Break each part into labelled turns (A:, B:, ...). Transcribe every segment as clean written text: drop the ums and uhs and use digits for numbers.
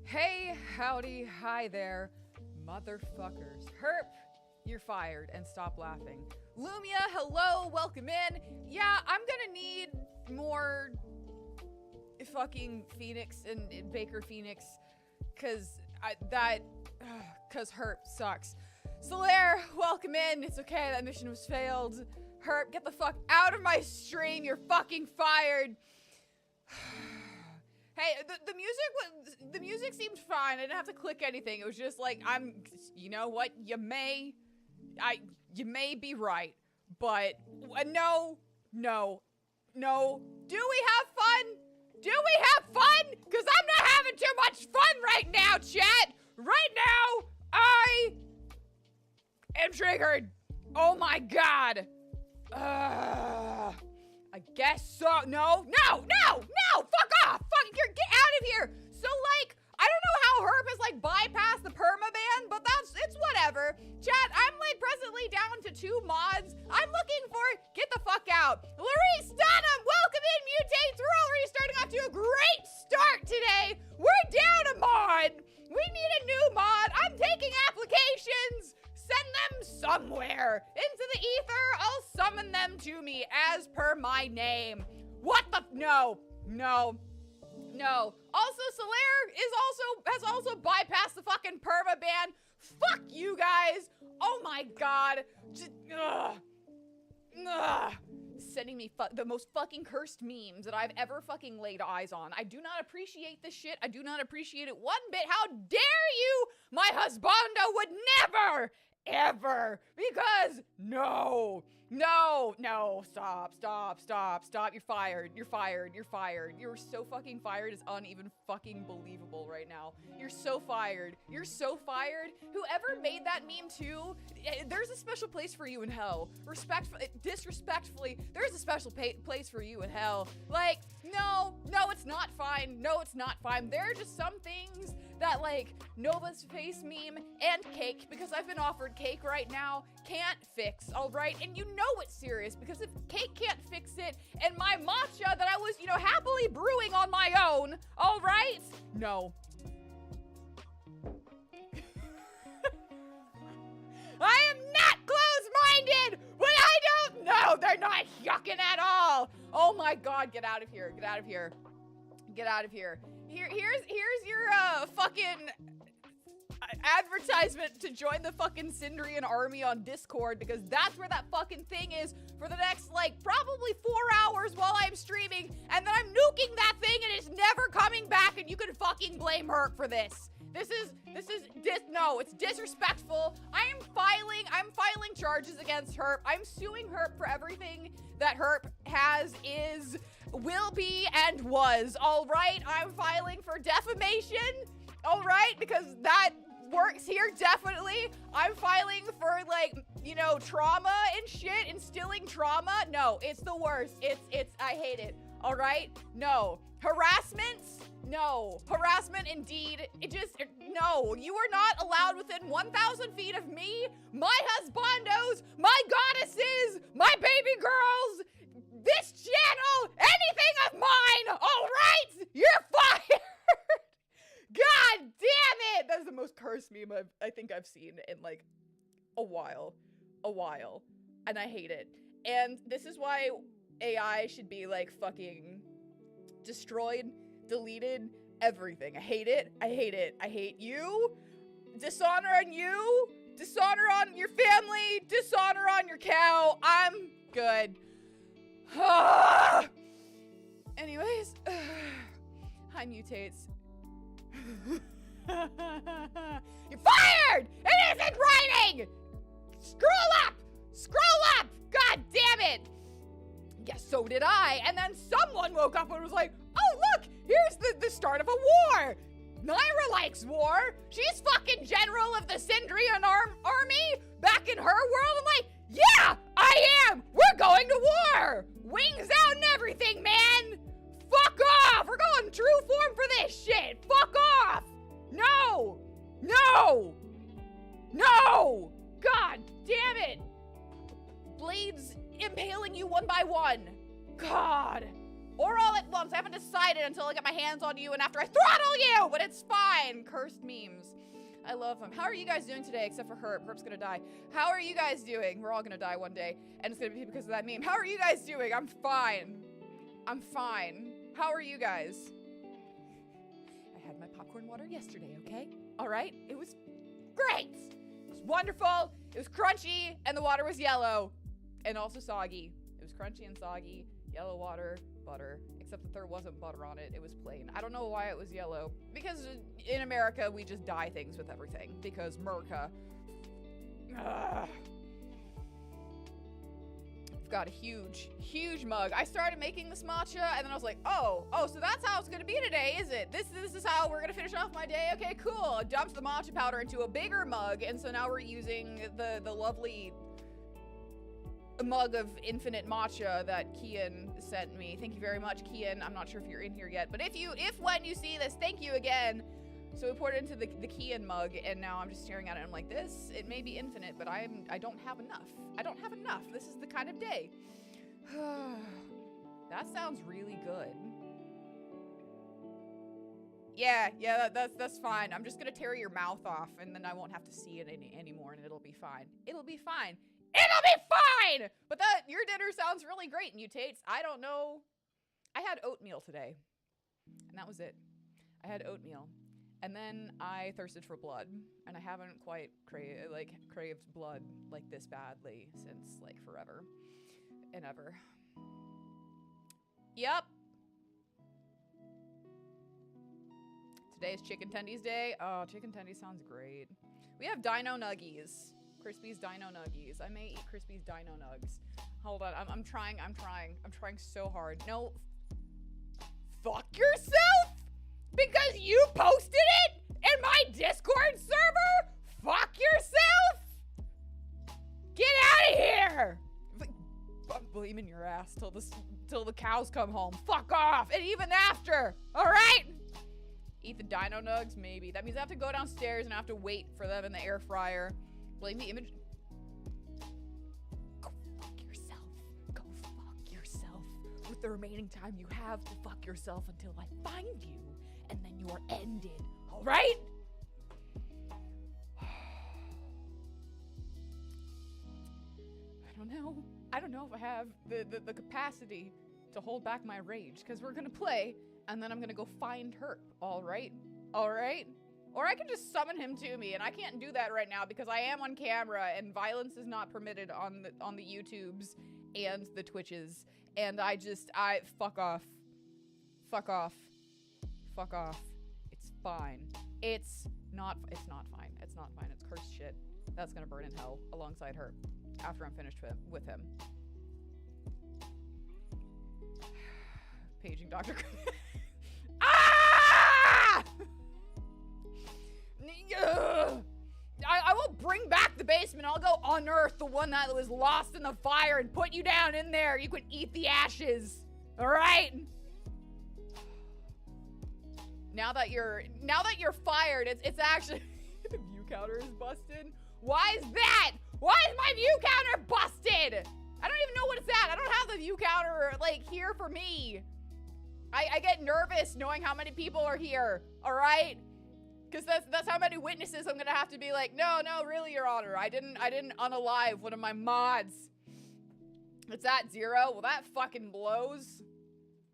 A: Hey, howdy, hi there, motherfuckers. Herp, you're fired, and stop laughing. Lumia, hello, welcome in. Yeah, I'm gonna need more fucking Phoenix and Baker Phoenix, cause Herp sucks. Solaire, welcome in. It's okay, that mission was failed. Herp, get the fuck out of my stream, you're fucking fired. Hey, the music seemed fine. I didn't have to click anything. It was just like, you know what? You may be right, but no. Do we have fun? Do we have fun? Cause I'm not having too much fun right now, chat. Right now, I am triggered. Oh my God. I guess so. No, fuck off. Get out of here. So like, I don't know how Herb has like bypassed the permaban, but it's whatever. Chat, I'm like presently down to 2 mods. I'm looking for, get the fuck out. Larry Stunham, welcome in, Mutates. We're already starting off to a great start today. We're down a mod. We need a new mod. I'm taking applications. Send them somewhere into the ether. I'll summon them to me as per my name. What the? No. Also, Solaire has also bypassed the fucking permaban. Fuck you guys. Oh my God. Just, sending me the most fucking cursed memes that I've ever fucking laid eyes on. I do not appreciate this shit. I do not appreciate it one bit. How dare you? My husbando would never, ever, because no, stop, you're fired. You're so fucking fired, it's uneven fucking believable right now. You're so fired. Whoever made that meme too, there's a special place for you in hell. Disrespectfully, there's a special place for you in hell. Like, no, it's not fine. There are just some things that like Nova's face meme and cake, because I've been offered cake right now, can't fix, all right? And you know it's serious, because if cake can't fix it, and my matcha that I was, happily brewing on my own, all right? No. I am not closed-minded, but I don't know. They're not yucking at all. Oh my God, get out of here. Here's your fucking advertisement to join the fucking Syndrian army on Discord, because that's where that fucking thing is for the next, like, probably 4 hours while I'm streaming, and then I'm nuking that thing and it's never coming back, and you can fucking blame Herc for this. No, it's disrespectful. I'm filing charges against Herp. I'm suing Herp for everything that Herp has, is, will be, and was, all right? I'm filing for defamation, all right? Because that works here, definitely. I'm filing for, like, trauma and shit, instilling trauma. No, it's the worst. I hate it, all right? No. Harassment? No. Harassment indeed. No. You are not allowed within 1,000 feet of me, my husbandos, my goddesses, my baby girls, this channel, anything of mine, all right? You're fired! God damn it! That is the most cursed meme I think I've seen in, like, a while. And I hate it. And this is why AI should be, like, fucking destroyed, deleted, everything. I hate it. I hate you. Dishonor on you. Dishonor on your family. Dishonor on your cow. I'm good. Anyways. Hi, Mutates. You're fired! It isn't writing! Scroll up! God damn it! Yes, so did I. And then someone woke up and was like, oh, look, here's the start likes war. She's fucking general of the Sindrian army back in her world. I'm like, yeah, I am. We're going to war. Wings out and everything, man. Fuck off. We're going true form for this shit. Fuck off. No. No. No. God damn it. Blades impaling you one by one. God. Or all at once. I haven't decided until I get my hands on you and after I throttle you, but it's fine. Cursed memes. I love them. How are you guys doing today, except for Herb? Herb's gonna die. How are you guys doing? We're all gonna die one day, and it's gonna be because of that meme. How are you guys doing? I'm fine. I'm fine. How are you guys? I had my popcorn water yesterday, okay? All right? It was great. It was wonderful. It was crunchy, and the water was yellow, and also soggy. It was crunchy and soggy, yellow water, butter, except that there wasn't butter on it. It was plain. I don't know why it was yellow. Because in America, we just dye things with everything. Because America. I've got a huge, huge mug. I started making this matcha, and then I was like, oh, so that's how it's gonna be today, is it? This is how we're gonna finish off my day? Okay, cool. I dumped the matcha powder into a bigger mug, and so now we're using the lovely mug of infinite matcha that Kian sent me. Thank you very much, Kian. I'm not sure if you're in here yet, but if when you see this, thank you again. So we poured it into the Kian mug, and now I'm just staring at it. I'm like, it may be infinite, but I don't have enough. I don't have enough. This is the kind of day. That sounds really good. Yeah, that's fine. I'm just gonna tear your mouth off, and then I won't have to see it anymore, and it'll be fine. It'll be fine. It'll be fine! But your dinner sounds really great, Mutates. I don't know. I had oatmeal today, and that was it. I had oatmeal, and then I thirsted for blood, and I haven't quite craved blood like this badly since like forever and ever. Yep. Today is Chicken Tendies Day. Oh, Chicken Tendies sounds great. We have Dino Nuggies. Crispy's Dino Nuggies. I may eat Crispy's Dino Nugs. Hold on, I'm trying so hard. No, fuck yourself? Because you posted it in my Discord server? Fuck yourself? Get out of here! I'm blaming your ass till the cows come home. Fuck off, and even after, all right? Eat the Dino Nugs, maybe. That means I have to go downstairs and I have to wait for them in the air fryer. Blame the image. Go fuck yourself. Go fuck yourself. With the remaining time you have to fuck yourself until I find you, and then you are ended. All right? I don't know if I have the capacity to hold back my rage, because we're gonna play, and then I'm gonna go find Herp. All right? All right? Or I can just summon him to me, and I can't do that right now because I am on camera, and violence is not permitted on the YouTubes and the Twitches, and I fuck off. Fuck off. Fuck off. It's fine. It's not fine. It's not fine. It's cursed shit. That's gonna burn in hell alongside her after I'm finished with him. Paging Dr. Ah! I will bring back the basement. I'll go unearth the one that was lost in the fire and put you down in there. You can eat the ashes. All right? Now that you're fired, it's actually the view counter is busted. Why is that? Why is my view counter busted? I don't even know what it's at. I don't have the view counter like here for me. I get nervous knowing how many people are here. All right? Because that's how many witnesses I'm gonna have to be like, no, really, Your Honor, I didn't unalive one of my mods. It's at 0. Well, that fucking blows.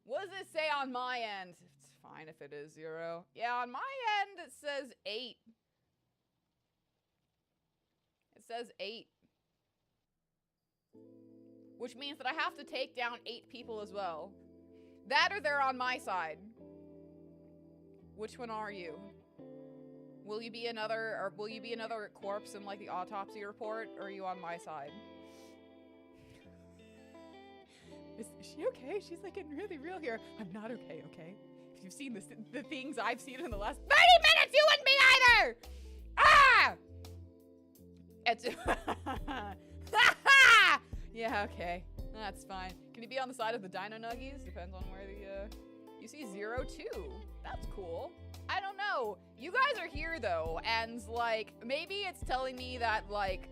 A: What does it say on my end? It's fine if it is 0. Yeah, on my end it says 8. It says 8. Which means that I have to take down 8 people as well. That or they're on my side. Which one are you? Will you be another corpse in like the autopsy report, or are you on my side? Is she okay? She's like getting really real here. I'm not okay, okay? If you've seen the things I've seen in the last 30 minutes, you wouldn't Okay, that's fine. Can you be on the side of the Dino Nuggies? Depends on where the, you see 0 too. That's cool. I don't know. You guys are here though, and like, maybe it's telling me that like,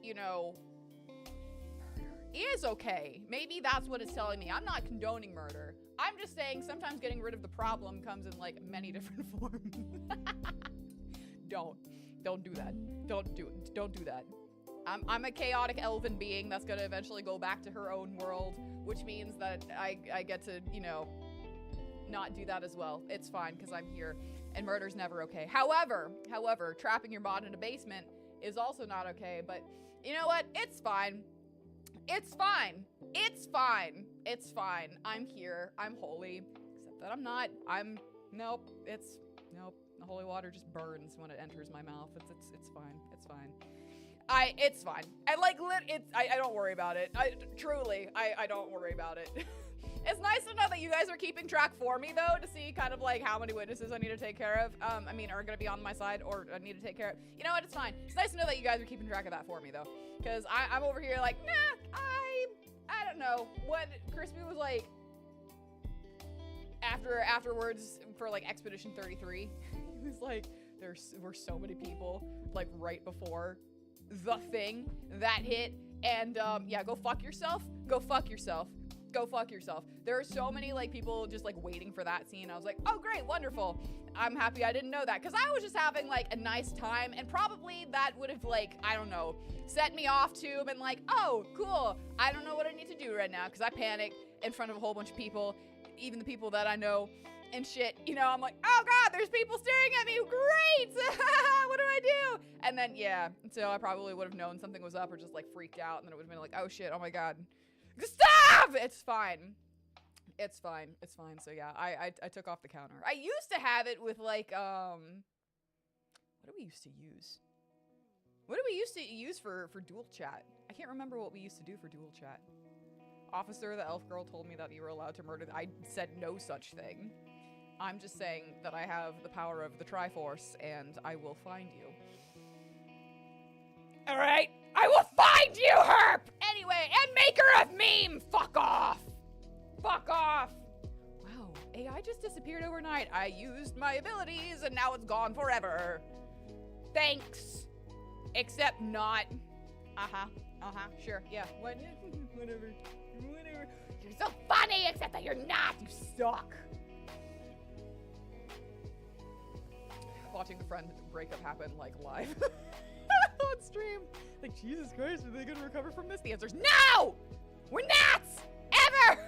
A: you know, murder is okay. Maybe that's what it's telling me. I'm not condoning murder. I'm just saying sometimes getting rid of the problem comes in like many different forms. Don't do that. Don't do that. I'm a chaotic elven being that's gonna eventually go back to her own world, which means that I get to, you know, not do that as well. It's fine because I'm here, and murder's never okay. However, trapping your mod in a basement is also not okay, but you know what? It's fine. It's fine. It's fine. It's fine. I'm here. I'm holy. Except that I'm not. Nope. Nope. The holy water just burns when it enters my mouth. It's fine. It's fine. It's fine. I don't worry about it. Truly, I don't worry about it. It's nice to know that you guys are keeping track for me though, to see kind of like how many witnesses I need to take care of. I mean, are gonna be on my side or I need to take care of. You know what? It's fine. It's nice to know that you guys are keeping track of that for me though. Cause I'm over here like, nah, I don't know. What Crispy was like afterwards for like Expedition 33, he was like, there were so many people like right before the thing that hit, and yeah, go fuck yourself. Go fuck yourself. Go fuck yourself. There are so many like people just like waiting for that scene. I was like, oh great, wonderful. I'm happy I didn't know that, because I was just having like a nice time, and probably that would have like, I don't know, set me off too, been like, oh cool, I don't know what I need to do right now, because I panicked in front of a whole bunch of people, even the people that I know and shit, you know. I'm like, oh god, there's people staring at me, great. What do I do? And then yeah, so I probably would have known something was up, or just like freaked out, and then it would have been like, oh shit, oh my god, stop. It's fine. It's fine. It's fine. So yeah, I took off the counter. I used to have it with like, what do we used to use? What do we used to use for dual chat? I can't remember what we used to do for dual chat. Officer, the elf girl told me that you were allowed to murder. I said no such thing. I'm just saying that I have the power of the Triforce, and I will find you. All right, I will find you, Herp! Anyway, and maker of meme, fuck off! Fuck off! Wow, AI just disappeared overnight. I used my abilities, and now it's gone forever. Thanks. Except not. Sure, yeah. Whatever. You're so funny, except that you're not. You suck. Watching a friend breakup happen, like, live on stream. Like, Jesus Christ, are they gonna recover from this? The answer's no! We're not! Ever!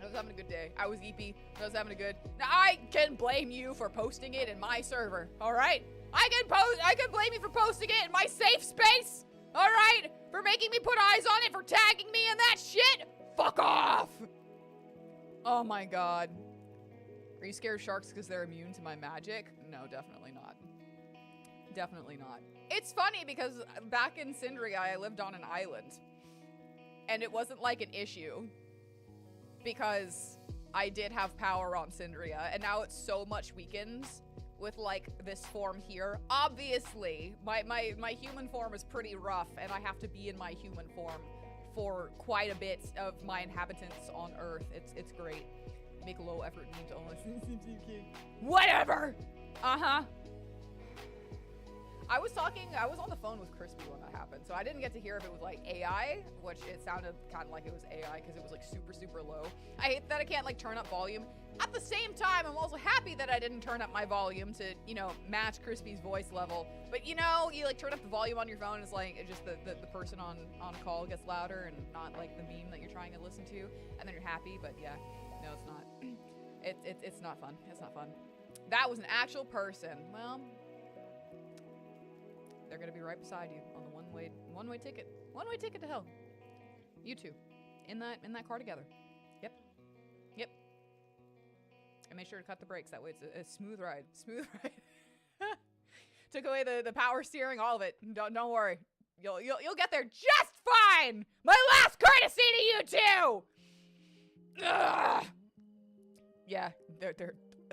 A: I was having a good day. I was eepy. I was having a good... Now, I can blame you for posting it in my server, alright? I can blame you for posting it in my safe space, alright? For making me put eyes on it, for tagging me in that shit? Fuck off! Oh my god. Are you scared of sharks because they're immune to my magic? No, definitely not. Definitely not. It's funny because back in Sindria, I lived on an island. And it wasn't like an issue. Because I did have power on Sindria, and now it's so much weakened with like this form here. Obviously, my human form is pretty rough, and I have to be in my human form for quite a bit of my inhabitants on Earth. It's great. Make low effort memes only. Whatever! I was on the phone with Crispy when that happened, so I didn't get to hear if it was like AI, which it sounded kind of like it was AI because it was like super, super low. I hate that I can't like turn up volume. At the same time, I'm also happy that I didn't turn up my volume to, you know, match Crispy's voice level. But you know, you like turn up the volume on your phone, it's like, it just the person on call gets louder and not like the meme that you're trying to listen to, and then you're happy, but yeah, no, it's not. It's not fun. It's not fun. That was an actual person. Well, they're gonna be right beside you on the one-way ticket. One-way ticket to hell. You two. In that car together. Yep. I made sure to cut the brakes, that way it's a smooth ride. Smooth ride. Took away the power steering, all of it. Don't worry. You'll get there just fine! My last courtesy to you two! Ugh. Yeah,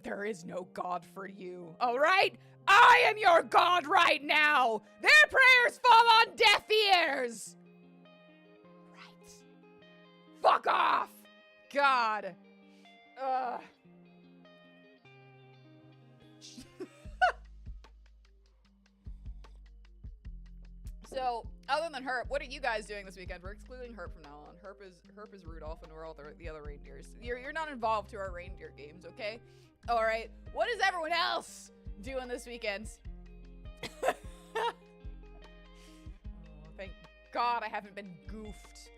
A: There is no God for you, all right? I am your God right now. Their prayers fall on deaf ears. Right. Fuck off. God. Ugh. So, other than Herp, what are you guys doing this weekend? We're excluding Herp from now on. Herp is Rudolph, and we're all the other reindeers. You're not involved to our reindeer games, okay? All right. What is everyone else doing this weekend? Oh, thank God I haven't been goofed.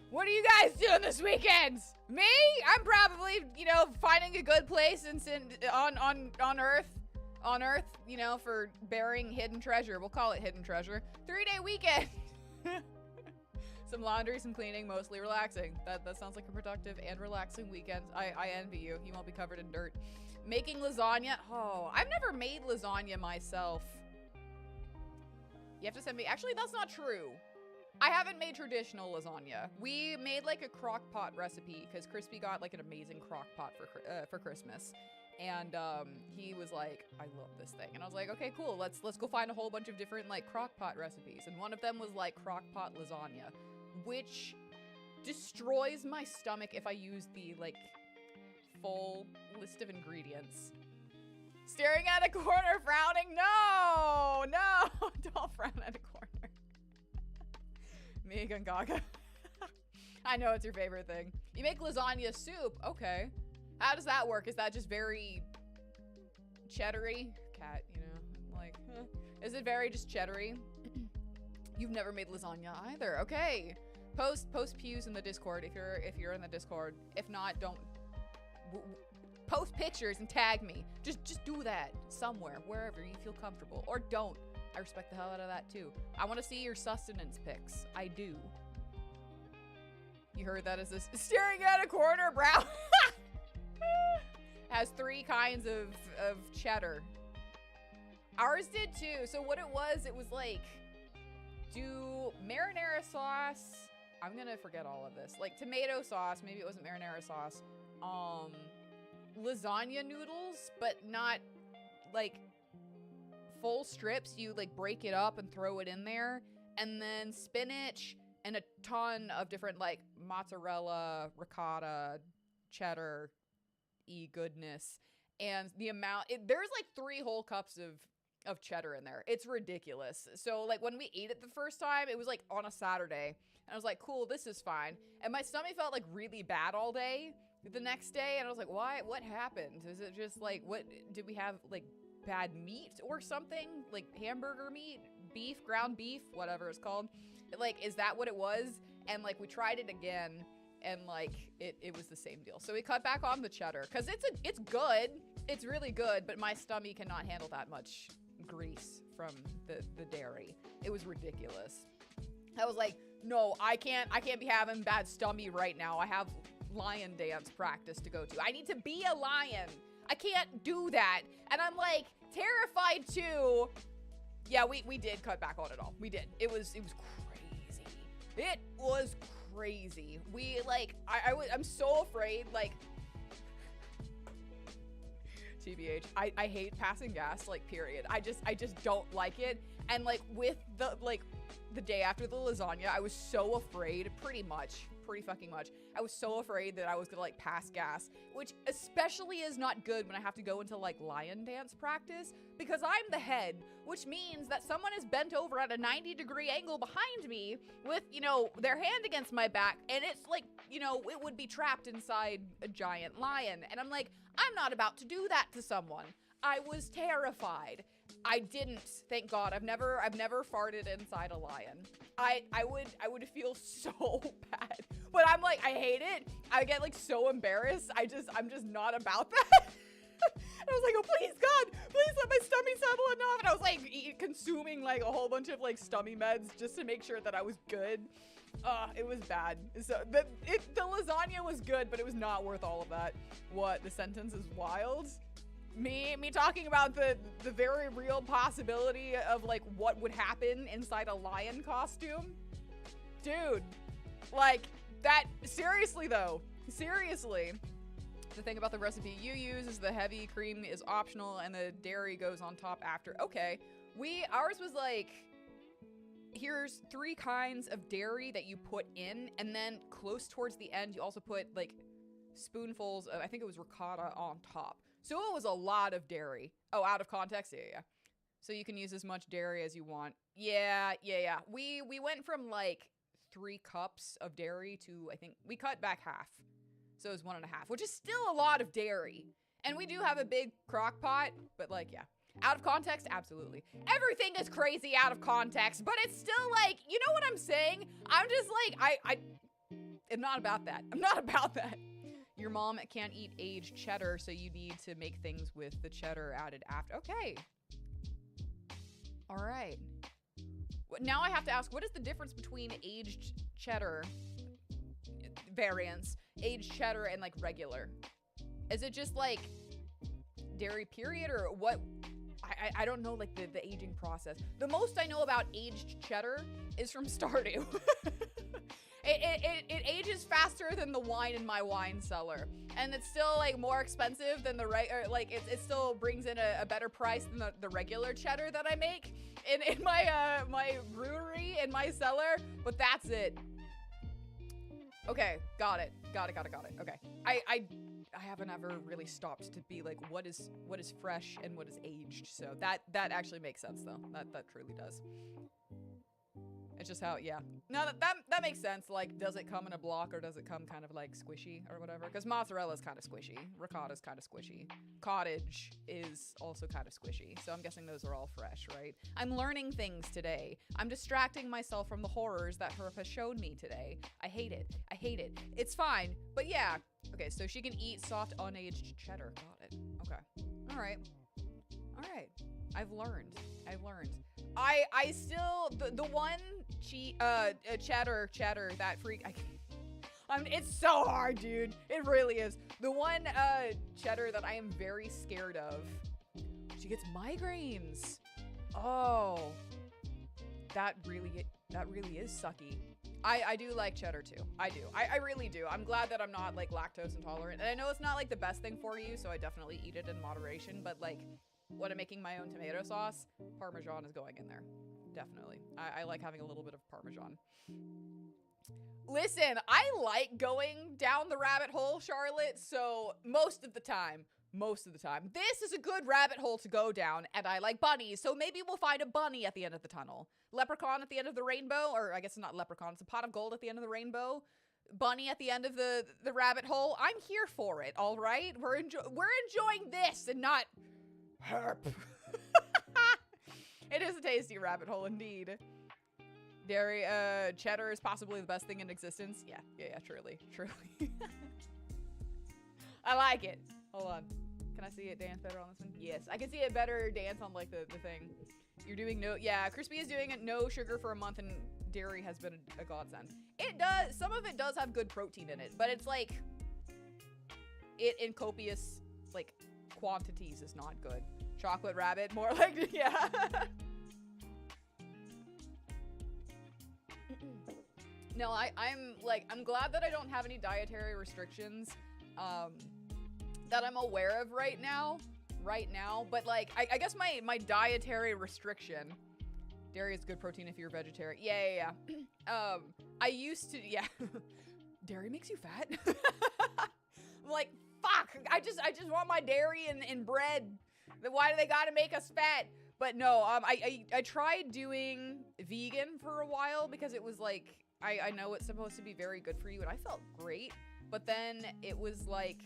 A: What are you guys doing this weekend? Me? I'm probably, finding a good place on Earth. On Earth, for burying hidden treasure. We'll call it hidden treasure. 3-day weekend. Some laundry, some cleaning, mostly relaxing. That sounds like a productive and relaxing weekend. I envy you. You won't be covered in dirt. Making lasagna. Oh, I've never made lasagna myself. You have to send me. Actually, that's not true. I haven't made traditional lasagna. We made like a crock pot recipe because Crispy got like an amazing crock pot for Christmas. And he was like, I love this thing. And I was like, okay, cool. Let's go find a whole bunch of different like crock pot recipes. And one of them was like crock pot lasagna, which destroys my stomach if I use the like full list of ingredients. Staring at a corner, frowning. No, don't frown at a corner. Megan Gaga. I know it's your favorite thing. You make lasagna soup. Okay. How does that work? Is that just very cheddary? Cat, like, is it very just cheddary? You've never made lasagna either. Okay. Post pews in the Discord if you're in the Discord. If not, don't post pictures and tag me. Just do that somewhere, wherever you feel comfortable, or don't. I respect the hell out of that too. I want to see your sustenance pics. I do. You heard that as this staring at a corner brow. Has 3 kinds of cheddar. Ours did too. So what it was like, do marinara sauce. I'm gonna forget all of this. Like tomato sauce, maybe it wasn't marinara sauce. Lasagna noodles, but not like full strips. You like break it up and throw it in there. And then spinach and a ton of different like mozzarella, ricotta, cheddar, goodness. And the amount, there's like 3 whole cups of cheddar in there. It's ridiculous. So like when we ate it the first time, it was like on a Saturday, and I was like, cool, this is fine. And my stomach felt like really bad all day the next day, and I was like, why? What happened? Is it just like, what did we have, like bad meat or something? Like hamburger meat, beef, ground beef, whatever it's called. Like, is that what it was? And like we tried it again, and like it was the same deal. So we cut back on the cheddar because it's good. It's really good, but my stomach cannot handle that much grease from the dairy. It was ridiculous. I was like, no, I can't be having bad stomach right now. I have lion dance practice to go to. I need to be a lion. I can't do that. And I'm like terrified too. Yeah, we did cut back on it all. We did. It was crazy. It was crazy. We like I'm so afraid, like TBH. I hate passing gas, like period. I just don't like it. And like with the day after the lasagna, I was so afraid, pretty fucking much. I was so afraid that I was gonna like pass gas, which especially is not good when I have to go into like lion dance practice, because I'm the head, which means that someone is bent over at a 90-degree angle behind me with, their hand against my back, and it's like, it would be trapped inside a giant lion. And I'm like, I'm not about to do that to someone. I was terrified. I didn't, thank God. I've never farted inside a lion. I would feel so bad. But I'm like, I hate it. I get like so embarrassed. I'm just not about that. I was like, oh please God, please let my stomach settle enough. And I was like consuming like a whole bunch of like stomach meds just to make sure that I was good. It was bad. So the lasagna was good, but it was not worth all of that. What? The sentence is wild. Me talking about the very real possibility of like what would happen inside a lion costume. Dude, like that, seriously though, seriously, The thing about the recipe you use is the heavy cream is optional and the dairy goes on top after. Okay. Ours was like, here's 3 kinds of dairy that you put in, and then close towards the end, you also put like spoonfuls of, I think it was ricotta on top. So it was a lot of dairy. Oh, out of context? Yeah. So you can use as much dairy as you want. Yeah. We went from like 3 cups of dairy to, I think, we cut back half. So it was 1.5, which is still a lot of dairy. And we do have a big crock pot, but like, yeah. Out of context? Absolutely. Everything is crazy out of context, but it's still like, you know what I'm saying? I'm just like, I'm not about that. I'm not about that. Your mom can't eat aged cheddar, so you need to make things with the cheddar added after. Okay. All right. Now I have to ask, what is the difference between aged cheddar variants, aged cheddar, and like regular? Is it just like dairy period, or what? I don't know, like the aging process. The most I know about aged cheddar is from Stardew. It ages faster than the wine in my wine cellar, and it's still like more expensive than the like it still brings in a better price than the regular cheddar that I make in my my brewery in my cellar. But that's it. Okay, got it. Okay, I haven't ever really stopped to be like, what is fresh and what is aged. So that actually makes sense though. That truly does. It's just how, yeah. No, that makes sense. Like, does it come in a block or does it come kind of like squishy or whatever? Because mozzarella is kind of squishy. Ricotta is kind of squishy. Cottage is also kind of squishy. So I'm guessing those are all fresh, right? I'm learning things today. I'm distracting myself from the horrors that Herb has shown me today. I hate it. It's fine. But yeah. Okay, so she can eat soft, unaged cheddar. Got it. Okay. All right. I've learned. I still, the one cheddar, that freak, it's so hard, dude. It really is. The one cheddar that I am very scared of, she gets migraines. Oh, that really is sucky. I do like cheddar too. I do. I really do. I'm glad that I'm not like lactose intolerant. And I know it's not like the best thing for you, so I definitely eat it in moderation, but like when I'm making my own tomato sauce, Parmesan is going in there. Definitely. I like having a little bit of Parmesan. Listen, I like going down the rabbit hole, Charlotte, so most of the time, this is a good rabbit hole to go down, and I like bunnies, so maybe we'll find a bunny at the end of the tunnel. Leprechaun at the end of the rainbow, or I guess it's not leprechaun, it's a pot of gold at the end of the rainbow. Bunny at the end of the rabbit hole. I'm here for it, all right? We're enjoying this and not herp. It is a tasty rabbit hole indeed. Dairy, cheddar is possibly the best thing in existence. Yeah, truly. I like it. Hold on. Can I see it dance better on this one? Yes, I can see it better dance on like the thing. You're doing Crispy is doing it no sugar for a month, and dairy has been a godsend. It does, some of it does have good protein in it, but it's like, it in copious like quantities is not good. Chocolate rabbit, more like, yeah. No, I'm glad that I don't have any dietary restrictions that I'm aware of right now, but like, I guess my dietary restriction, dairy is good protein if you're vegetarian. Yeah. I used to, yeah. Dairy makes you fat? I'm like, fuck, I just want my dairy and bread. Why do they gotta make us fat? But no, I tried doing vegan for a while because it was like, I know it's supposed to be very good for you, and I felt great, but then it was like,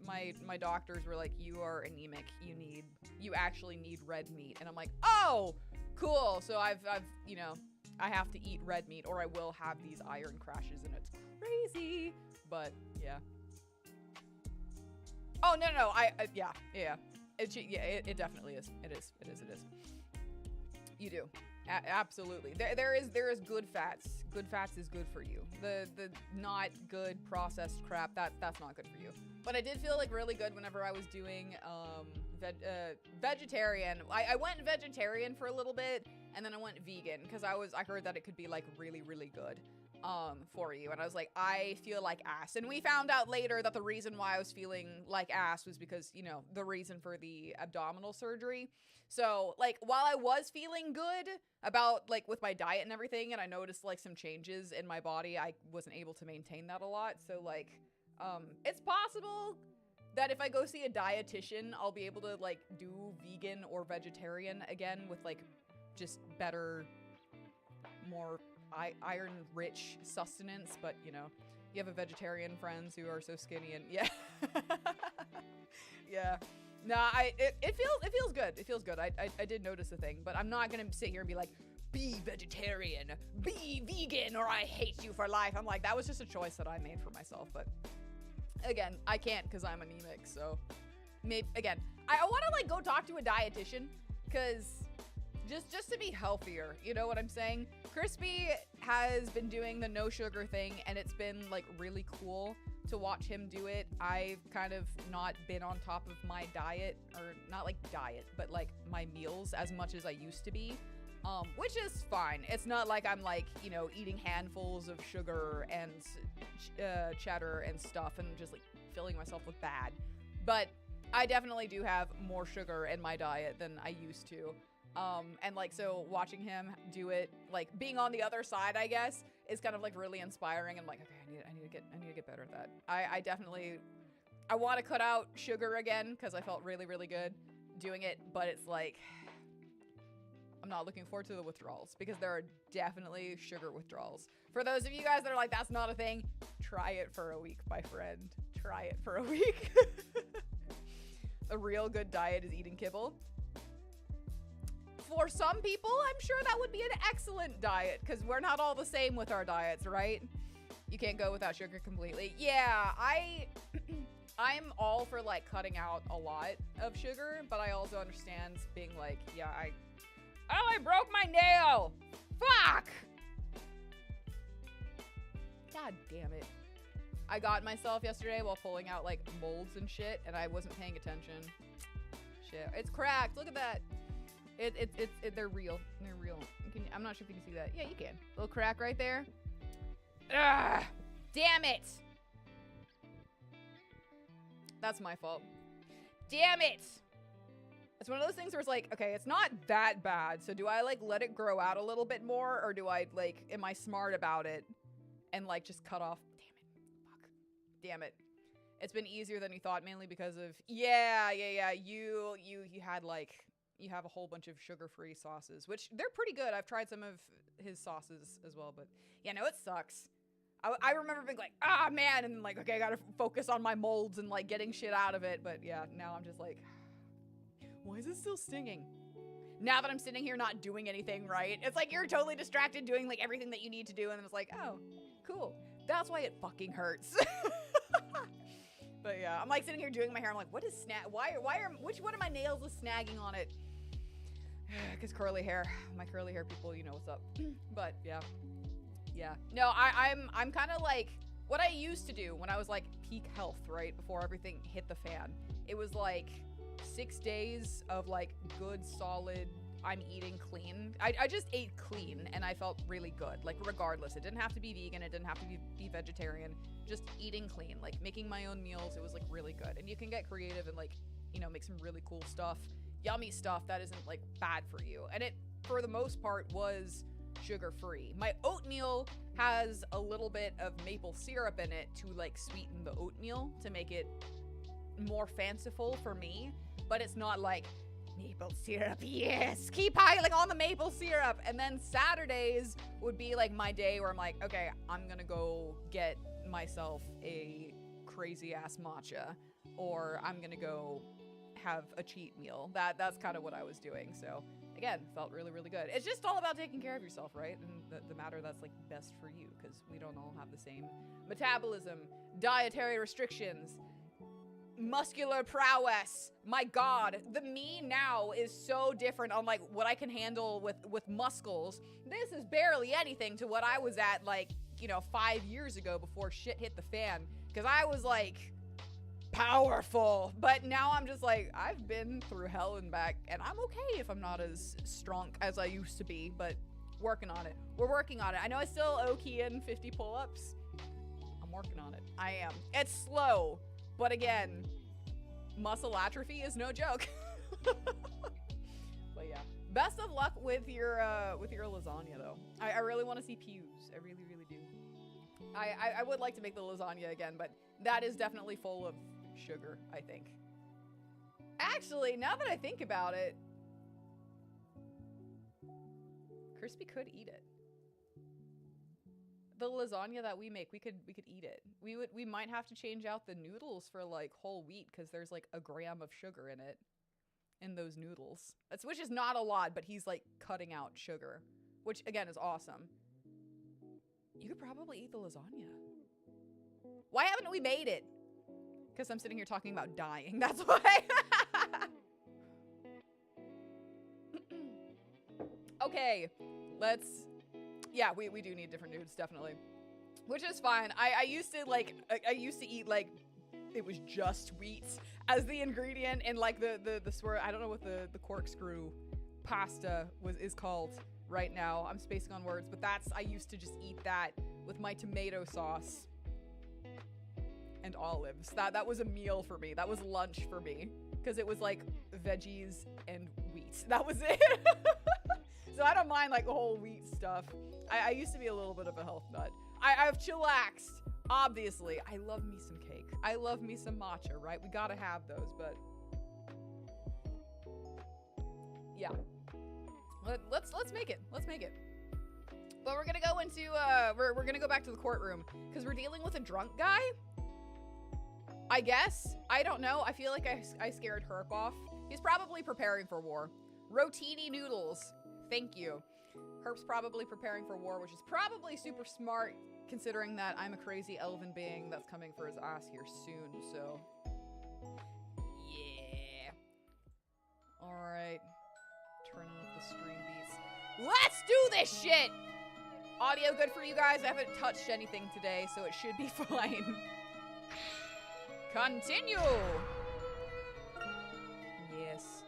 A: my doctors were like, you are anemic, you actually need red meat, and I'm like, oh, cool, so I've I have to eat red meat or I will have these iron crashes, and it's crazy, but yeah. Oh, no, yeah. It definitely is. It is. You do. Absolutely. There is good fats. Good fats is good for you. The not good processed crap, that's not good for you. But I did feel like really good whenever I was doing vegetarian. I went vegetarian for a little bit, and then I went vegan because I heard that it could be like really, really good. for you. And I was like, I feel like ass. And we found out later that the reason why I was feeling like ass was because, you know, the reason for the abdominal surgery. So, like, while I was feeling good about, like, with my diet and everything, and I noticed, like, some changes in my body, I wasn't able to maintain that a lot. So, like, it's possible that if I go see a dietitian, I'll be able to, like, do vegan or vegetarian again with, like, just better, more iron-rich sustenance. But, you know, you have a vegetarian friends who are so skinny, and yeah. Yeah. Nah, it feels good. It feels good. I did notice a thing, but I'm not gonna sit here and be like, be vegetarian, be vegan, or I hate you for life. I'm like, that was just a choice that I made for myself. But again, I can't because I'm anemic. So maybe again, I want to like go talk to a dietitian because just to be healthier. You know what I'm saying? Crispy has been doing the no sugar thing, and it's been like really cool to watch him do it. I've kind of not been on top of my diet, or not like diet, but like my meals as much as I used to be, which is fine. It's not like I'm like, you know, eating handfuls of sugar and cheddar and stuff and just like filling myself with bad. But I definitely do have more sugar in my diet than I used to. And like, so watching him do it, like being on the other side, I guess, is kind of like really inspiring. And like, okay, I need to get better at that. I want to cut out sugar again because I felt really, really good doing it, but it's like, I'm not looking forward to the withdrawals because there are definitely sugar withdrawals. For those of you guys that are like, that's not a thing, try it for a week, my friend. Try it for a week. A real good diet is eating kibble. For some people, I'm sure that would be an excellent diet because we're not all the same with our diets, right? You can't go without sugar completely. Yeah, I'm all for like cutting out a lot of sugar, but I also understand being like, yeah, I broke my nail. Fuck. God damn it. I got myself yesterday while pulling out like molds and shit, and I wasn't paying attention. Shit, it's cracked. Look at that. They're real. They're real. I'm not sure if you can see that. Yeah, you can. Little crack right there. Ah, damn it. That's my fault. Damn it. It's one of those things where it's like, okay, it's not that bad. So do I like let it grow out a little bit more, or do I like, am I smart about it and like just cut off? Damn it. Fuck. Damn it. It's been easier than you thought, mainly because of, yeah. You had like, you have a whole bunch of sugar-free sauces, which they're pretty good. I've tried some of his sauces as well, but yeah, no, it sucks. I remember being like, ah, man, and like, okay, I gotta focus on my molds and like getting shit out of it. But yeah, now I'm just like, why is it still stinging? Now that I'm sitting here not doing anything right, it's like you're totally distracted doing like everything that you need to do, and it's like, oh, cool. That's why it fucking hurts. But yeah, I'm like sitting here doing my hair. I'm like, what is which one of my nails is snagging on it? Because curly hair. My curly hair people, you know what's up. But yeah. No, I'm kind of like what I used to do when I was like peak health, right? Before everything hit the fan. It was like 6 days of like good, solid, I'm eating clean. I just ate clean and I felt really good. Like regardless, it didn't have to be vegan. It didn't have to be vegetarian. Just eating clean, like making my own meals. It was like really good. And you can get creative and like, you know, make some really cool stuff. Yummy stuff that isn't like bad for you. And it, for the most part, was sugar-free. My oatmeal has a little bit of maple syrup in it to like sweeten the oatmeal to make it more fanciful for me. But it's not like maple syrup, yes, keep piling on the maple syrup. And then Saturdays would be like my day where I'm like, okay, I'm gonna go get myself a crazy ass matcha, or I'm gonna go have a cheat meal. That's kind of what I was doing. So again, felt really, really good. It's just all about taking care of yourself, right? And the matter that's like best for you, because we don't all have the same metabolism, dietary restrictions, muscular prowess. My God, the me now is so different on like what I can handle with muscles. This is barely anything to what I was at like, you know, 5 years ago before shit hit the fan, because I was like powerful. But now I'm just like, I've been through hell and back, and I'm okay if I'm not as strong as I used to be. But Working on it. We're working on it. I know I still owe Kian 50 pull-ups. I'm working on it. I am. It's slow, but again, muscle atrophy is no joke. But yeah, best of luck with your lasagna though. I really want to see pews. I really, really do. I would like to make the lasagna again, but that is definitely full of sugar, I think. Actually, now that I think about it, Crispy could eat it. The lasagna that we make, we could eat it. We might have to change out the noodles for like whole wheat because there's like a gram of sugar in it, in those noodles. Which is not a lot, but he's like cutting out sugar, which again is awesome. You could probably eat the lasagna. Why haven't we made it? Because I'm sitting here talking about dying. That's why. Okay, let's. Yeah, we do need different nudes, definitely. Which is fine. I used to like, I used to eat like, it was just wheat as the ingredient in like the swear. I don't know what the corkscrew pasta is called right now. I'm spacing on words, but I used to just eat that with my tomato sauce and olives. That was a meal for me. That was lunch for me. Because it was like veggies and wheat. That was it. So I don't mind like the whole wheat stuff. I used to be a little bit of a health nut. I've chillaxed, obviously. I love me some cake. I love me some matcha, right? We gotta have those, but yeah. Let's make it. Let's make it. But we're gonna go into we're gonna go back to the courtroom because we're dealing with a drunk guy. I guess. I don't know. I feel like I scared Herp off. He's probably preparing for war. Rotini noodles. Thank you. Herp's probably preparing for war, which is probably super smart considering that I'm a crazy elven being that's coming for his ass here soon, so. Yeah. Alright. Turning up the stream beats. Let's do this shit! Audio good for you guys? I haven't touched anything today, so it should be fine. Continue! Yes.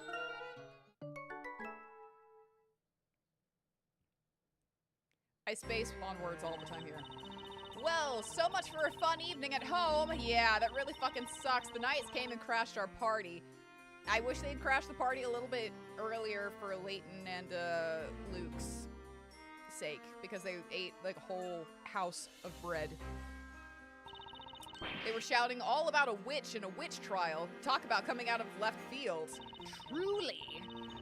A: I space on words all the time here. Well, so much for a fun evening at home. Yeah, that really fucking sucks. The Knights came and crashed our party. I wish they'd crashed the party a little bit earlier for Layton and Luke's sake, because they ate like a whole house of bread. They were shouting all about a witch and a witch trial. Talk about coming out of left field. Truly.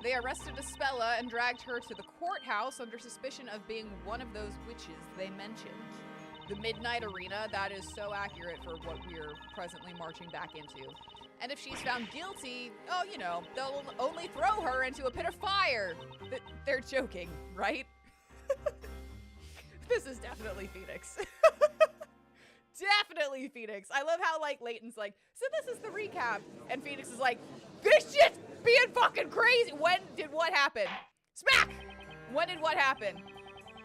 A: They arrested Espella and dragged her to the courthouse under suspicion of being one of those witches they mentioned. The Midnight Arena, that is so accurate for what we're presently marching back into. And if she's found guilty, oh, you know, they'll only throw her into a pit of fire. They're joking, right? This is definitely Phoenix. Definitely Phoenix. I love how, like, Layton's like, so this is the recap. And Phoenix is like, this shit's being fucking crazy. When did what happen? Smack! When did what happen?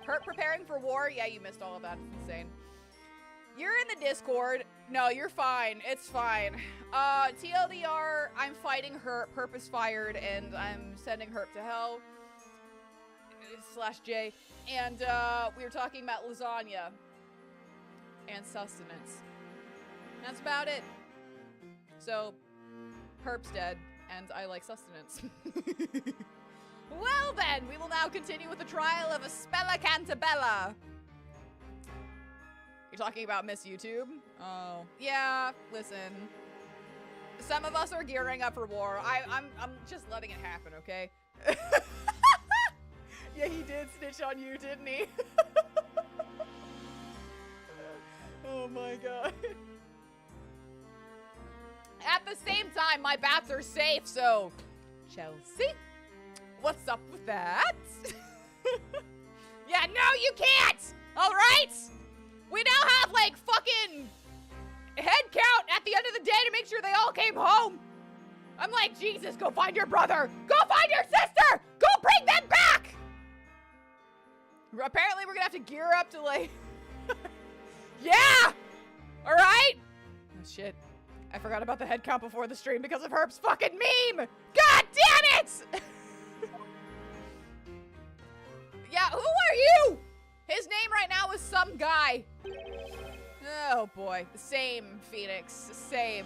A: Hurt preparing for war? Yeah, you missed all of that. It's insane. You're in the Discord. No, you're fine. It's fine. TLDR, I'm fighting Herp. Herp is fired, and I'm sending Herp to hell. /J. And, we were talking about lasagna. And sustenance. That's about it. So, Herp's dead, and I like sustenance. Well then, we will now continue with the trial of Espella Cantabella. You're talking about Miss YouTube? Oh, yeah, listen. Some of us are gearing up for war. I'm just letting it happen, okay? Yeah, he did snitch on you, didn't he? Oh my god. At the same time, my bats are safe, so... Chelsea? What's up with that? Yeah, no, you can't! Alright? We now have, like, fucking head count at the end of the day to make sure they all came home. I'm like, Jesus, go find your brother! Go find your sister! Go bring them back! Apparently, we're gonna have to gear up to, like... Yeah! Alright? Oh, shit. I forgot about the head count before the stream because of Herp's fucking meme! God damn it! Yeah, who are you? His name right now is some guy. Oh boy, same, Phoenix, same.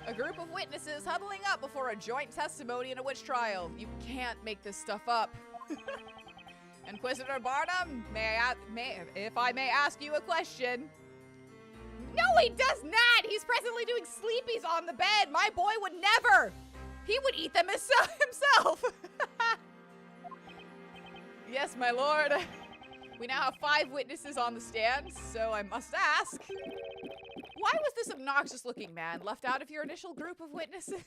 A: A group of witnesses huddling up before a joint testimony in a witch trial. You can't make this stuff up. Inquisitor Barnum, if I may ask you a question. No, he does not! He's presently doing sleepies on the bed. My boy would never! He would eat them himself! Yes, my lord. We now have 5 witnesses on the stand, so I must ask. Why was this obnoxious looking man left out of your initial group of witnesses?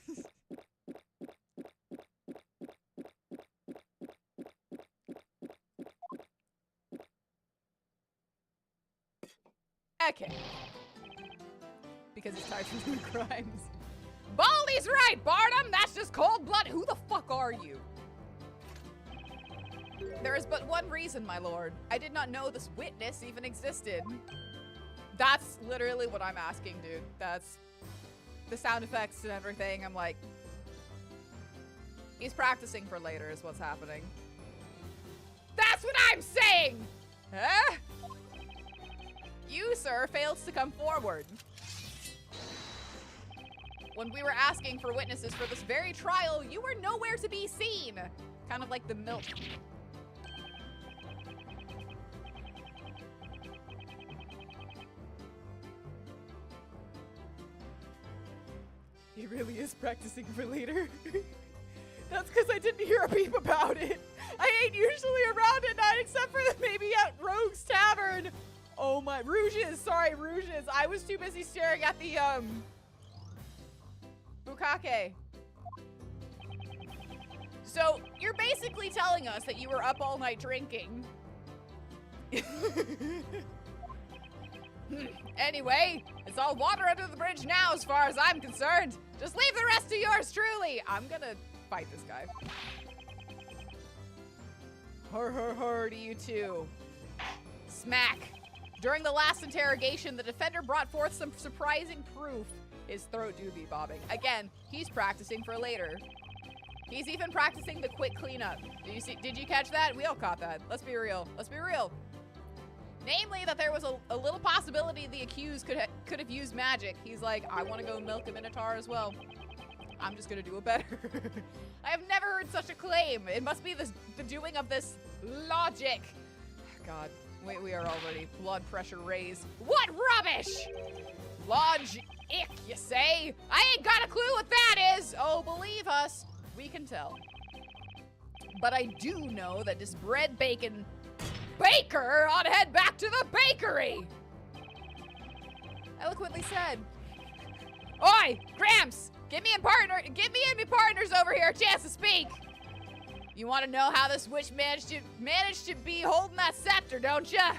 A: Okay. Because he's tired from doing crimes. Baldy's right, Barnum! That's just cold blood. Who the fuck are you? There is but one reason, my lord. I did not know this witness even existed. That's literally what I'm asking, dude. That's the sound effects and everything. I'm like, he's practicing for later is what's happening. That's what I'm saying! Huh? You, sir, fails to come forward. When we were asking for witnesses for this very trial, you were nowhere to be seen. Kind of like the milk. He really is practicing for later. That's because I didn't hear a peep about it. I ain't usually around at night except for maybe at Rogue's Tavern. Oh my, Rouges, sorry, Rouges. I was too busy staring at the, Bukake. So, you're basically telling us that you were up all night drinking. Anyway, it's all water under the bridge now as far as I'm concerned. Just leave the rest to yours truly. I'm gonna fight this guy. Her to you two. Smack. During the last interrogation, the defender brought forth some surprising proof. His throat do be bobbing. Again, he's practicing for later. He's even practicing the quick cleanup. Did you catch that? We all caught that. Let's be real. Let's be real. Namely, that there was a little possibility the accused could have used magic. He's like, I want to go milk a minotaur as well. I'm just gonna do it better. I have never heard such a claim. It must be the doing of this logic. God, we are already blood pressure raised. What rubbish! Logic, you say? I ain't got a clue what that is. Oh, believe us, we can tell. But I do know that this bread bacon baker ought to head back to the bakery. Eloquently said. Oi, Gramps, give me and my partners over here a chance to speak. You want to know how this witch managed to be holding that scepter, don't ya?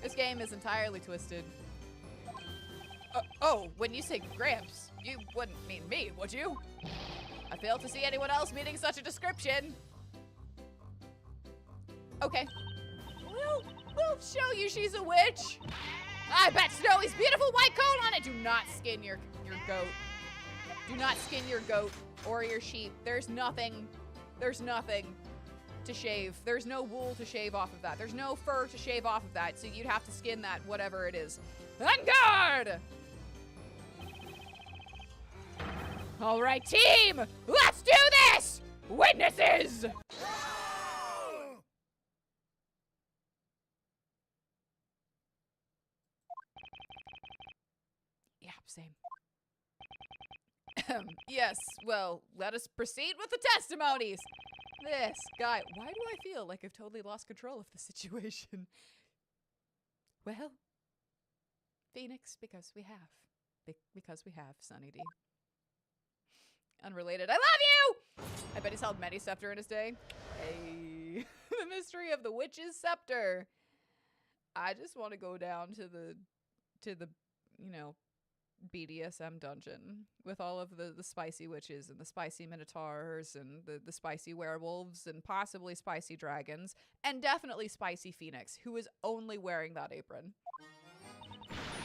A: This game is entirely twisted. Oh, when you say Gramps, you wouldn't mean me, would you? I fail to see anyone else meeting such a description. Okay. We'll show you she's a witch. I bet Snowy's beautiful white coat on it. Do not skin your goat. Do not skin your goat or your sheep. There's nothing to shave. There's no wool to shave off of that. There's no fur to shave off of that. So you'd have to skin that, whatever it is. On guard! All right, team, let's do this! Witnesses! Yeah, same. Yes, well, let us proceed with the testimonies. This guy, why do I feel like I've totally lost control of the situation? Well, Phoenix, because we have, Sunny D. Unrelated. I love you! I bet he's held many scepter in his day. Hey, the mystery of the witch's scepter. I just want to go down to the, you know, BDSM dungeon with all of the spicy witches and the spicy minotaurs and the spicy werewolves and possibly spicy dragons and definitely spicy Phoenix, who is only wearing that apron.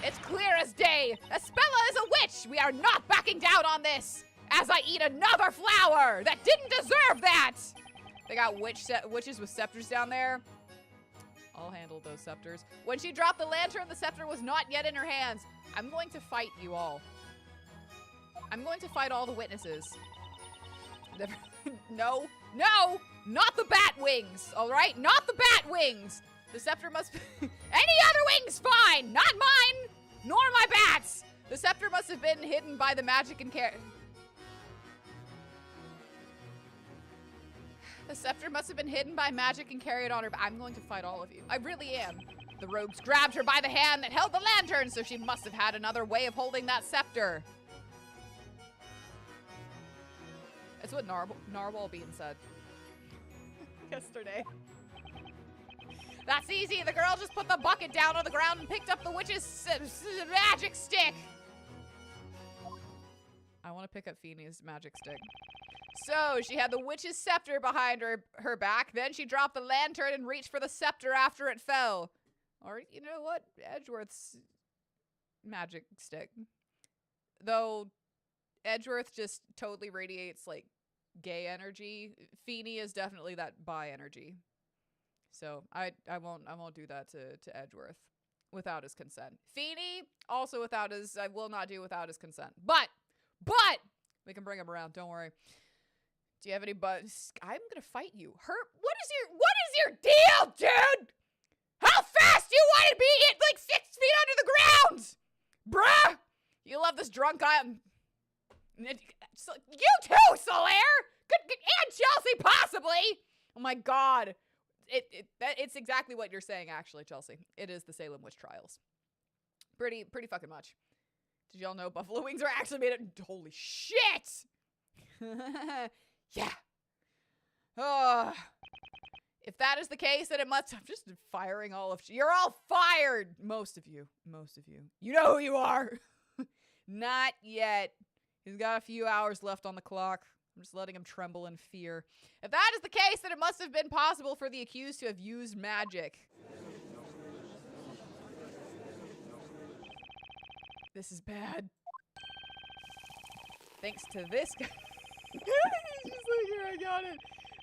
A: It's clear as day. Espella is a witch. We are not backing down on this as I eat another flower that didn't deserve that. They got witches with scepters down there. I'll handle those scepters. When she dropped the lantern, the scepter was not yet in her hands. I'm going to fight you all. I'm going to fight all the witnesses. No, no, not the bat wings, all right? Not the bat wings. The scepter must be any other wings, fine. Not mine, nor my bats. The scepter must have been hidden by the magic and care. The scepter must have been hidden by magic and carried on her. I'm going to fight all of you. I really am. The rogues grabbed her by the hand that held the lantern, so she must have had another way of holding that scepter. That's what Narwhal Bean said yesterday. That's easy. The girl just put the bucket down on the ground and picked up the witch's magic stick. I want to pick up Feeney's magic stick. So she had the witch's scepter behind her back. Then she dropped the lantern and reached for the scepter after it fell. Or, you know what? Edgeworth's magic stick. Though Edgeworth just totally radiates, like, gay energy. Feeney is definitely that bi energy. So I won't do that to Edgeworth without his consent. Feeney, also I will not do without his consent. But we can bring him around, don't worry. Do you have any bugs? I'm gonna fight you. What is your deal, dude? How fast do you want to be hit like 6 feet under the ground? Bruh! You love this drunk guy. You too, Solaire! And Chelsea, possibly! Oh my god. It's exactly what you're saying, actually, Chelsea. It is the Salem Witch Trials. Pretty fucking much. Did y'all know buffalo wings are actually made of... Holy shit! Yeah. If that is the case, then it must... I'm just firing all of... You're all fired! Most of you. You know who you are! Not yet. He's got a few hours left on the clock. I'm just letting him tremble in fear. If that is the case, then it must have been possible for the accused to have used magic. This is bad. Thanks to this guy. He's just like, here, I got it.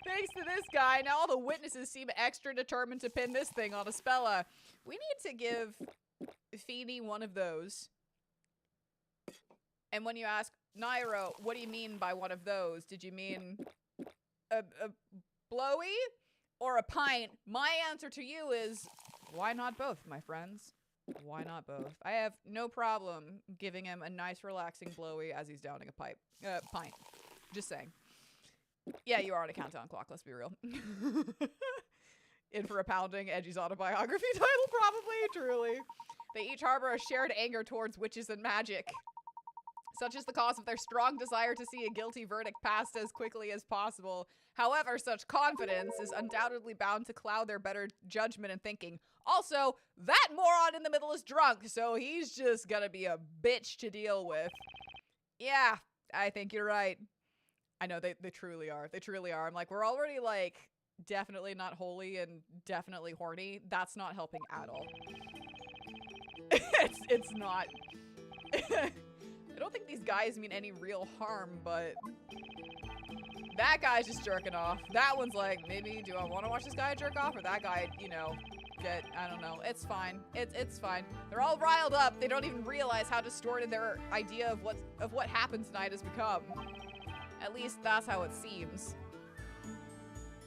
A: Thanks to this guy, now all the witnesses seem extra determined to pin this thing on Espella. We need to give Feeney one of those. And when you ask, Nayra, what do you mean by one of those? Did you mean a blowy or a pint? My answer to you is, why not both, my friends? Why not both? I have no problem giving him a nice, relaxing blowy as he's downing a pint. Just saying. Yeah, you are on a countdown clock, let's be real. In for a pounding, Edgy's autobiography title, probably, truly. They each harbor a shared anger towards witches and magic. Such is the cause of their strong desire to see a guilty verdict passed as quickly as possible. However, such confidence is undoubtedly bound to cloud their better judgment and thinking. Also, that moron in the middle is drunk, so he's just gonna be a bitch to deal with. Yeah, I think you're right. I know, they truly are. They truly are. I'm like, we're already, like, definitely not holy and definitely horny. That's not helping at all. It's not. I don't think these guys mean any real harm, but that guy's just jerking off. That one's like, maybe do I want to watch this guy jerk off, or that guy, you know, get, I don't know. It's fine. It's fine. They're all riled up. They don't even realize how distorted their idea of what happened tonight has become. At least that's how it seems.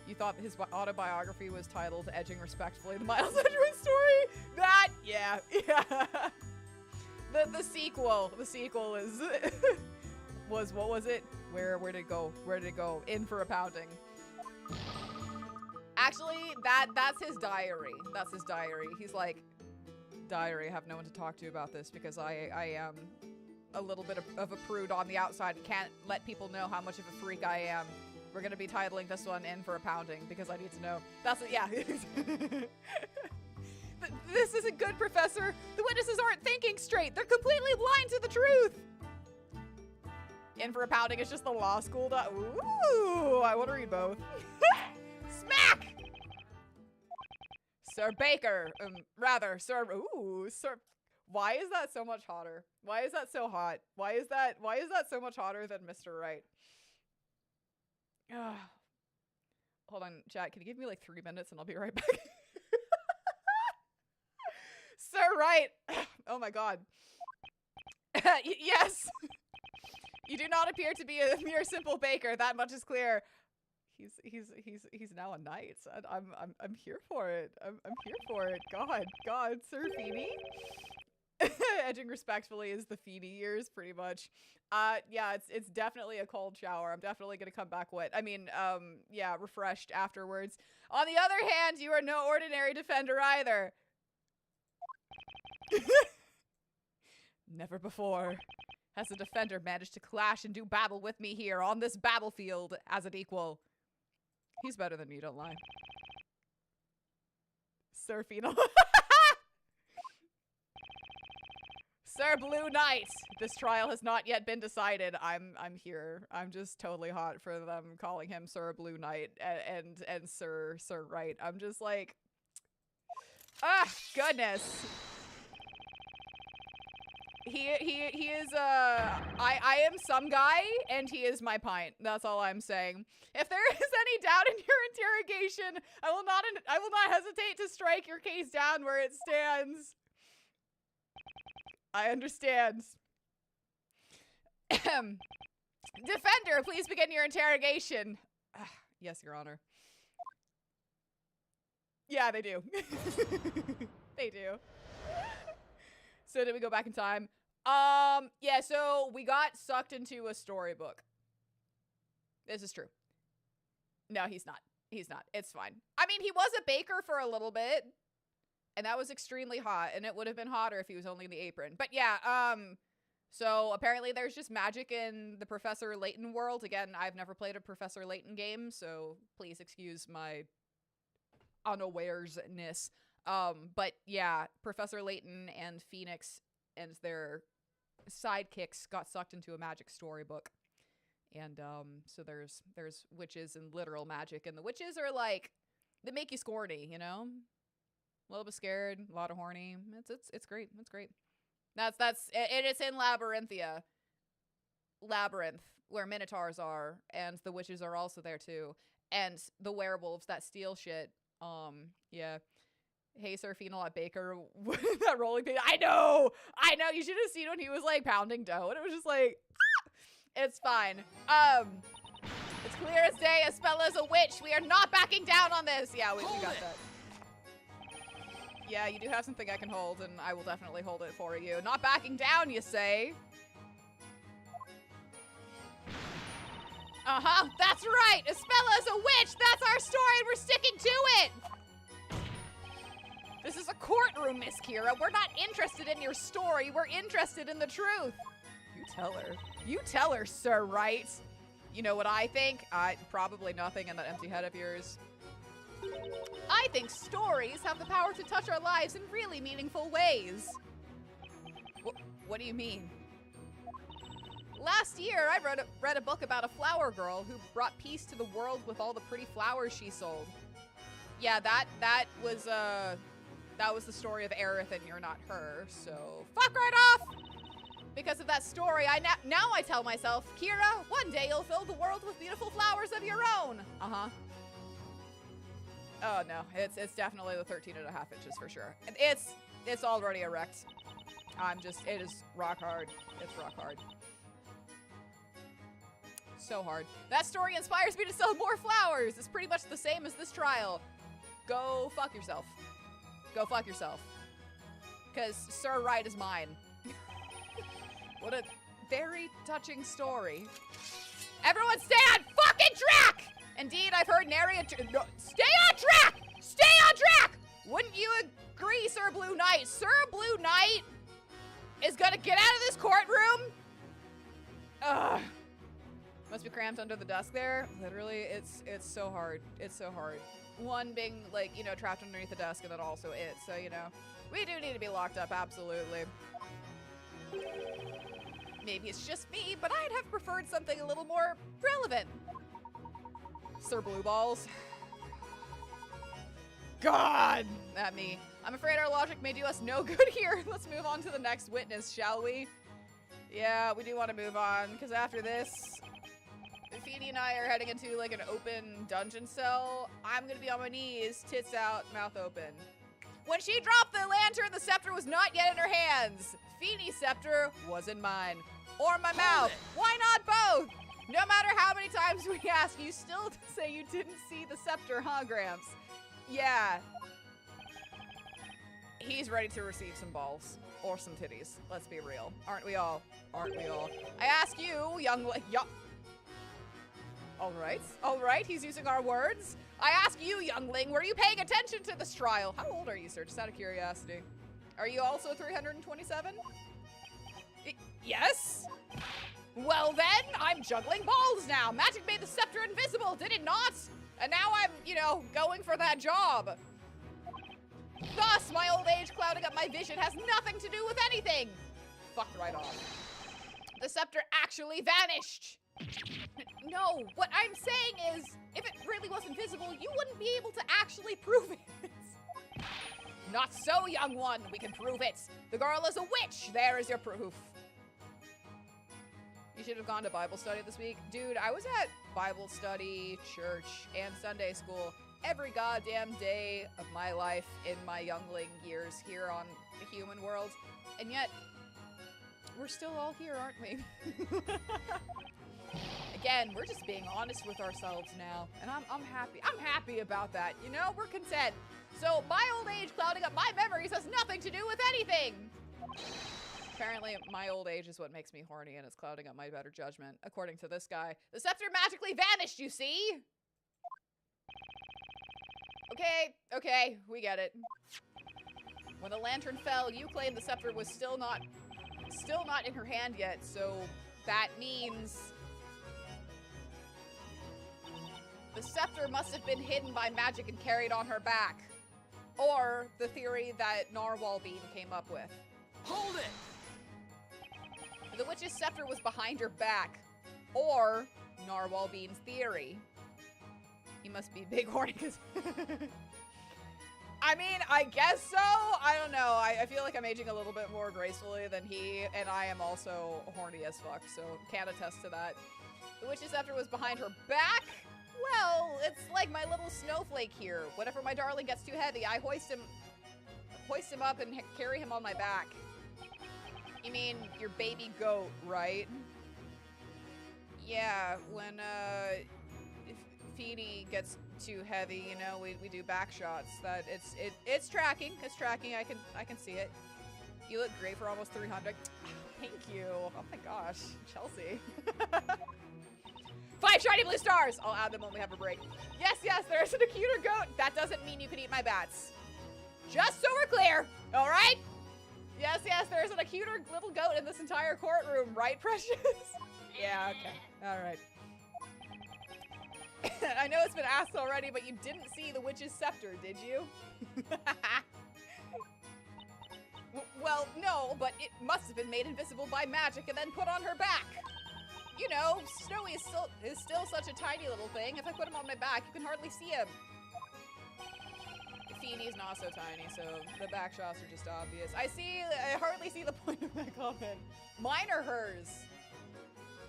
A: You thought his autobiography was titled Edging Respectfully, the Miles Edgeworth story? That, yeah. The sequel is was, what was it? Where did it go? Where did it go? In for a pounding. Actually, that's his diary. That's his diary. He's like, diary, I have no one to talk to about this because I am a little bit of a prude on the outside and can't let people know how much of a freak I am. We're gonna be titling this one In for a Pounding because I need to know. That's it, yeah. This isn't good, Professor. The witnesses aren't thinking straight. They're completely blind to the truth. In for a pounding is just the law school. Ooh, I want to read both. Smack! Sir Baker. Rather, Sir. Ooh, Sir. Why is that so much hotter? Why is that so hot? Why is that so much hotter than Mr. Wright? Hold on, chat. Can you give me like 3 minutes and I'll be right back? Sir Wright. Oh my god. Yes. You do not appear to be a mere simple baker. That much is clear. He's now a knight. I'm here for it. I'm here for it. God, Sir Feeny. Edging respectfully is the Feeny years, pretty much. Yeah, it's definitely a cold shower. I'm definitely gonna come back wet. I mean, yeah, refreshed afterwards. On the other hand, you are no ordinary defender either. Never before has a defender managed to clash and do battle with me here on this battlefield as an equal. He's better than me, don't lie. Sir Phenol. Sir Blue Knight, this trial has not yet been decided. I'm here. I'm just totally hot for them calling him Sir Blue Knight and Sir Wright. I'm just like, ah, goodness. He is I am some guy and he is my pint. That's all I'm saying. If there is any doubt in your interrogation, I will not hesitate to strike your case down where it stands. I understand. Defender, please begin your interrogation. Yes, Your Honor. Yeah, they do. They do. So did we go back in time? Yeah, so we got sucked into a storybook. This is true. No, he's not. He's not. It's fine. I mean, he was a baker for a little bit. And that was extremely hot. And it would have been hotter if he was only in the apron. But yeah, so apparently there's just magic in the Professor Layton world. Again, I've never played a Professor Layton game, so please excuse my unawareness. But yeah, Professor Layton and Phoenix and their sidekicks got sucked into a magic storybook. And so there's witches and literal magic, and the witches are like, they make you scorny, you know? A little bit scared, a lot of horny. It's great. It's great. It's in Labyrinthia. Labyrinth, where minotaurs are, and the witches are also there too. And the werewolves that steal shit. Yeah. Hey, Sir Phenol at Baker, that rolling pin. I know. You should have seen when he was like pounding dough, and it was just like, it's fine. It's clear as day. Espella's a witch. We are not backing down on this. Yeah, we got that. Yeah, you do have something I can hold, and I will definitely hold it for you. Not backing down, you say? Uh-huh, that's right! Espella's a witch! That's our story, and we're sticking to it! This is a courtroom, Miss Kira. We're not interested in your story. We're interested in the truth. You tell her. You tell her, Sir Wright. You know what I think? Probably nothing in that empty head of yours. I think stories have the power to touch our lives in really meaningful ways. What do you mean? Last year, I read a book about a flower girl who brought peace to the world with all the pretty flowers she sold. Yeah, that was the story of Aerith, and you're not her, so fuck right off! Because of that story, now I tell myself, Kira, one day you'll fill the world with beautiful flowers of your own. Uh-huh. Oh no, it's definitely the 13.5 inches for sure. It's already erect. It is rock hard. It's rock hard. So hard. That story inspires me to sell more flowers. It's pretty much the same as this trial. Go fuck yourself. Go fuck yourself. Because Sir Wright is mine. What a very touching story. Everyone stay on fucking track! Indeed, I've heard Nayra. No, stay on track! Stay on track! Wouldn't you agree, Sir Blue Knight? Sir Blue Knight is gonna get out of this courtroom? Ugh. Must be cramped under the desk there. Literally, it's so hard. It's so hard. One being, like, you know, trapped underneath the desk, and then also it. So, you know, we do need to be locked up, absolutely. Maybe it's just me, but I'd have preferred something a little more relevant. Sir Blue Balls. God! At me. I'm afraid our logic may do us no good here. Let's move on to the next witness, shall we? Yeah, we do want to move on, because after this, Feeny and I are heading into like an open dungeon cell. I'm gonna be on my knees, tits out, mouth open. When she dropped the lantern, the scepter was not yet in her hands. Feeny's scepter was in mine. Or my mouth. Why not both? No matter how many times we ask, you still say you didn't see the scepter, huh, Gramps? Yeah. He's ready to receive some balls. Or some titties. Let's be real. Aren't we all? Aren't we all? I ask you, young... Alright, he's using our words. I ask you, youngling, were you paying attention to this trial? How old are you, sir? Just out of curiosity. Are you also 327? Yes? Well then, I'm juggling balls now. Magic made the scepter invisible, did it not? And now I'm, you know, going for that job. Thus, my old age clouding up my vision has nothing to do with anything. Fucked right off. The scepter actually vanished. No, what I'm saying is, if it really wasn't visible, you wouldn't be able to actually prove it. Not so, young one. We can prove it. The girl is a witch. There is your proof. You should have gone to Bible study this week. Dude, I was at Bible study, church, and Sunday school every goddamn day of my life in my youngling years here on the human world. And yet, we're still all here, aren't we? Again, we're just being honest with ourselves now. And I'm happy. I'm happy about that. You know, we're content. So my old age clouding up my memories has nothing to do with anything. Apparently, my old age is what makes me horny and it's clouding up my better judgment. According to this guy, the scepter magically vanished, you see? Okay, we get it. When the lantern fell, you claimed the scepter was still not in her hand yet, so that means the scepter must have been hidden by magic and carried on her back. Or the theory that Narwhal Bean came up with.
B: Hold it!
A: The witch's scepter was behind her back. Or Narwhal Bean's theory. He must be big horny because... I mean, I guess so. I don't know. I feel like I'm aging a little bit more gracefully than he, and I am also horny as fuck, so can't attest to that. The witch's scepter was behind her back? Well, it's like my little snowflake here. Whenever my darling gets too heavy, I hoist him up and carry him on my back. You mean your baby goat, right? Yeah, when if Feeny gets too heavy, you know, we do back shots. It's tracking. It's tracking. I can see it. You look great for almost 300. Thank you. Oh my gosh, Chelsea. 5 shiny blue stars! I'll add them when we have a break. Yes, there's a cuter goat. That doesn't mean you can eat my bats. Just so we're clear, all right? Yes, there's a cuter little goat in this entire courtroom, right, Precious? Yeah, okay, all right. I know it's been asked already, but you didn't see the witch's scepter, did you? Well, no, but it must have been made invisible by magic and then put on her back. You know, Snowy is still such a tiny little thing. If I put him on my back, you can hardly see him. Feeny's not so tiny, so the back shots are just obvious. I hardly see the point of that comment. Mine or hers?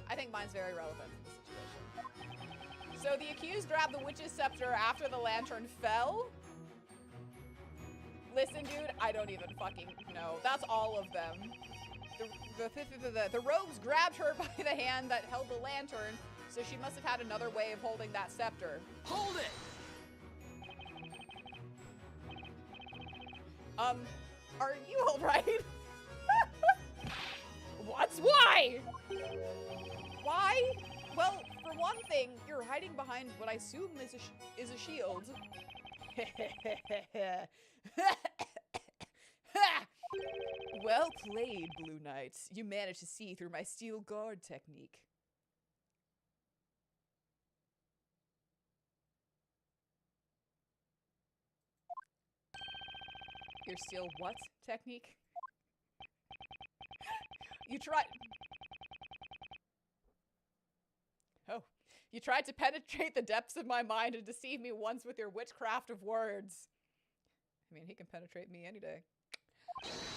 A: I think mine's very relevant to the situation. So the accused grabbed the witch's scepter after the lantern fell? Listen, dude, I don't even fucking know. That's all of them. The rogues grabbed her by the hand that held the lantern, so she must have had another way of holding that scepter.
B: Hold it!
A: Are you alright? What's why? Why? Well, for one thing, you're hiding behind what I assume is a shield. Well played, Blue Knight. You managed to see through my steel guard technique. Your steel what technique? You tried... Oh. You tried to penetrate the depths of my mind and deceive me once with your witchcraft of words. I mean, he can penetrate me any day.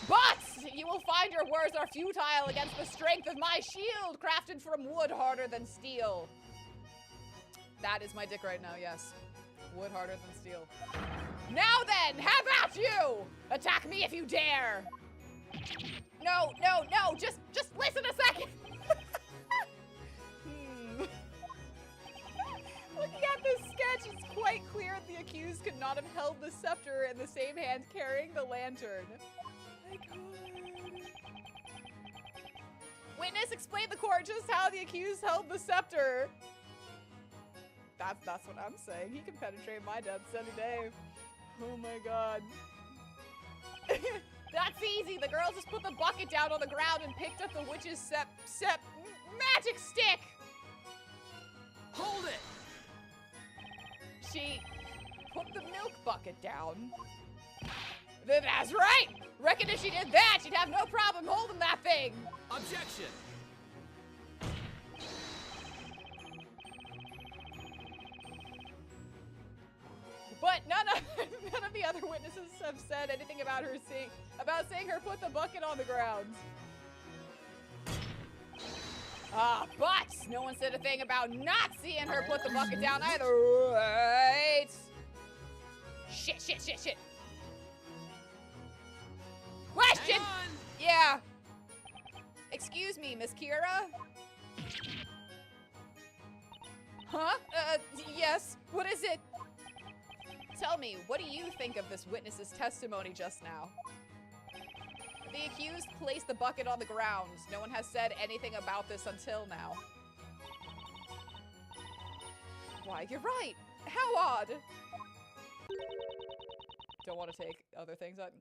A: But you will find your words are futile against the strength of my shield, crafted from wood harder than steel. That is my dick right now, yes. Wood harder than steel. Now then, how about you? Attack me if you dare. No, no, no, just listen a second. Looking at this sketch, it's quite clear the accused could not have held the scepter in the same hand carrying the lantern. My God. Witness, explain to the court just how the accused held the scepter. That's what I'm saying. He can penetrate my depths any day. Oh my God. That's easy. The girl just put the bucket down on the ground and picked up the witch's magic stick.
B: Hold it.
A: She put the milk bucket down. That's right. Reckon if she did that, she'd have no problem holding that thing.
B: Objection.
A: But none of the other witnesses have said anything about her seeing her put the bucket on the ground. But no one said a thing about not seeing her put the bucket down either. Right? Shit. Question! Yeah. Excuse me, Miss Kira? Huh? Yes. What is it? Tell me, what do you think of this witness's testimony just now? The accused placed the bucket on the ground. No one has said anything about this until now. Why, you're right. How odd. Don't want to take other things out.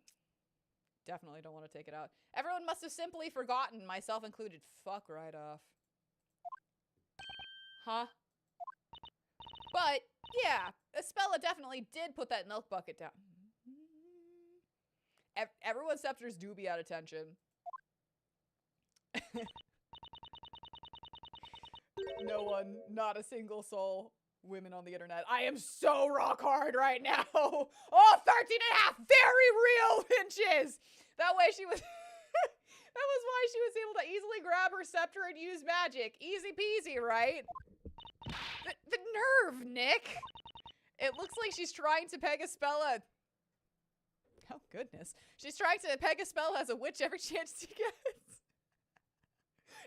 A: Definitely don't want to take it out. Everyone must have simply forgotten, myself included. Fuck right off. Huh? But, yeah, Espella definitely did put that milk bucket down. Everyone's scepters do be out of tension. No one, not a single soul. Women on the internet. I am so rock hard right now. Oh, 13.5 very real inches. That way she was, that was why she was able to easily grab her scepter and use magic. Easy peasy, right? The nerve, Nick. It looks like she's trying to peg Espella. Oh, goodness. She's trying to peg Espella as a witch every chance she gets.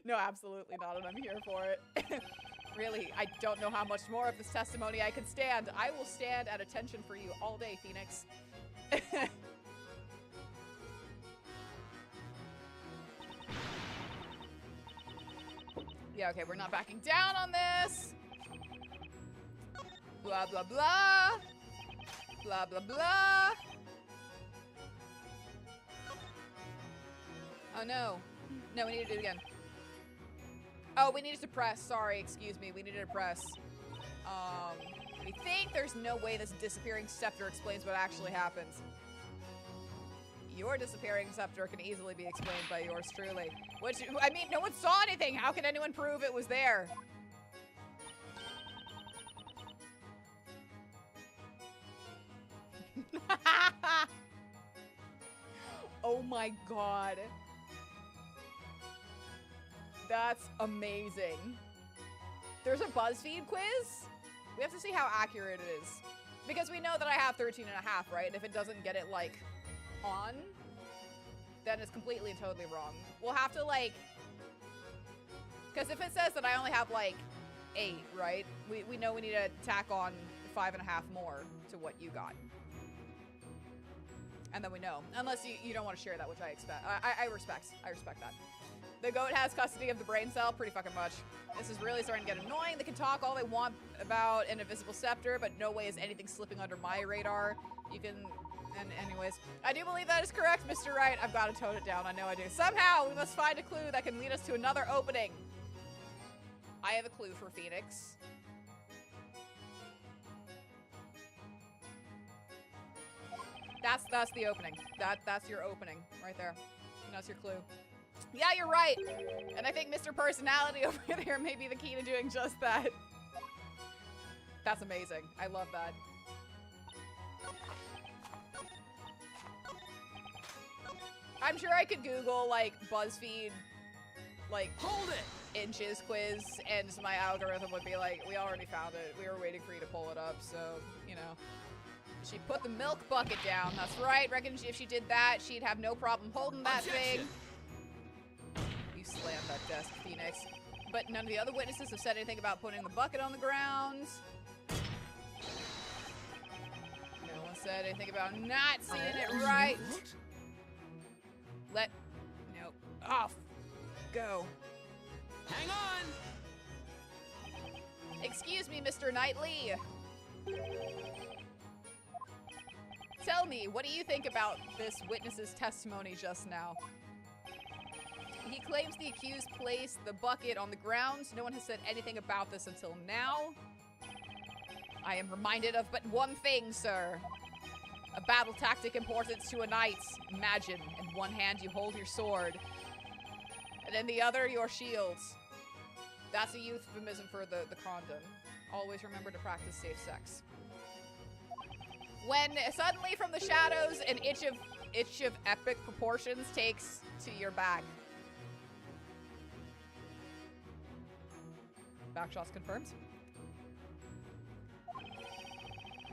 A: No, absolutely not, and I'm here for it. Really, I don't know how much more of this testimony I can stand. I will stand at attention for you all day, Phoenix. Yeah, okay, we're not backing down on this. Blah, blah, blah. Blah, blah, blah. Oh, no. No, we need to do it again. Oh, we needed to press. Sorry, excuse me. We needed to press. We think there's no way this disappearing scepter explains what actually happens. Your disappearing scepter can easily be explained by yours truly. Which, I mean, no one saw anything. How can anyone prove it was there? Oh my God. That's amazing. There's a BuzzFeed quiz? We have to see how accurate it is. Because we know that I have 13.5, right? And if it doesn't get it, like, on, then it's completely and totally wrong. We'll have to, like... Because if it says that I only have, like, 8, right? We know we need to tack on 5.5 more to what you got. And then we know. Unless you don't want to share that, which I expect. I respect that. The goat has custody of the brain cell pretty fucking much. This is really starting to get annoying. They can talk all they want about an invisible scepter, but no way is anything slipping under my radar. You can... And anyways, I do believe that is correct, Mr. Wright. I've got to tone it down. I know I do. Somehow, we must find a clue that can lead us to another opening. I have a clue for Phoenix. That's the opening. That's your opening right there. That's your clue. Yeah, you're right. And I think Mr. Personality over there may be the key to doing just that. That's amazing. I love that. I'm sure I could Google, like, BuzzFeed, like...
B: Hold it!
A: inches quiz, and my algorithm would be like, we already found it. We were waiting for you to pull it up, so, you know. She put the milk bucket down. That's right. Reckon if she did that, she'd have no problem holding that thing. You slammed that desk, Phoenix. But none of the other witnesses have said anything about putting the bucket on the ground. No one said anything about not seeing it right. Nope. Off. Go.
B: Hang on!
A: Excuse me, Mr. Knightley. Tell me, what do you think about this witness's testimony just now? He claims the accused placed the bucket on the ground. No one has said anything about this until now. I am reminded of but one thing, sir. A battle tactic important to a knight. Imagine, in one hand you hold your sword, and in the other your shield. That's a euphemism for the condom. Always remember to practice safe sex. When suddenly from the shadows an itch of epic proportions takes to your back. Backshots confirmed.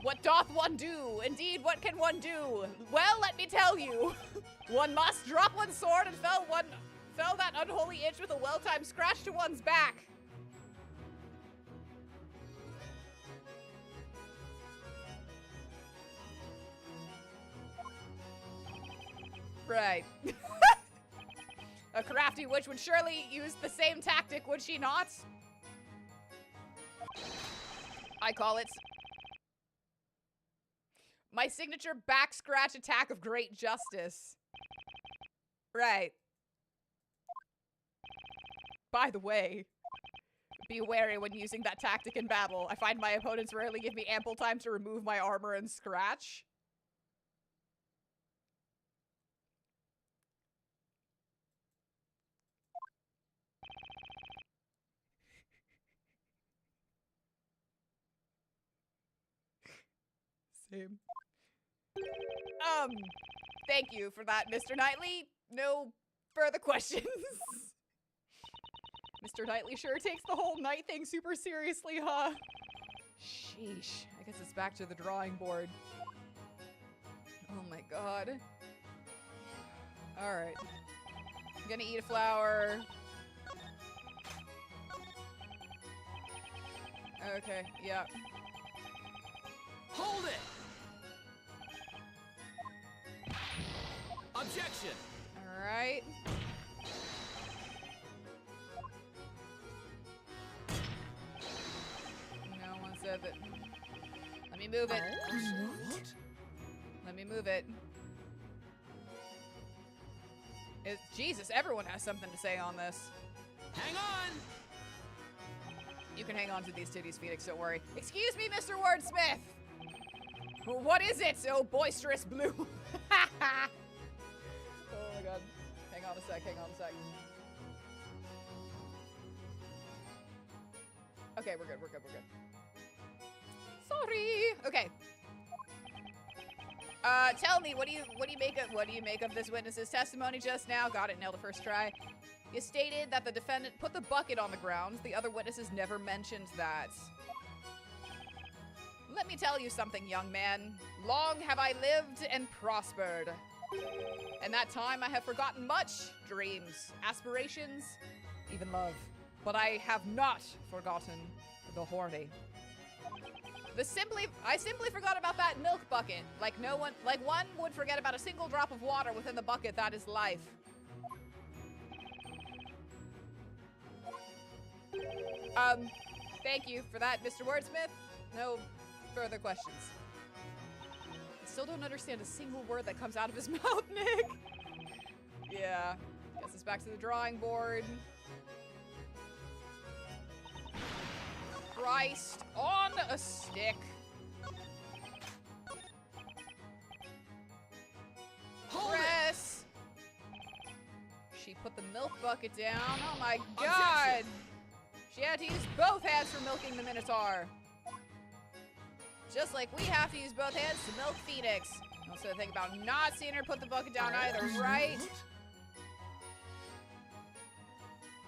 A: What doth one do? Indeed, what can one do? Well, let me tell you. One must drop one's sword and fell that unholy itch with a well-timed scratch to one's back. Right. A crafty witch would surely use the same tactic, would she not? I call it my signature back scratch attack of great justice. Right. By the way, be wary when using that tactic in battle. I find my opponents rarely give me ample time to remove my armor and scratch. Same. Thank you for that, Mr. Knightley. No further questions. Mr. Knightley sure takes the whole night thing super seriously, huh? Sheesh. I guess it's back to the drawing board. Oh my god. Alright. I'm gonna eat a flower. Okay, yeah.
B: Hold it! Objection!
A: Alright. No one said that. Let me move it.
B: What?
A: Let me move it. Jesus, everyone has something to say on this.
B: Hang on!
A: You can hang on to these titties, Phoenix, don't worry. Excuse me, Mr. Wordsmith! What is it? Oh, boisterous blue. Oh my god. Hang on a sec, hang on a sec. Okay, we're good, we're good, we're good. Sorry. Okay. Tell me, what do you make of this witness's testimony just now? Got it, nailed the first try. You stated that the defendant put the bucket on the ground. The other witnesses never mentioned that. Let me tell you something, young man. Long have I lived and prospered. In that time, I have forgotten much. Dreams, aspirations, even love. But I have not forgotten the horny. I simply forgot about that milk bucket. Like one would forget about a single drop of water within the bucket. That is life. Thank you for that, Mr. Wordsmith. No further questions. I still don't understand a single word that comes out of his mouth, Nick. Yeah. Guess it's back to the drawing board. Christ on a stick. Press. She put the milk bucket down. Oh my god. She had to use both hands for milking the Minotaur. Just like we have to use both hands to milk Phoenix. Also think about not seeing her put the bucket down either, right?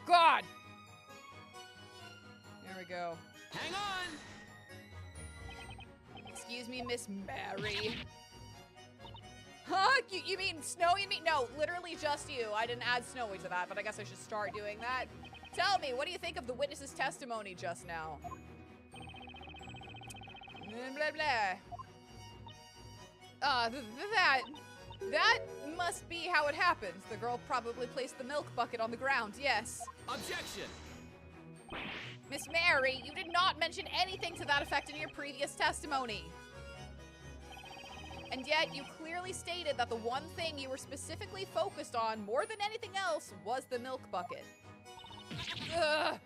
A: God! me, Miss Mary. Huh? You mean Snowy me? No, literally just you. I didn't add Snowy to that, but I guess I should start doing that. Tell me, what do you think of the witness's testimony just now? Blah, blah. That must be how it happened. The girl probably placed the milk bucket on the ground, yes.
B: Objection!
A: Miss Mary, you did not mention anything to that effect in your previous testimony. And yet, you clearly stated that the one thing you were specifically focused on more than anything else was the milk bucket. Ugh.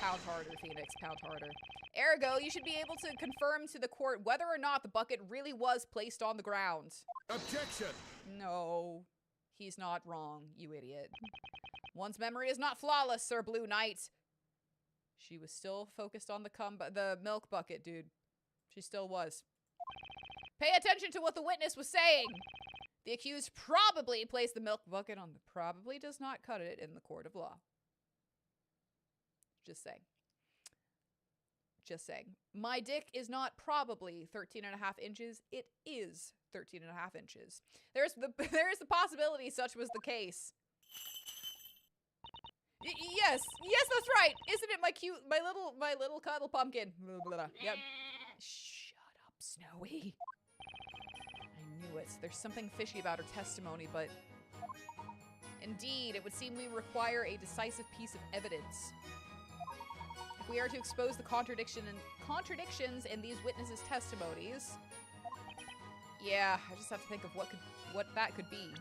A: Pound harder, Phoenix, pound harder. Ergo, you should be able to confirm to the court whether or not the bucket really was placed on the ground.
B: Objection!
A: No, he's not wrong, you idiot. One's memory is not flawless, Sir Blue Knight. She was still focused on the milk bucket, dude. She still was. Pay attention to what the witness was saying. The accused probably placed the milk bucket on the probably does not cut it in the court of law. Just saying. Just saying. My dick is not probably 13.5 inches. It is 13.5 inches. There's the possibility such was the case. Yes, that's right. Isn't it my little cuddle pumpkin? Yep. Shut up, Snowy. I knew it. There's something fishy about her testimony, but indeed, it would seem we require a decisive piece of evidence. If we are to expose the contradictions in these witnesses' testimonies, yeah, I just have to think of what that could be.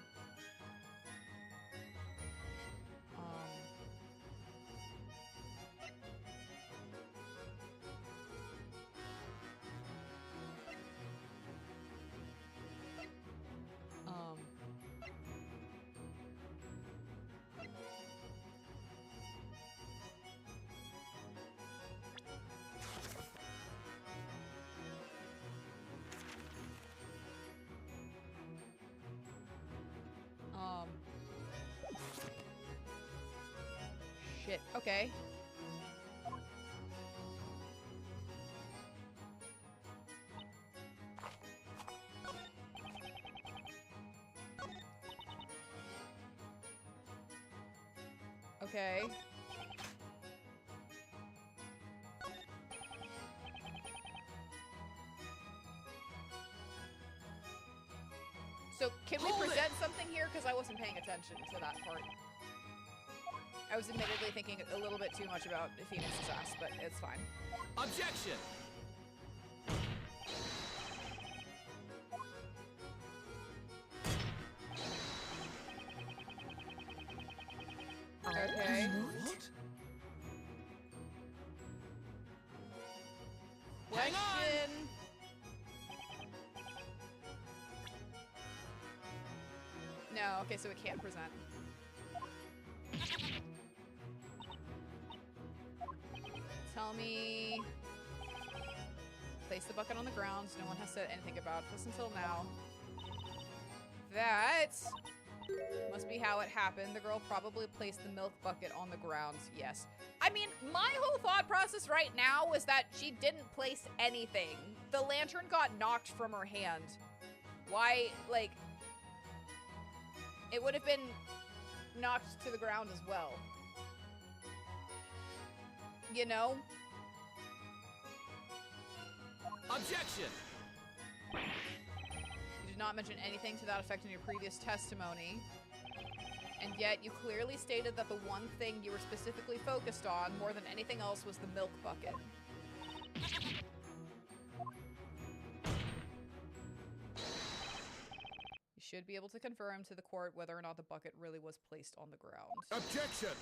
A: Shit. Okay. Okay. So, can we present something here? Because I wasn't paying attention to that part. I was admittedly thinking a little bit too much about Phoenix's ass, but it's fine.
B: Objection!
A: Okay. What?
B: Hang on!
A: No, okay, so it can't present. Tell me... Place the bucket on the ground so no one has said anything about this until now. That must be how it happened. The girl probably placed the milk bucket on the ground. Yes. I mean, my whole thought process right now was that she didn't place anything. The lantern got knocked from her hand. Why, like... It would have been knocked to the ground as well. You know?
B: Objection!
A: You did not mention anything to that effect in your previous testimony. And yet, you clearly stated that the one thing you were specifically focused on more than anything else was the milk bucket. You should be able to confirm to the court whether or not the bucket really was placed on the ground.
B: Objection!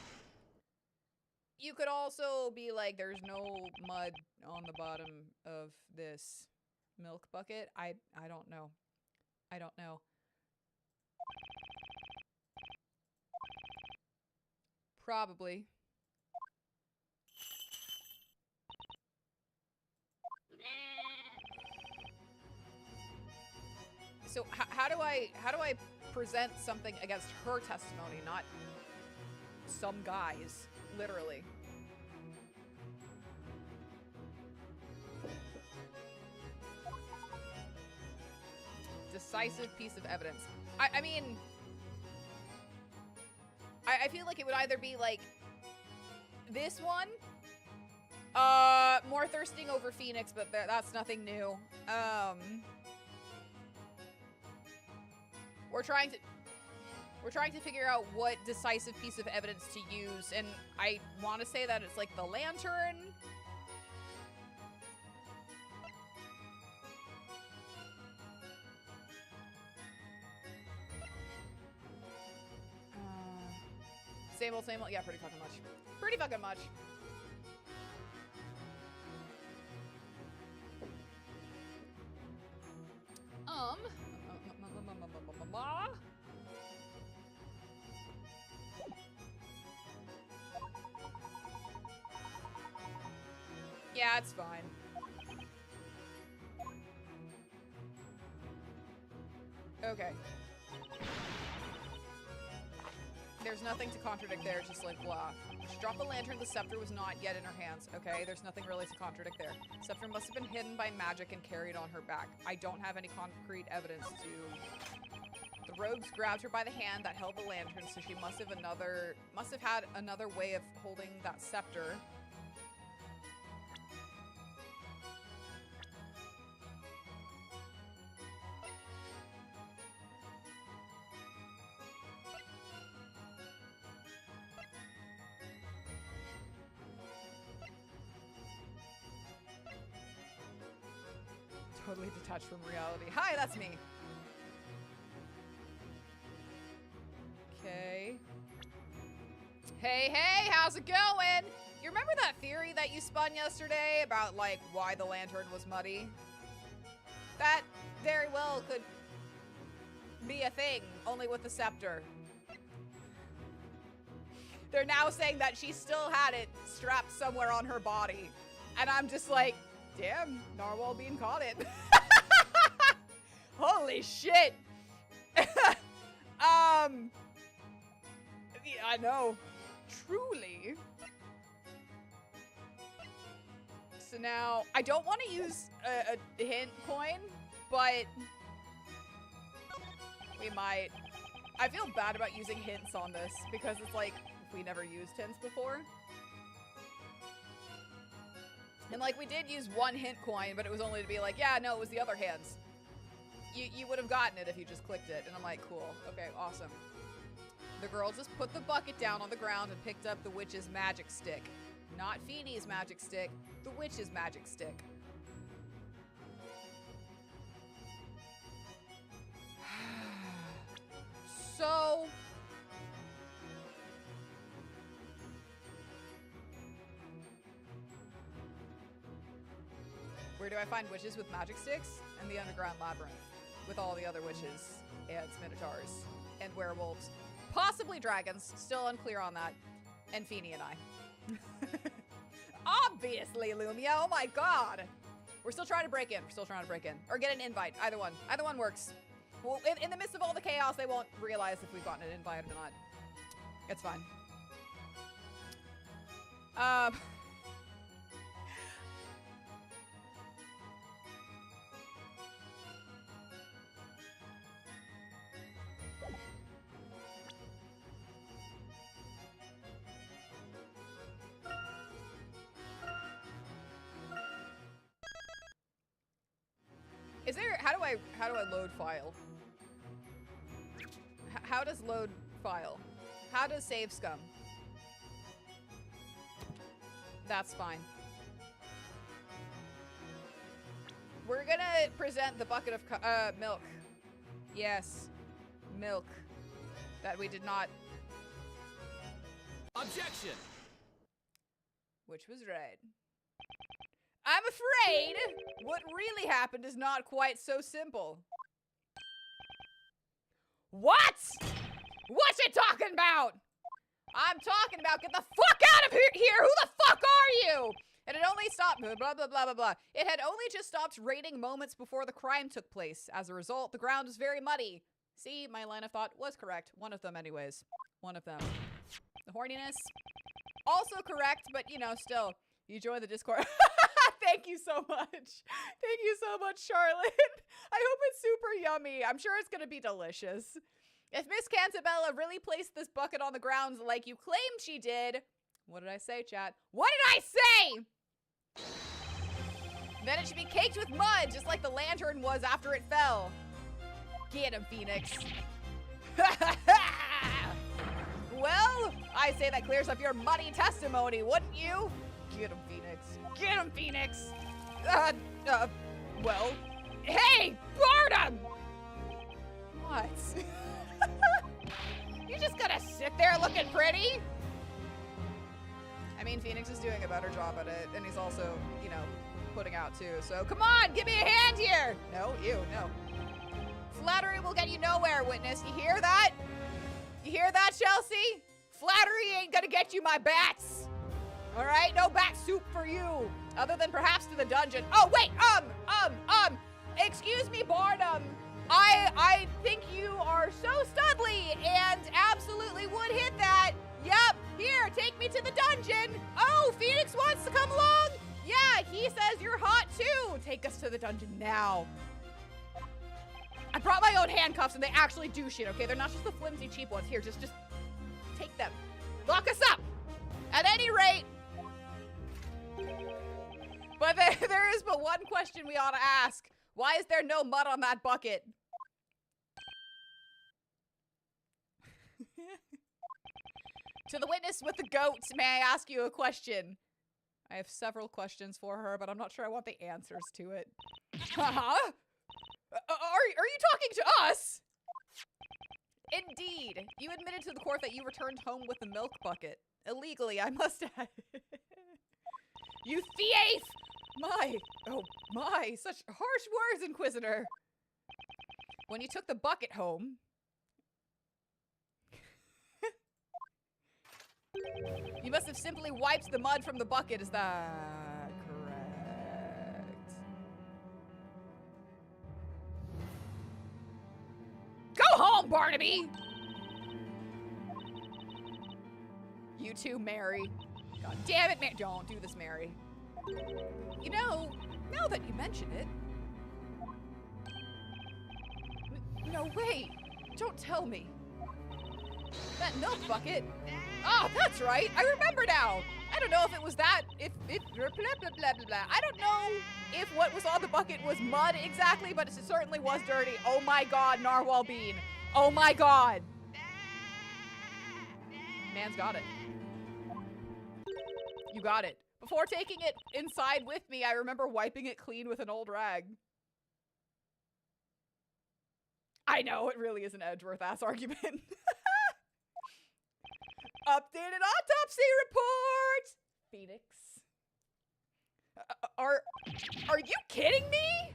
A: You could also be like, there's no mud on the bottom of this milk bucket. I don't know. I don't know. Probably. So how do I present something against her testimony, not some guys, literally? Decisive piece of evidence. I mean, I feel like it would either be like this one, more thirsting over Phoenix, but that's nothing new. We're trying to figure out what decisive piece of evidence to use, and I want to say that it's like the lantern. Same old, same old. Yeah, pretty fucking much. Pretty fucking much. Yeah, it's fine. Okay. There's nothing to contradict there, just like blah. She dropped the lantern, the scepter was not yet in her hands. Okay, there's nothing really to contradict there. Scepter must have been hidden by magic and carried on her back. I don't have any concrete evidence to... The rogues grabbed her by the hand that held the lantern, so she must have had another way of holding that scepter. Totally detached from reality. Hi, that's me. Okay. Hey, hey, how's it going? You remember that theory that you spun yesterday about, like, why the lantern was muddy? That very well could be a thing, only with the scepter. They're now saying that she still had it strapped somewhere on her body. And I'm just like, damn, Narwhal bean caught it. Holy shit. Yeah, I know. Truly. So now, I don't want to use a hint coin, but we might. I feel bad about using hints on this because it's like, we never used hints before. And like, we did use one hint coin, but it was only to be like, yeah, no, it was the other hands. You would have gotten it if you just clicked it. And I'm like, cool. Okay, awesome. The girl just put the bucket down on the ground and picked up the witch's magic stick. Not Feeney's magic stick, the witch's magic stick. So... where do I find witches with magic sticks? In the underground labyrinth. With all the other witches and minotaurs and werewolves. Possibly dragons. Still unclear on that. And Feeney and I. Obviously, Lumia. Oh my god. We're still trying to break in. We're still trying to break in. Or get an invite. Either one. Either one works. Well, in the midst of all the chaos, they won't realize if we've gotten an invite or not. It's fine. Is there, how do I load file? How does load file? How does save scum? That's fine. We're gonna present the bucket of milk. Yes, milk that we did not.
B: Objection.
A: Which was right. I'm afraid what really happened is not quite so simple. What? What's it talking about? I'm talking about get the fuck out of here! Who the fuck are you? And it only stopped, blah, blah, blah, blah, blah. It had only just stopped raining moments before the crime took place. As a result, the ground was very muddy. See, my line of thought was correct. One of them anyways. One of them. The horniness, also correct, but you know, still, you join the Discord. Thank you so much. Thank you so much, Charlotte. I hope it's super yummy. I'm sure it's going to be delicious. If Miss Cantabella really placed this bucket on the ground like you claimed she did... What did I say, chat? What did I say? Then it should be caked with mud, just like the lantern was after it fell. Get him, Phoenix. Well, I say that clears up your muddy testimony, wouldn't you? Get him, Phoenix. Get him, Phoenix. Well. Hey, Barnum! What? You just gonna sit there looking pretty? I mean, Phoenix is doing a better job at it, and he's also, you know, putting out too. So come on, give me a hand here. No, no. Flattery will get you nowhere, witness. You hear that? You hear that, Chelsea? Flattery ain't gonna get you my bats. All right, no bat soup for you, other than perhaps to the dungeon. Oh wait, excuse me, Barnum. I think you are so studly and absolutely would hit that. Yep, here, take me to the dungeon. Oh, Phoenix wants to come along. Yeah, he says you're hot too. Take us to the dungeon now. I brought my own handcuffs and they actually do shit, okay? They're not just the flimsy cheap ones. Here, just take them. Lock us up. At any rate. But there is but one question we ought to ask. Why is there no mud on that bucket? To the witness with the goat, may I ask you a question? I have several questions for her, but I'm not sure I want the answers to it. Huh? Are you talking to us? Indeed. You admitted to the court that you returned home with the milk bucket. Illegally, I must add. You thief! Oh my, such harsh words, Inquisitor. When you took the bucket home... You must have simply wiped the mud from the bucket, is that correct? Go home, Barnaby! You too, Mary. God damn it, Mary. Don't do this, Mary. You know, now that you mention it... No, wait. Don't tell me. That milk bucket... Oh, that's right. I remember now. I don't know if it was that, blah, blah, blah, blah, blah. I don't know if what was on the bucket was mud exactly, but it certainly was dirty. Oh my God, Narwhal Bean. Oh my God. Man's got it. You got it. Before taking it inside with me, I remember wiping it clean with an old rag. I know, it really is an Edgeworth-ass argument. Updated autopsy report! Phoenix. Are you kidding me?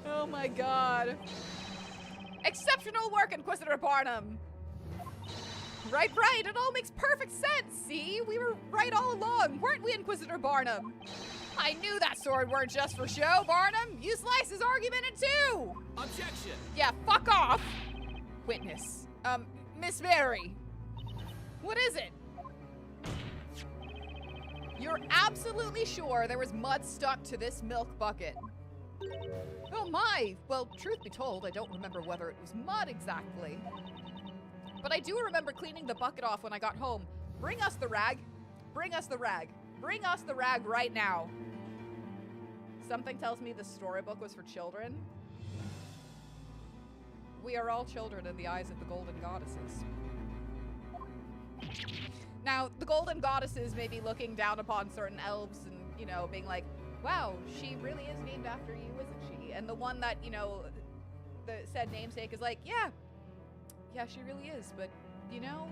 A: Oh my God. Exceptional work, Inquisitor Barnum. Right, it all makes perfect sense, see? We were right all along, weren't we, Inquisitor Barnum? I knew that sword weren't just for show, Barnum. You sliced his argument in two.
B: Objection.
A: Yeah, fuck off. Witness. Miss Mary. What is it? You're absolutely sure there was mud stuck to this milk bucket? Oh my. Well, truth be told, I don't remember whether it was mud exactly. But I do remember cleaning the bucket off when I got home. Bring us the rag. Bring us the rag. Bring us the rag right now. Something tells me the storybook was for children. We are all children in the eyes of the golden goddesses. Now, the golden goddesses may be looking down upon certain elves and, you know, being like, wow, she really is named after you, isn't she? And the one that, you know, the said namesake is like, yeah, she really is, but, you know,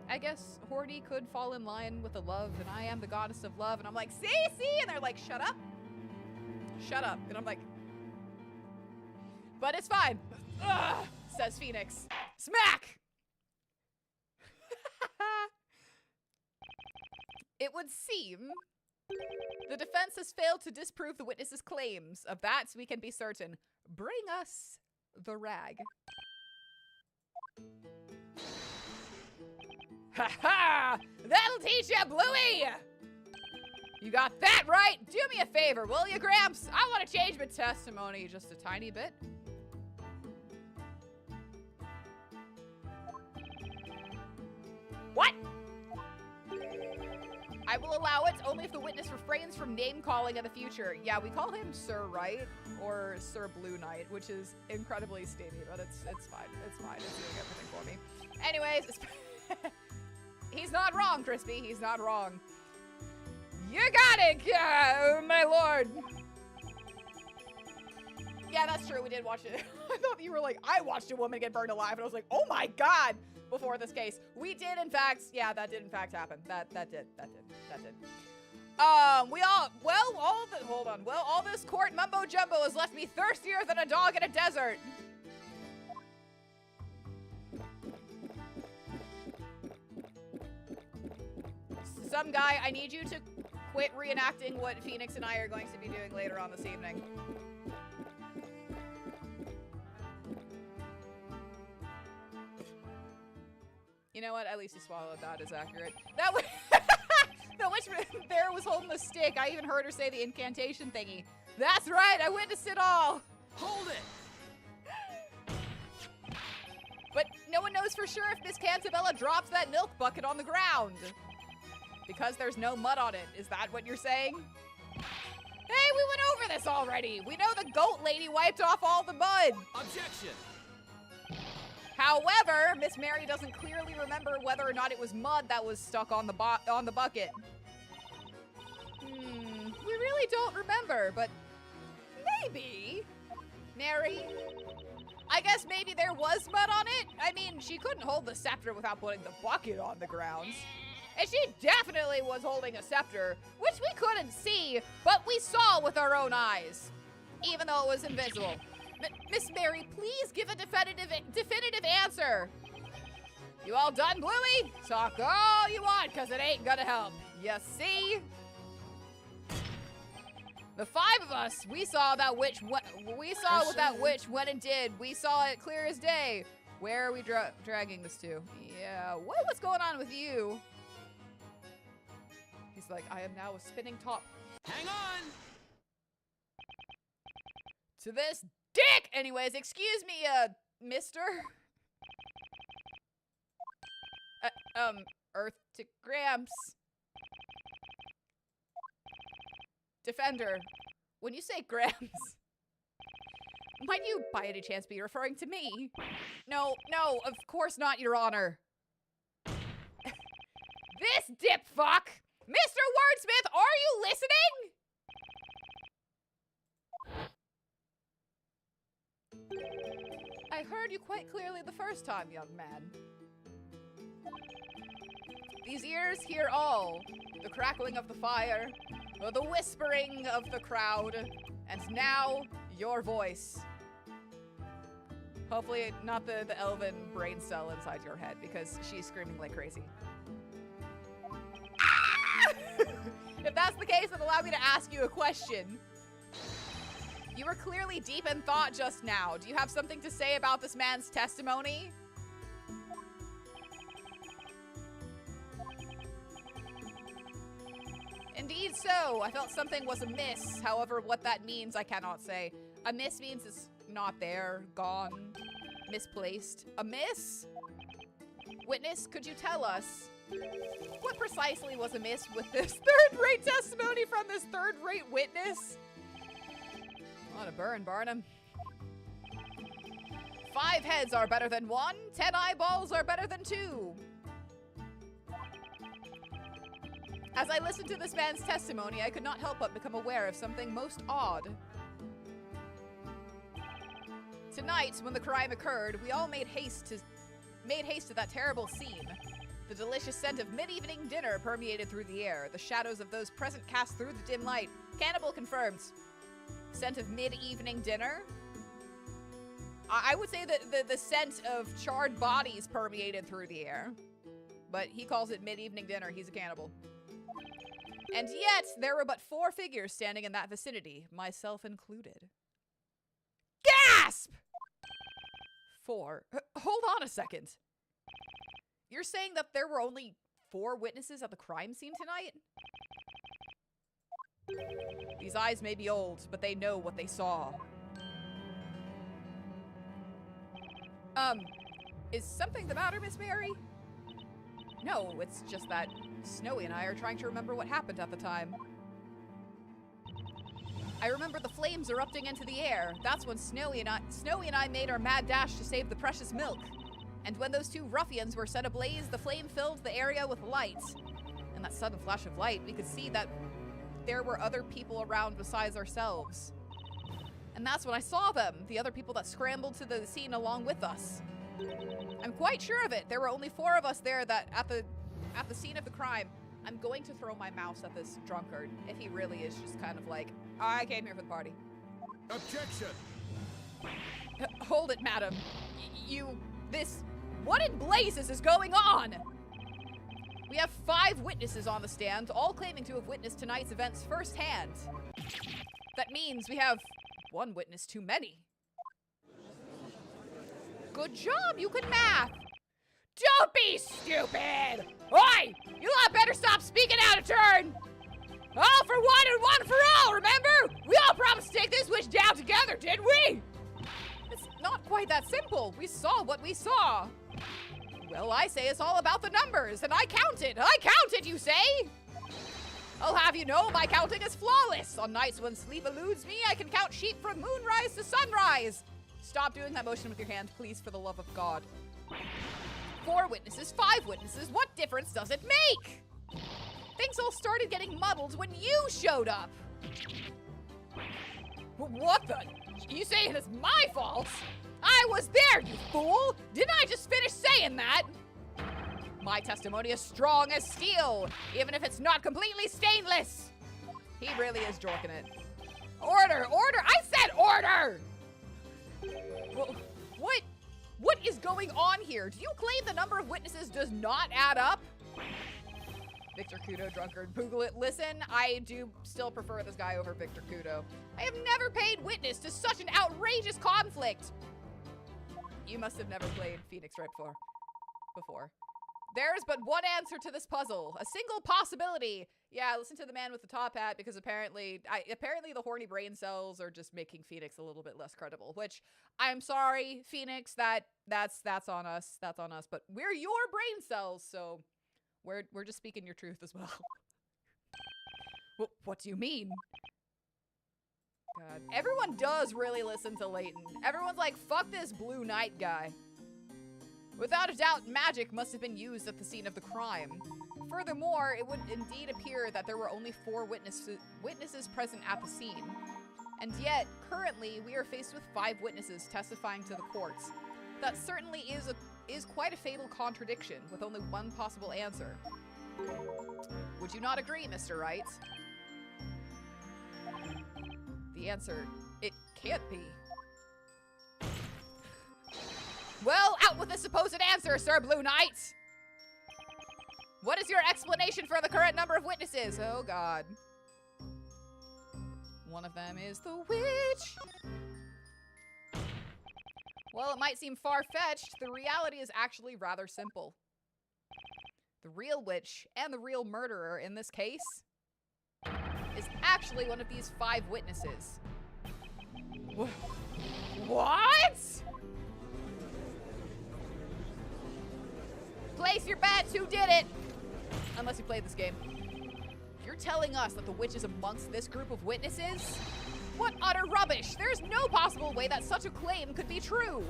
A: I guess Horty could fall in line with the love, and I am the goddess of love, and I'm like, see? And they're like, shut up. Shut up. And I'm like, but it's fine. Ugh, says Phoenix. Smack! It would seem the defense has failed to disprove the witness's claims. Of that, we can be certain. Bring us the rag. Ha ha! That'll teach ya, Bluey! You got that right! Do me a favor, will you, Gramps? I want to change my testimony just a tiny bit. What? I will allow it only if the witness refrains from name-calling in the future. Yeah, we call him Sir Wright or Sir Blue Knight, which is incredibly steamy, but it's fine. It's fine. It's doing everything for me. Anyways, he's not wrong, Crispy. He's not wrong. You got it, my lord. Yeah, that's true. We did watch it. I thought you were like, I watched a woman get burned alive, and I was like, oh my god. Before this case, we did in fact, yeah, that did in fact happen. That did. All this court mumbo jumbo has left me thirstier than a dog in a desert. Some guy, I need you to quit reenacting what Phoenix and I are going to be doing later on this evening. You know what? At least you swallowed that is accurate. That was the witch there was holding the stick. I even heard her say the incantation thingy. That's right, I witnessed it all.
B: Hold it!
A: But no one knows for sure if Miss Cantabella drops that milk bucket on the ground. Because there's no mud on it. Is that what you're saying? Hey, we went over this already. We know the goat lady wiped off all the mud.
B: Objection!
A: However, Miss Mary doesn't clearly remember whether or not it was mud that was stuck on the bucket. We really don't remember, but maybe. Mary, I guess maybe there was mud on it? I mean, she couldn't hold the scepter without putting the bucket on the ground. And she definitely was holding a scepter, which we couldn't see, but we saw with our own eyes, even though it was invisible. Miss Mary, please give a definitive answer. You all done, Bluey? Talk all you want, because it ain't gonna help. You see? The five of us, we saw that witch. What that witch went and did. We saw it clear as day. Where are we dragging this to? Yeah, what's going on with you? He's like, I am now a spinning top.
B: Hang on!
A: To this dick! Anyways, excuse me, mister. Earth to Gramps. Defender, when you say Gramps, might you by any chance be referring to me? No, of course not, Your Honor. This dip fuck! Mr. Wordsmith, are you listening? I heard you quite clearly the first time, young man. These ears hear all, the crackling of the fire, or the whispering of the crowd, and now, your voice. Hopefully not the elven brain cell inside your head, because she's screaming like crazy. If that's the case, then allow me to ask you a question. You were clearly deep in thought just now. Do you have something to say about this man's testimony? Indeed so. I felt something was amiss. However, what that means, I cannot say. Amiss means it's not there, gone, misplaced. Amiss? Witness, could you tell us what precisely was amiss with this third-rate testimony from this third-rate witness? On a burn, Barnum. 5 heads are better than 1. 10 eyeballs are better than 2. As I listened to this man's testimony, I could not help but become aware of something most odd. Tonight, when the crime occurred, we all made haste to that terrible scene. The delicious scent of mid-evening dinner permeated through the air. The shadows of those present cast through the dim light. Cannibal confirmed. Scent of mid-evening dinner? I would say that the scent of charred bodies permeated through the air. But he calls it mid-evening dinner. He's a cannibal. And yet, there were but 4 figures standing in that vicinity, myself included. Gasp! 4. Hold on a second. You're saying that there were only 4 witnesses at the crime scene tonight? These eyes may be old, but they know what they saw. Is something the matter, Miss Mary? No, it's just that Snowy and I are trying to remember what happened at the time. I remember the flames erupting into the air. That's when Snowy and I made our mad dash to save the precious milk. And when those 2 ruffians were set ablaze, the flame filled the area with light. In that sudden flash of light, we could see that there were other people around besides ourselves. And that's when I saw them, the other people that scrambled to the scene along with us. I'm quite sure of it. There were only 4 of us there that at the scene of the crime. I'm going to throw my mouse at this drunkard if he really is just kind of like, I came here for the party.
B: Objection!
A: Hold it, madam. What in blazes is going on? We have 5 witnesses on the stand, all claiming to have witnessed tonight's events firsthand. That means we have 1 witness too many. Good job, you can math. Don't be stupid! Oi! You lot better stop speaking out of turn! All for one and one for all, remember? We all promised to take this witch down together, didn't we? It's not quite that simple. We saw what we saw. Well, I say it's all about the numbers, and I counted. I counted, you say? I'll have you know my counting is flawless. On nights when sleep eludes me, I can count sheep from moonrise to sunrise. Stop doing that motion with your hand, please, for the love of God. 4 witnesses, 5 witnesses, what difference does it make? Things all started getting muddled when you showed up. What the? You saying it's my fault? I was there, you fool! Didn't I just finish saying that? My testimony is strong as steel, even if it's not completely stainless. He really is jorking it. Order, order! I said order! Well, what is going on here? Do you claim the number of witnesses does not add up? Victor Kudo, drunkard, Google it. Listen, I do still prefer this guy over Victor Kudo. I have never paid witness to such an outrageous conflict. You must have never played Phoenix Wright before. There's but one answer to this puzzle. A single possibility. Yeah, listen to the man with the top hat because apparently the horny brain cells are just making Phoenix a little bit less credible, which I'm sorry, Phoenix, that's on us. That's on us, but we're your brain cells, so we're just speaking your truth as well. Well, what do you mean? God, everyone does really listen to Layton. Everyone's like, fuck this Blue Knight guy. Without a doubt, magic must have been used at the scene of the crime. Furthermore, it would indeed appear that there were only 4 witnesses present at the scene. And yet, currently, we are faced with 5 witnesses testifying to the courts. That certainly is quite a fatal contradiction, with only one possible answer. Would you not agree, Mr. Wright? The answer, it can't be. Well, out with the supposed answer, Sir Blue Knight! What is your explanation for the current number of witnesses? Oh, God. One of them is the witch. Well, it might seem far-fetched. The reality is actually rather simple. The real witch and the real murderer in this case is actually one of these 5 witnesses. What? Place your bets, who did it? Unless you played this game. You're telling us that the witch is amongst this group of witnesses? What utter rubbish! There's no possible way that such a claim could be true.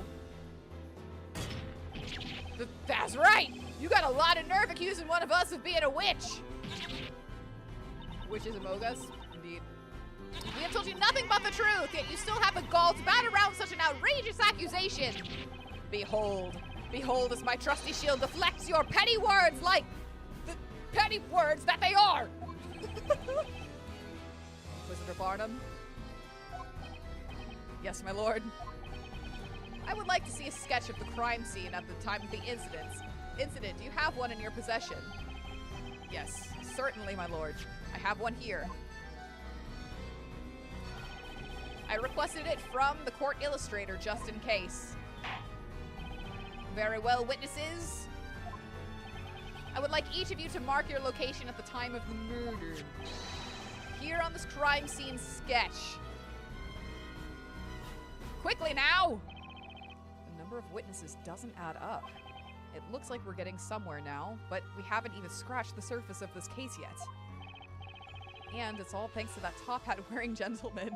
A: That's right! You got a lot of nerve accusing one of us of being a witch! Witches among us? Indeed. We have told you nothing but the truth, yet you still have the gall to bat around such an outrageous accusation! Behold. Behold as my trusty shield deflects your petty words like the petty words that they are! Inquisitor Barnum? Yes, my lord. I would like to see a sketch of the crime scene at the time of the incident. Do you have one in your possession? Yes, certainly, my lord. I have one here. I requested it from the court illustrator just in case. Very well, witnesses. I would like each of you to mark your location at the time of the murder. Here on this crime scene sketch. Quickly now! The number of witnesses doesn't add up. It looks like we're getting somewhere now, but we haven't even scratched the surface of this case yet. And it's all thanks to that top hat wearing gentleman.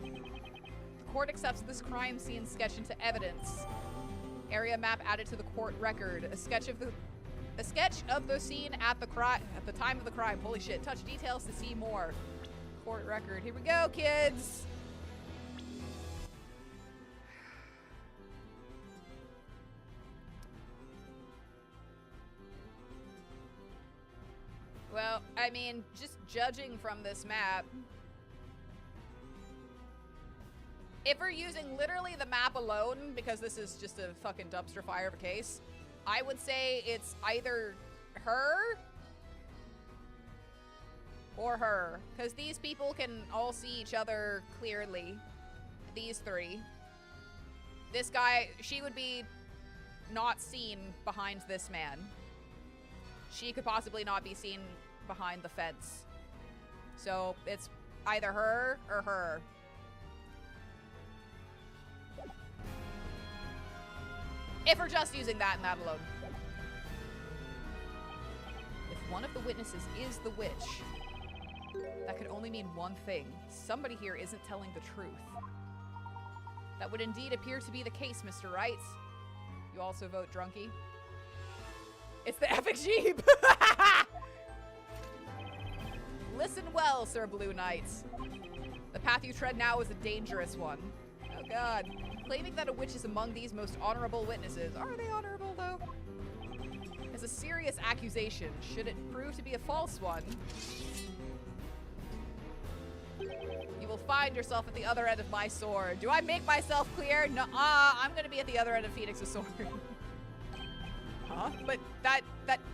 A: The court accepts this crime scene sketch into evidence. Area map added to the court record. A sketch of the scene at the time of the crime. Holy shit. Touch details to see more. Court record. Here we go, kids. Well, I mean, just judging from this map, if we're using literally the map alone, because this is just a fucking dumpster fire of a case, I would say it's either her or her. Because these people can all see each other clearly. These three. This guy, she would be not seen behind this man. She could possibly not be seen behind the fence. So it's either her or her. If we're just using that and that alone. If one of the witnesses is the witch, that could only mean one thing. Somebody here isn't telling the truth. That would indeed appear to be the case, Mr. Wright. You also vote drunkie? It's the epic Jeep! Listen well, Sir Blue Knight. The path you tread now is a dangerous one. Oh god. Claiming that a witch is among these most honorable witnesses. Are they honorable, though? Is a serious accusation. Should it prove to be a false one, you will find yourself at the other end of my sword. Do I make myself clear? No, I'm gonna be at the other end of Phoenix's sword. Huh? But that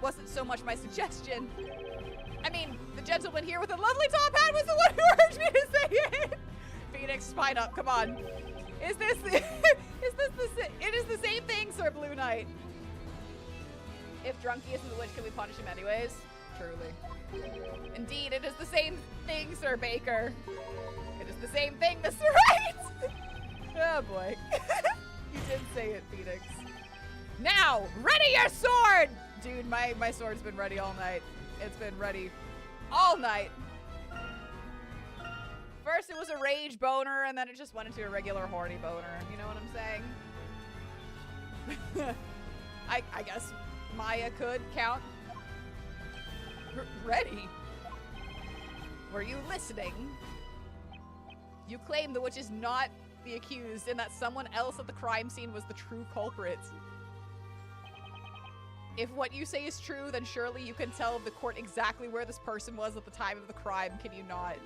A: wasn't so much my suggestion. I mean, the gentleman here with the lovely top hat was the one who urged me to say it. Phoenix, spine up, come on. Is this it is the same thing, Sir Blue Knight. If Drunkie isn't the witch, can we punish him anyways? Truly. Indeed, it is the same thing, Sir Baker. It is the same thing, Mr. Wright! Oh boy. You did say it, Phoenix. Now, ready your sword! Dude, my sword's been ready all night. It's been ready all night. First it was a rage boner, and then it just went into a regular horny boner. You know what I'm saying? I guess Maya could count. Ready? Were you listening? You claim the witch is not the accused and that someone else at the crime scene was the true culprit. If what you say is true, then surely you can tell the court exactly where this person was at the time of the crime, can you not?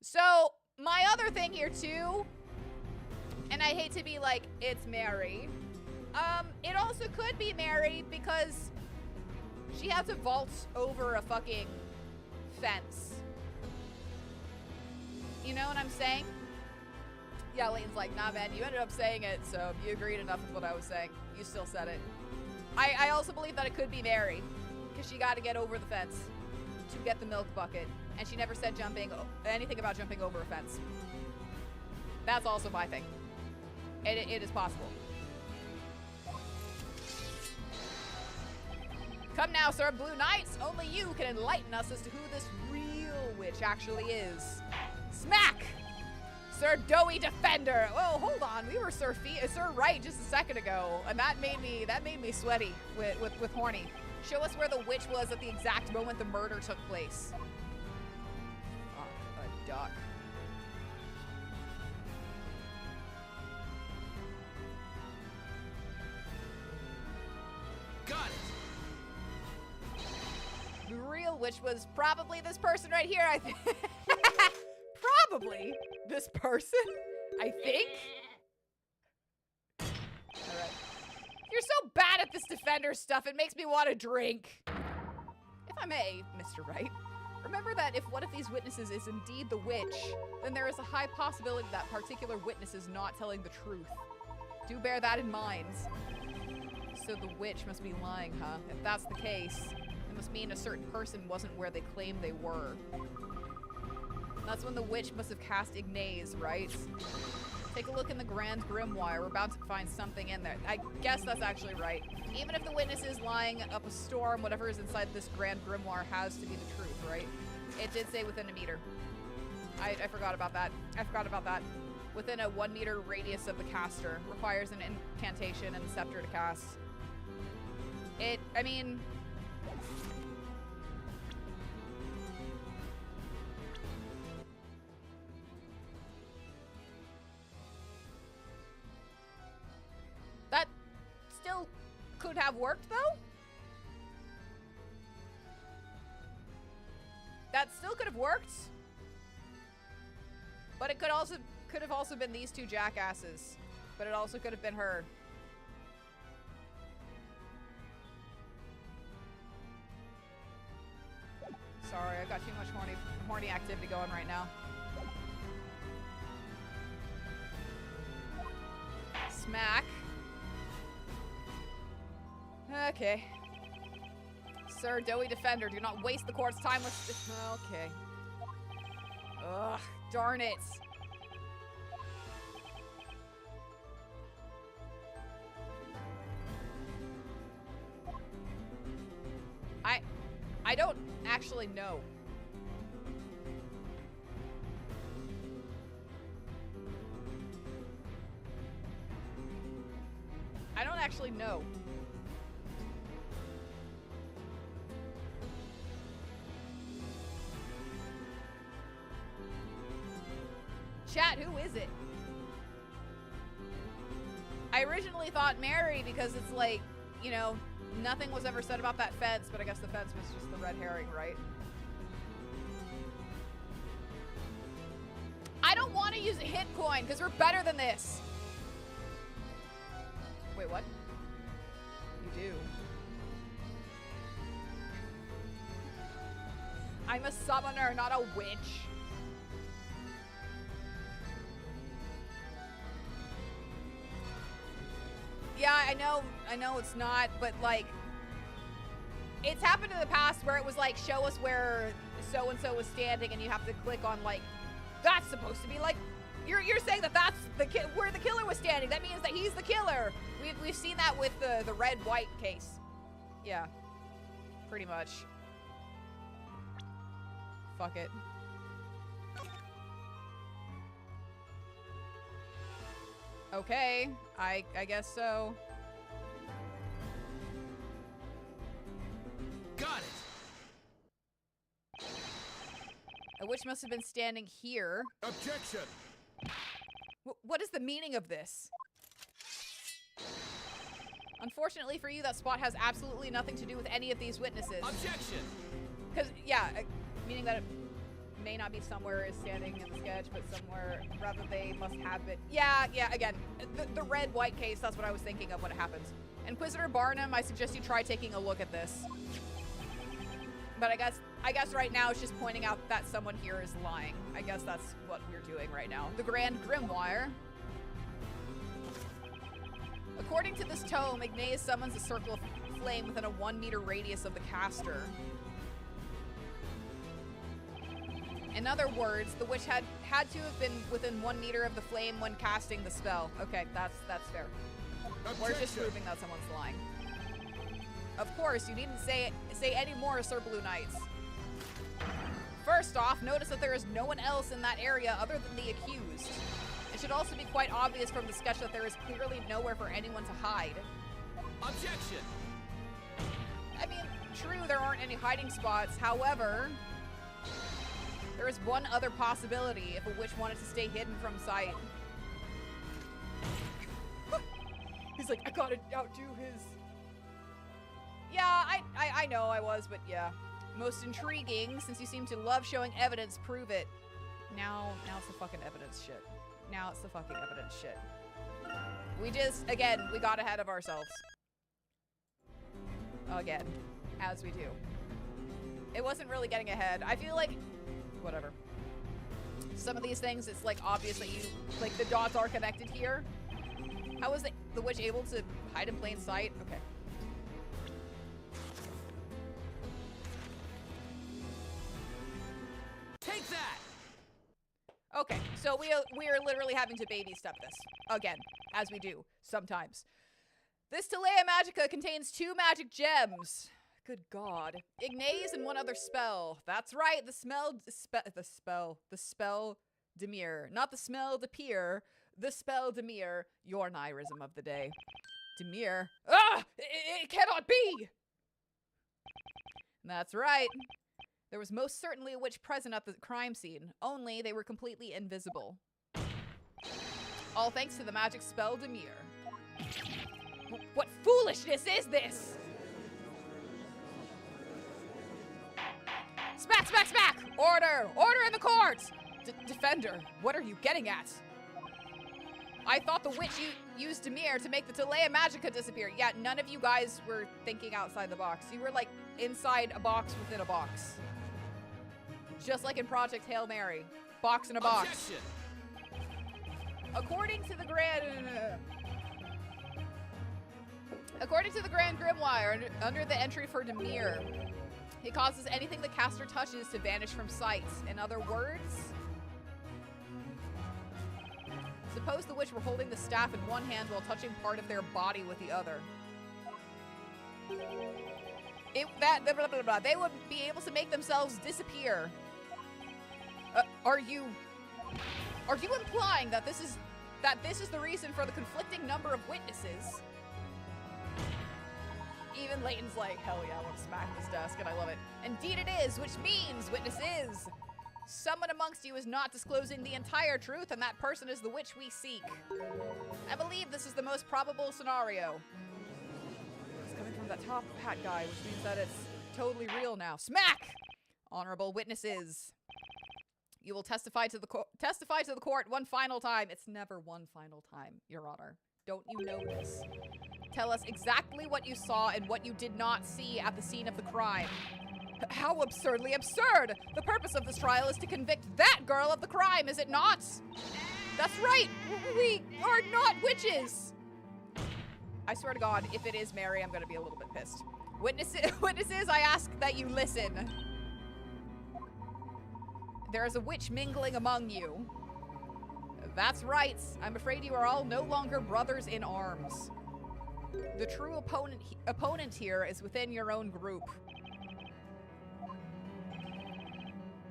A: So, my other thing here too, and I hate to be like, it's Mary. It also could be Mary because she had to vault over a fucking fence. You know what I'm saying? Yeah, Layton's like, nah man, you ended up saying it, so you agreed enough with what I was saying. You still said it. I also believe that it could be Mary, because she got to get over the fence to get the milk bucket, and she never said anything about jumping over a fence. That's also my thing. It is possible. Come now, Sir Blue Knights. Only you can enlighten us as to who this real witch actually is. Smack! Sir Doughy Defender. Oh, hold on. We were Sir Wright just a second ago, and that made me sweaty with horny. Show us where the witch was at the exact moment the murder took place. Oh, a duck.
B: Got it.
A: The real witch was probably this person right here, I think. Probably this person, I think. Alright. You're so bad at this defender stuff, it makes me want to drink. If I may, Mr. Wright, remember that if one of these witnesses is indeed the witch, then there is a high possibility that particular witness is not telling the truth. Do bear that in mind. So the witch must be lying, huh? If that's the case, it must mean a certain person wasn't where they claimed they were. That's when the witch must have cast Ignace, right? Take a look in the Grand Grimoire. We're about to find something in there. I guess that's actually right. Even if the witness is lying up a storm, whatever is inside this Grand Grimoire has to be the truth, right? It did say within a meter. I forgot about that. I forgot about that. Within a 1 meter radius of the caster. Requires an incantation and a scepter to cast. I mean... that still could have worked, though? That still could have worked. But it could have also been these two jackasses. But it also could have been her. Sorry, I got too much horny activity going right now. Smack. Okay. Sir, doughy defender, do not waste the court's time with... Okay. Ugh, darn it. I don't actually know. I don't actually know. Chat, who is it? I originally thought Mary because it's like, you know, nothing was ever said about that fence, but I guess the fence was just the red herring, right? I don't want to use a hit coin because we're better than this. Wait, what? You do. I'm a summoner, not a witch. Yeah, I know it's not, but like, it's happened in the past where it was like, show us where so-and-so was standing and you have to click on like, that's supposed to be like, you're saying that that's where the killer was standing. That means that he's the killer. We've seen that with the red-white case. Yeah, pretty much. Fuck it. Okay, I guess so.
B: Got it.
A: A witch must have been standing here.
B: Objection.
A: What is the meaning of this? Unfortunately for you, that spot has absolutely nothing to do with any of these witnesses.
B: Objection.
A: Because, yeah, meaning that it may not be somewhere is standing in the sketch, but somewhere, rather they must have been. Yeah, again, the red-white case, that's what I was thinking of when it happens. Inquisitor Barnum, I suggest you try taking a look at this. But I guess right now it's just pointing out that someone here is lying. I guess that's what we're doing right now. The Grand Grimoire. According to this tome, Ignace summons a circle of flame within a 1 meter radius of the caster. In other words, the witch had to have been within 1 meter of the flame when casting the spell. Okay, that's fair. We're just proving that someone's lying. Of course, you needn't say any more, Sir Blue Knights. First off, notice that there is no one else in that area other than the accused. It should also be quite obvious from the sketch that there is clearly nowhere for anyone to hide.
B: Objection!
A: I mean, true, there aren't any hiding spots. However, there is one other possibility if a witch wanted to stay hidden from sight. He's like, I gotta outdo his... Yeah, I know I was, but yeah. Most intriguing, since you seem to love showing evidence, prove it. Now it's the fucking evidence shit. Now it's the fucking evidence shit. We just, again, we got ahead of ourselves. Again, as we do. It wasn't really getting ahead. I feel like, whatever. Some of these things, it's like obvious that you, like the dots are connected here. How was the witch able to hide in plain sight? Okay.
B: Take that!
A: Okay, so we are literally having to baby step this. Again, as we do, sometimes. This Telea Magica contains 2 magic gems. Good God. Ignaze and 1 other spell. That's right, the spell Demir. Not the smell Depeer, the spell Demir, your Nayrism of the day. Demir. Ah! It cannot be! That's right. There was most certainly a witch present at the crime scene, only they were completely invisible. All thanks to the magic spell Demir. What foolishness is this? Smack, smack, smack! Order! Order in the court! Defender, what are you getting at? I thought the witch used Demir to make the Telea Magica disappear. Yeah, none of you guys were thinking outside the box. You were like inside a box within a box. Just like in Project Hail Mary. Box in a box.
B: Objection.
A: According to the Grand Grimoire, under the entry for Demir, he causes anything the caster touches to vanish from sight. In other words, suppose the witch were holding the staff in one hand while touching part of their body with the other. They would be able to make themselves disappear. Are you implying that this is the reason for the conflicting number of witnesses? Even Layton's like, hell yeah, I want to smack this desk, and I love it. Indeed it is, which means, witnesses, someone amongst you is not disclosing the entire truth, and that person is the witch we seek. I believe this is the most probable scenario. It's coming from that top hat guy, which means that it's totally real now. Smack! Honorable witnesses, you will testify to the court one final time. It's never one final time, Your Honor. Don't you know this? Tell us exactly what you saw and what you did not see at the scene of the crime. How absurdly absurd! The purpose of this trial is to convict that girl of the crime, is it not? That's right! We are not witches! I swear to God, if it is Mary, I'm gonna be a little bit pissed. Witnesses, I ask that you listen. There is a witch mingling among you. That's right. I'm afraid you are all no longer brothers in arms. The true opponent here is within your own group.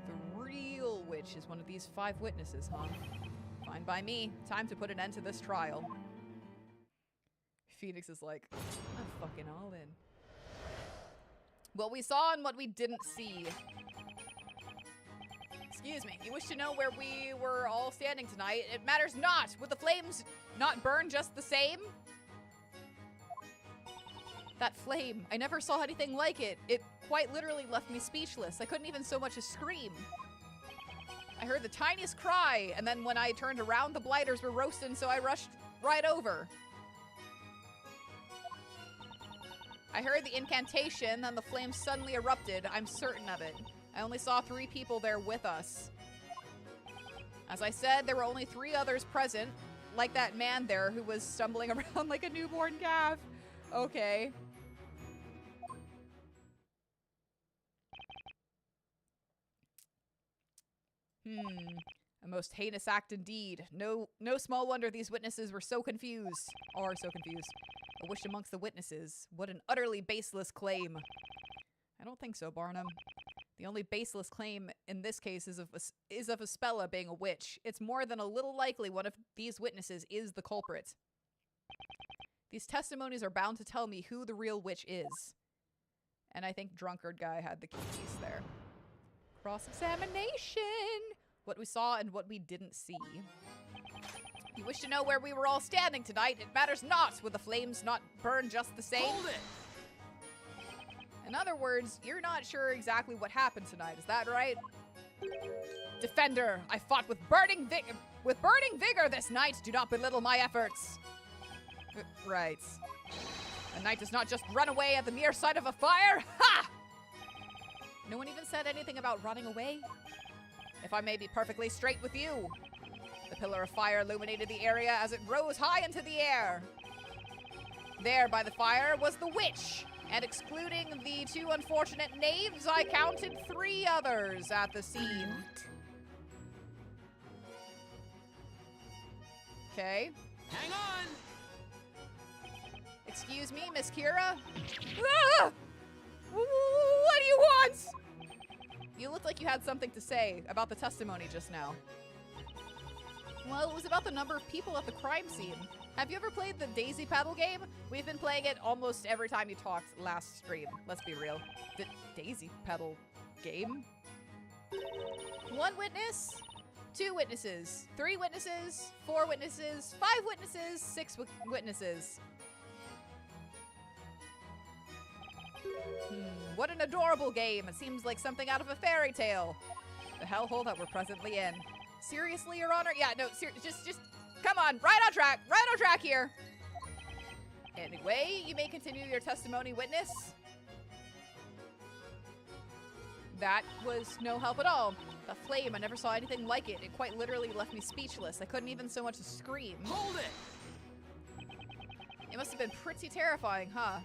A: The real witch is one of these 5 witnesses, huh? Fine by me. Time to put an end to this trial. Phoenix is like, I'm fucking all in. What we saw and what we didn't see. Excuse me, you wish to know where we were all standing tonight? It matters not! Would the flames not burn just the same? That flame, I never saw anything like it. It quite literally left me speechless. I couldn't even so much as scream. I heard the tiniest cry, and then when I turned around, the blighters were roasting, so I rushed right over. I heard the incantation, then the flames suddenly erupted. I'm certain of it. I only saw 3 people there with us. As I said, there were only 3 others present, like that man there who was stumbling around like a newborn calf. Okay. A most heinous act indeed. No small wonder these witnesses were so confused. Are so confused. A wish amongst the witnesses. What an utterly baseless claim. I don't think so, Barnum. The only baseless claim in this case is of Espella being a witch. It's more than a little likely one of these witnesses is the culprit. These testimonies are bound to tell me who the real witch is. And I think drunkard guy had the key piece there. Cross-examination! What we saw and what we didn't see. You wish to know where we were all standing tonight? It matters not! Would the flames not burn just the same?
B: Hold it!
A: In other words, you're not sure exactly what happened tonight, is that right? Defender, I fought with burning vigor this night. Do not belittle my efforts. Right. A knight does not just run away at the mere sight of a fire. Ha! No one even said anything about running away? If I may be perfectly straight with you. The pillar of fire illuminated the area as it rose high into the air. There by the fire was the witch, and excluding the 2 unfortunate knaves, I counted 3 others at the scene. Okay.
B: Hang on!
A: Excuse me, Miss Kira? Ah! What do you want? You looked like you had something to say about the testimony just now. Well, it was about the number of people at the crime scene. Have you ever played the Daisy Pedal game? We've been playing it almost every time you talked last stream. Let's be real. The Daisy Pedal game? 1 witness, 2 witnesses, 3 witnesses, 4 witnesses, 5 witnesses, 6 witnesses. What an adorable game. It seems like something out of a fairy tale. The hellhole that we're presently in. Seriously, Your Honor? Yeah, no, just, come on, right on track here. Anyway, you may continue your testimony, witness. That was no help at all. The flame, I never saw anything like it. It quite literally left me speechless. I couldn't even so much as scream.
B: Hold it!
A: It must have been pretty terrifying, huh?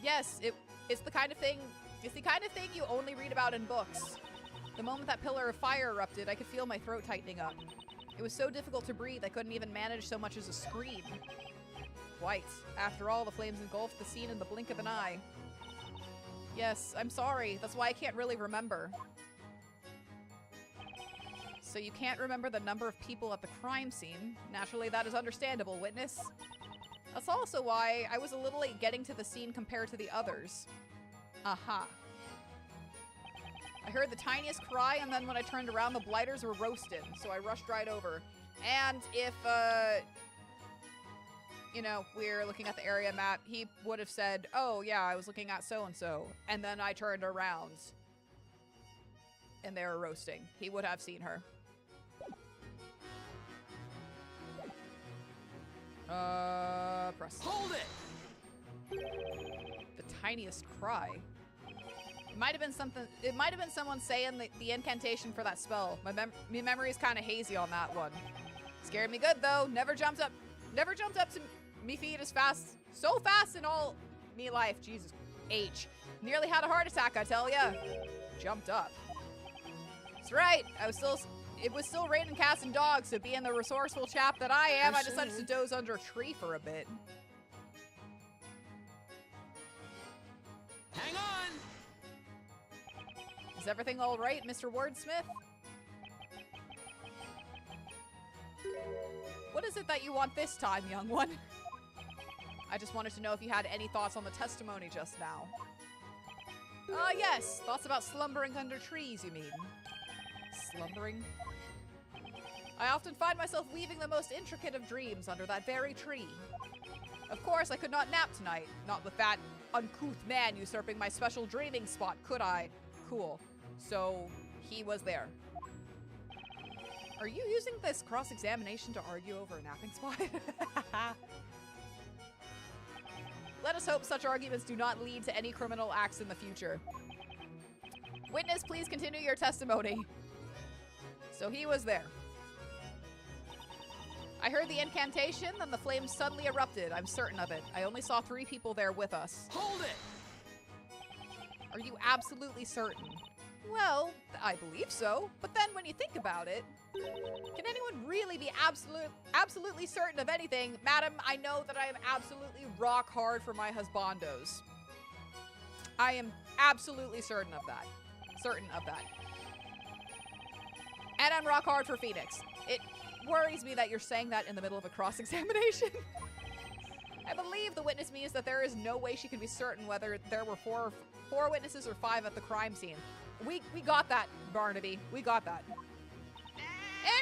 A: Yes, it's the kind of thing you only read about in books. The moment that pillar of fire erupted, I could feel my throat tightening up. It was so difficult to breathe, I couldn't even manage so much as a scream. Quite. After all, the flames engulfed the scene in the blink of an eye. Yes, I'm sorry. That's why I can't really remember. So you can't remember the number of people at the crime scene. Naturally, that is understandable, witness. That's also why I was a little late getting to the scene compared to the others. Aha. I heard the tiniest cry, and then when I turned around, the blighters were roasted, so I rushed right over. And if, you know, we're looking at the area map, he would have said, oh, yeah, I was looking at so-and-so. And then I turned around, and they were roasting. He would have seen her. Press.
B: Hold it!
A: The tiniest cry. It might have been something. It might have been someone saying the incantation for that spell. My memory is kind of hazy on that one. Scared me good though. Never jumped up to me feet as fast, so fast in all me life. Jesus H. Nearly had a heart attack, I tell ya. Jumped up. That's right. It was still raining cats and dogs, so being the resourceful chap that I am, I decided to doze under a tree for a bit.
B: Hang on!
A: Is everything all right, Mr. Wordsmith? What is it that you want this time, young one? I just wanted to know if you had any thoughts on the testimony just now. Yes. Thoughts about slumbering under trees, you mean? Slumbering? I often find myself weaving the most intricate of dreams under that very tree. Of course, I could not nap tonight. Not with that uncouth man usurping my special dreaming spot, could I? Cool. So, he was there. Are you using this cross-examination to argue over a napping spot? Let us hope such arguments do not lead to any criminal acts in the future. Witness, please continue your testimony. So he was there. I heard the incantation, then the flames suddenly erupted. I'm certain of it. I only saw 3 people there with us.
B: Hold it!
A: Are you absolutely certain? Well, I believe so. But then when you think about it, can anyone really be absolutely certain of anything? Madam, I know that I am absolutely rock hard for my husbandos. I am absolutely certain of that. Certain of that. And I'm rock hard for Phoenix. It worries me that you're saying that in the middle of a cross-examination. I believe the witness means that there is no way she can be certain whether there were four witnesses or 5 at the crime scene. We got that, Barnaby. We got that.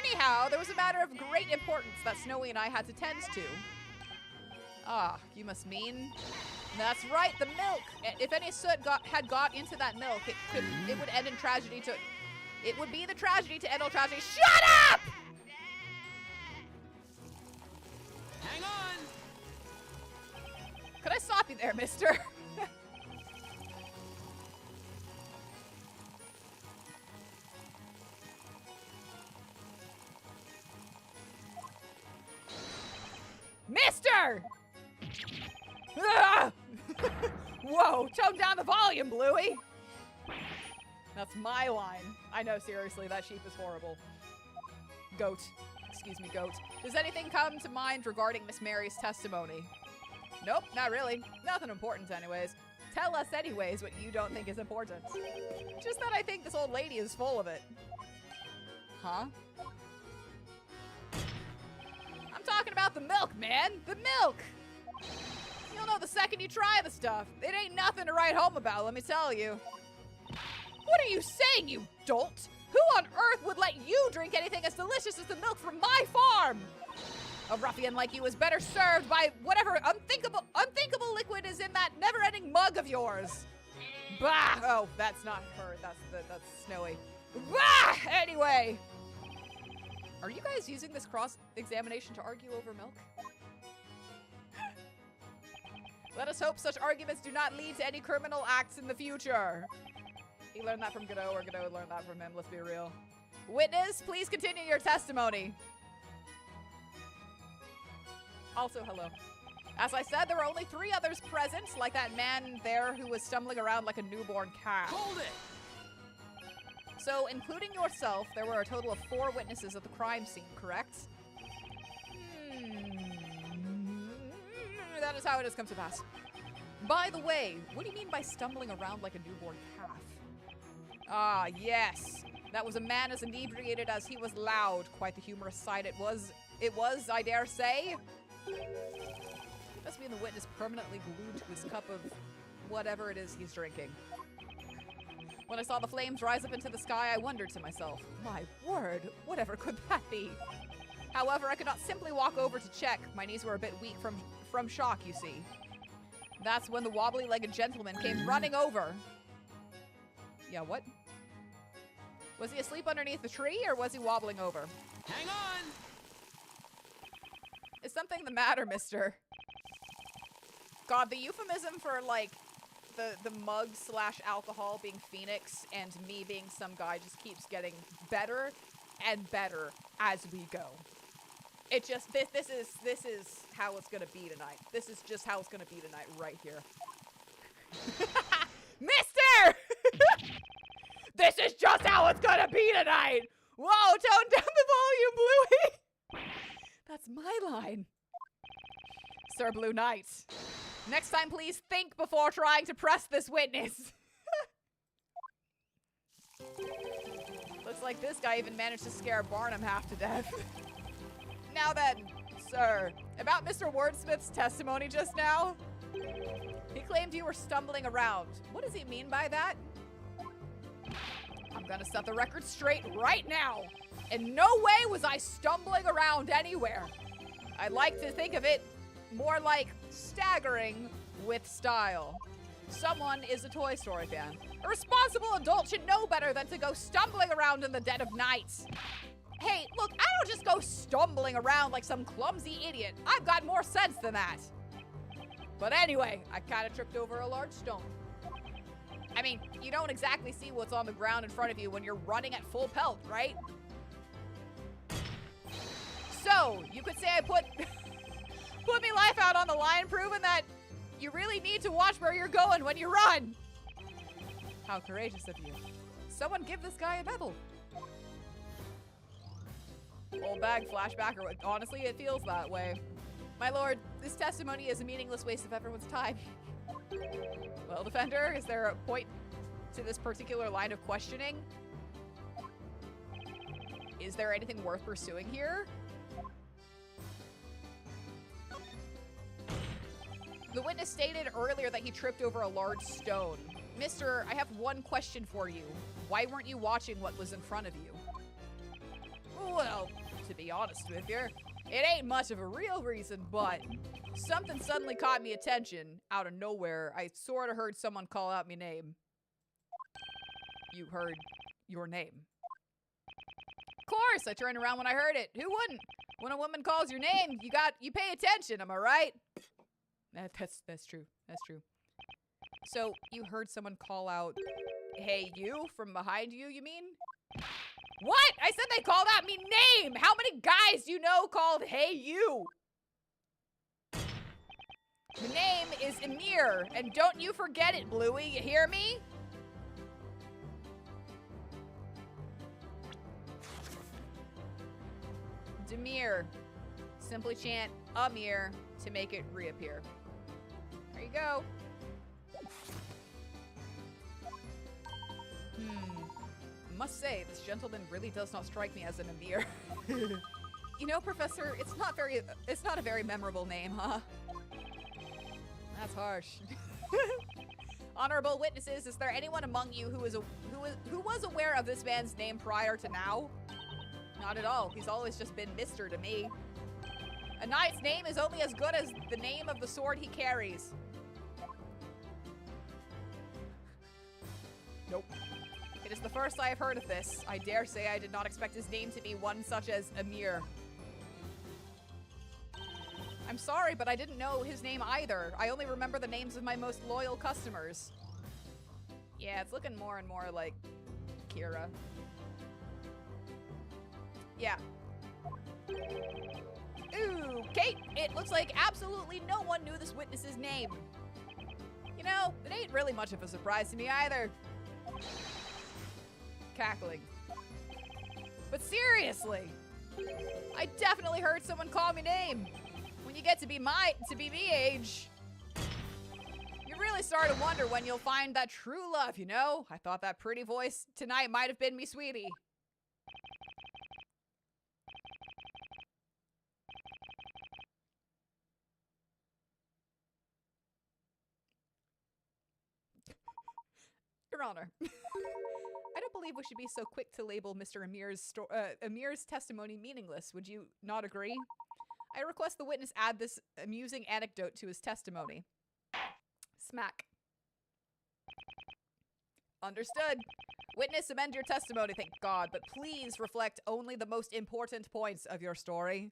A: Anyhow, there was a matter of great importance that Snowy and I had to tend to. Ah, you must mean... That's right, the milk! If any soot had got into that milk, it would end in tragedy to... It would be the tragedy to end all tragedy. Shut up!
B: Hang on!
A: Could I stop you there, mister? more! Ah! Whoa, tone down the volume, Bluey! That's my line. I know, seriously, that sheep is horrible. Goat. Excuse me, goat. Does anything come to mind regarding Miss Mary's testimony? Nope, not really. Nothing important anyways. Tell us anyways what you don't think is important. Just that I think this old lady is full of it. Huh? I'm talking about the milk, man! The milk! You'll know the second you try the stuff. It ain't nothing to write home about, let me tell you. What are you saying, you dolt? Who on earth would let you drink anything as delicious as the milk from my farm? A ruffian like you is better served by whatever unthinkable liquid is in that never-ending mug of yours. Bah! Oh, that's not her. That's Snowy. Bah! Anyway. Are you guys using this cross-examination to argue over milk? Let us hope such arguments do not lead to any criminal acts in the future. He learned that from Godot, or Godot learned that from him, let's be real. Witness, please continue your testimony. Also, hello. As I said, there were only 3 others present, like that man there who was stumbling around like a newborn calf.
B: Hold it!
A: So, including yourself, there were a total of 4 witnesses at the crime scene, correct? That is how it has come to pass. By the way, what do you mean by stumbling around like a newborn calf? Ah, yes. That was a man as inebriated as he was loud. Quite the humorous sight it was, I dare say. Must mean the witness permanently glued to his cup of whatever it is he's drinking. When I saw the flames rise up into the sky, I wondered to myself, my word, whatever could that be? However, I could not simply walk over to check. My knees were a bit weak from shock, you see. That's when the wobbly-legged gentleman came running over. Yeah, what? Was he asleep underneath the tree, or was he wobbling over?
B: Hang on!
A: Is something the matter, mister? God, the euphemism for, like, the mug/alcohol being Phoenix and me being some guy just keeps getting better and better as we go. It just, this is how it's gonna be tonight. This is just how it's gonna be tonight right here. Mister! This is just how it's gonna be tonight! Whoa, tone down the volume, Bluey! That's my line. Sir Blue Knight. Next time, please think before trying to press this witness. Looks like this guy even managed to scare Barnum half to death. Now then, sir, about Mr. Wordsmith's testimony just now. He claimed you were stumbling around. What does he mean by that? I'm gonna set the record straight right now. In no way was I stumbling around anywhere. I like to think of it more like staggering with style. Someone is a Toy Story fan. A responsible adult should know better than to go stumbling around in the dead of night. Hey, look, I don't just go stumbling around like some clumsy idiot. I've got more sense than that. But anyway, I kind of tripped over a large stone. I mean, you don't exactly see what's on the ground in front of you when you're running at full pelt, right? So, you could say I put me life out on the line, proving that you really need to watch where you're going when you run. How courageous of you. Someone give this guy a medal. Old bag flashback, or honestly, it feels that way. My lord, this testimony is a meaningless waste of everyone's time. Well, Defender, is there a point to this particular line of questioning? Is there anything worth pursuing here? The witness stated earlier that he tripped over a large stone. Mister, I have one question for you. Why weren't you watching what was in front of you? Well, to be honest with you, it ain't much of a real reason, but something suddenly caught me attention out of nowhere. I sort of heard someone call out my name. You heard your name? Of course, I turned around when I heard it. Who wouldn't? When a woman calls your name, you pay attention, am I right? That's true. That's true. So, you heard someone call out, hey, you, from behind you, you mean? What? I said they called out me name! How many guys do you know called, hey, you? The name is Emir, and don't you forget it, Bluey, you hear me? Demir. Simply chant Amir to make it reappear. There you go. I must say, this gentleman really does not strike me as an Amir. You know, Professor, it's not a very memorable name, huh? That's harsh. Honorable witnesses, is there anyone among you who was aware of this man's name prior to now? Not at all. He's always just been Mr. to me. A knight's name is only as good as the name of the sword he carries. Nope. It is the first I have heard of this. I dare say I did not expect his name to be one such as Amir. I'm sorry, but I didn't know his name either. I only remember the names of my most loyal customers. Yeah, it's looking more and more like Kira. Yeah. Ooh, Kate, it looks like absolutely no one knew this witness's name. You know, it ain't really much of a surprise to me either. Cackling. But seriously, I definitely heard someone call me name. When you get to be me age, you really start to wonder when you'll find that true love, you know? I thought that pretty voice tonight might have been me, sweetie. Your Honor, I don't believe we should be so quick to label Mr. Amir's testimony meaningless. Would you not agree? I request the witness add this amusing anecdote to his testimony. Smack. Understood. Witness, amend your testimony, thank God, but please reflect only the most important points of your story.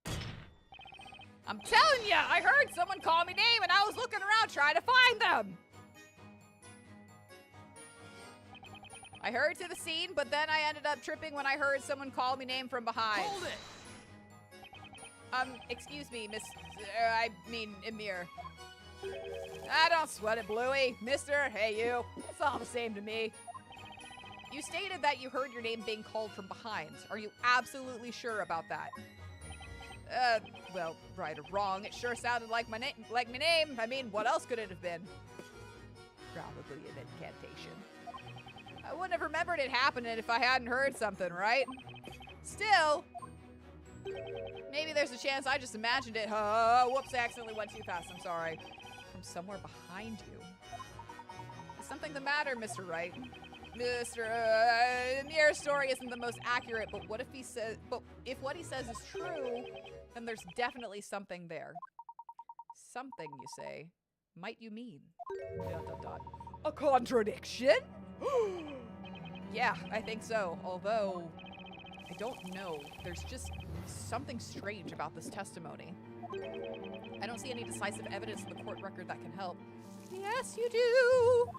A: I'm telling ya, I heard someone call me name and I was looking around trying to find them. I hurried to the scene, but then I ended up tripping when I heard someone call me name from behind.
B: Hold it!
A: Excuse me, I mean, Emir. Don't sweat it, Bluey. Mister, hey you. It's all the same to me. You stated that you heard your name being called from behind. Are you absolutely sure about that? Well, right or wrong, it sure sounded like my name. I mean, what else could it have been? Probably an incantation. I wouldn't have remembered it happening if I hadn't heard something, right? Still, maybe there's a chance I just imagined it. Oh, whoops, I accidentally went too fast. I'm sorry. From somewhere behind you. Is something the matter, Mr. Wright? Amir's story isn't the most accurate, but what if if what he says is true, then there's definitely something there. Something, you say. Might you mean? ... A contradiction? Yeah, I think so. Although, I don't know. There's just something strange about this testimony. I don't see any decisive evidence in the court record that can help. Yes, you do!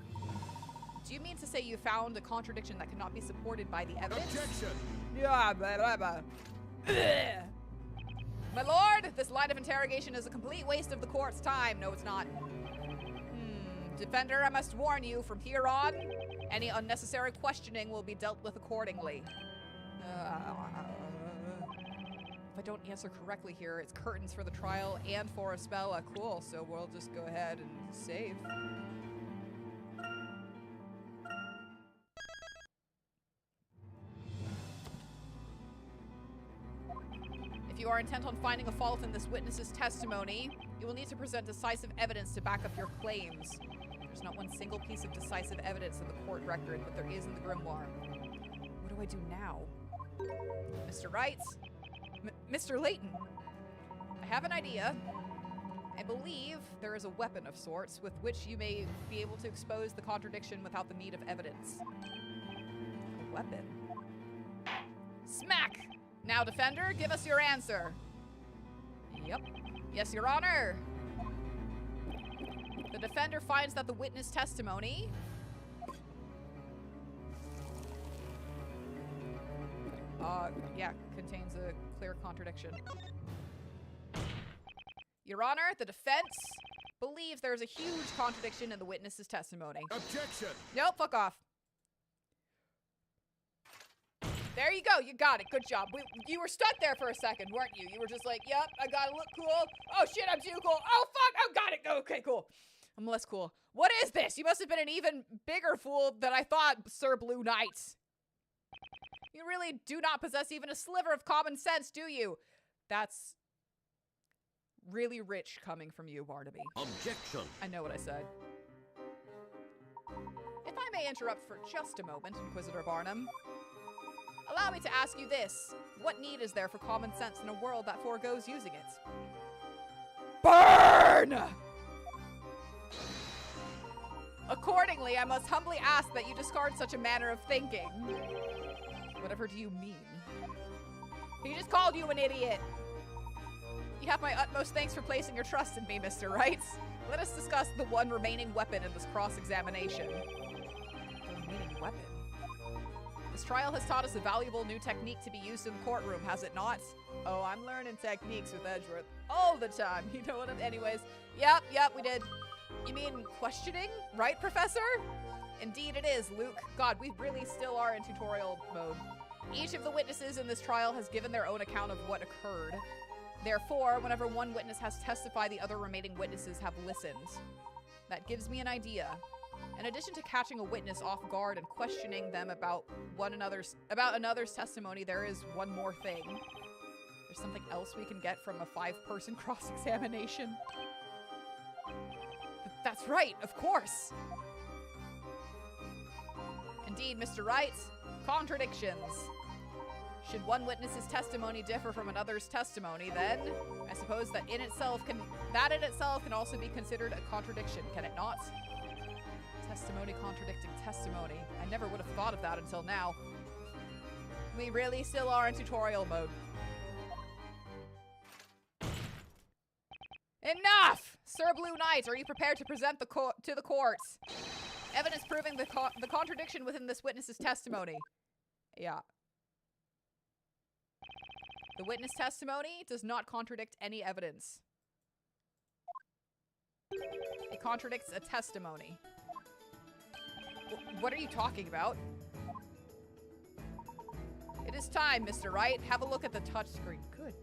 A: Do you mean to say you found a contradiction that cannot be supported by the evidence?
B: Objection!
A: Yeah, blah, blah, blah. My lord, this line of interrogation is a complete waste of the court's time. No, it's not. Defender, I must warn you, from here on, any unnecessary questioning will be dealt with accordingly. If I don't answer correctly here, it's curtains for the trial and for a spell. Cool, so we'll just go ahead and save. If you are intent on finding a fault in this witness's testimony, you will need to present decisive evidence to back up your claims. There's not one single piece of decisive evidence in the court record, but there is in the grimoire. What do I do now? Mr. Wright? Mr. Layton? I have an idea. I believe there is a weapon of sorts with which you may be able to expose the contradiction without the need of evidence. A weapon? Smack! Now, defender, give us your answer. Yep. Yes, Your Honor. The defender finds that the witness testimony contains a clear contradiction. Your Honor, the defense believes there's a huge contradiction in the witness's testimony.
C: Objection!
A: Nope, fuck off. There you go, you got it, good job. You were stuck there for a second, weren't you? You were just like, yep, I gotta look cool. Oh shit, I'm too cool. Oh fuck, oh got it, okay, cool. I'm less cool. What is this? You must have been an even bigger fool than I thought, Sir Blue Knight. You really do not possess even a sliver of common sense, do you? That's really rich coming from you, Barnaby.
C: Objection!
A: I know what I said. If I may interrupt for just a moment, Inquisitor Barnum. Allow me to ask you this. What need is there for common sense in a world that forgoes using it? Burn! Accordingly, I must humbly ask that you discard such a manner of thinking. Whatever do you mean? He just called you an idiot. You have my utmost thanks for placing your trust in me, Mr. Wright. Let us discuss the one remaining weapon in this cross-examination. The remaining weapon? This trial has taught us a valuable new technique to be used in the courtroom, has it not? Oh, I'm learning techniques with Edgeworth all the time. You know what anyways. Yep, we did. You mean questioning? Right, Professor? Indeed it is, Luke. God, we really still are in tutorial mode. Each of the witnesses in this trial has given their own account of what occurred. Therefore, whenever one witness has testified, the other remaining witnesses have listened. That gives me an idea. In addition to catching a witness off guard and questioning them about another's testimony, there is one more thing. There's something else we can get from a 5-person cross-examination. That's right, of course. Indeed, Mr. Wright, contradictions. Should one witness's testimony differ from another's testimony, then I suppose that in itself can also be considered a contradiction, can it not? Testimony contradicting testimony. I never would have thought of that until now. We really still are in tutorial mode. Enough! Sir Blue Knight, are you prepared to present to the courts evidence proving the contradiction within this witness's testimony? Yeah. The witness testimony does not contradict any evidence. It contradicts a testimony. What are you talking about? It is time, Mr. Wright. Have a look at the touchscreen. Good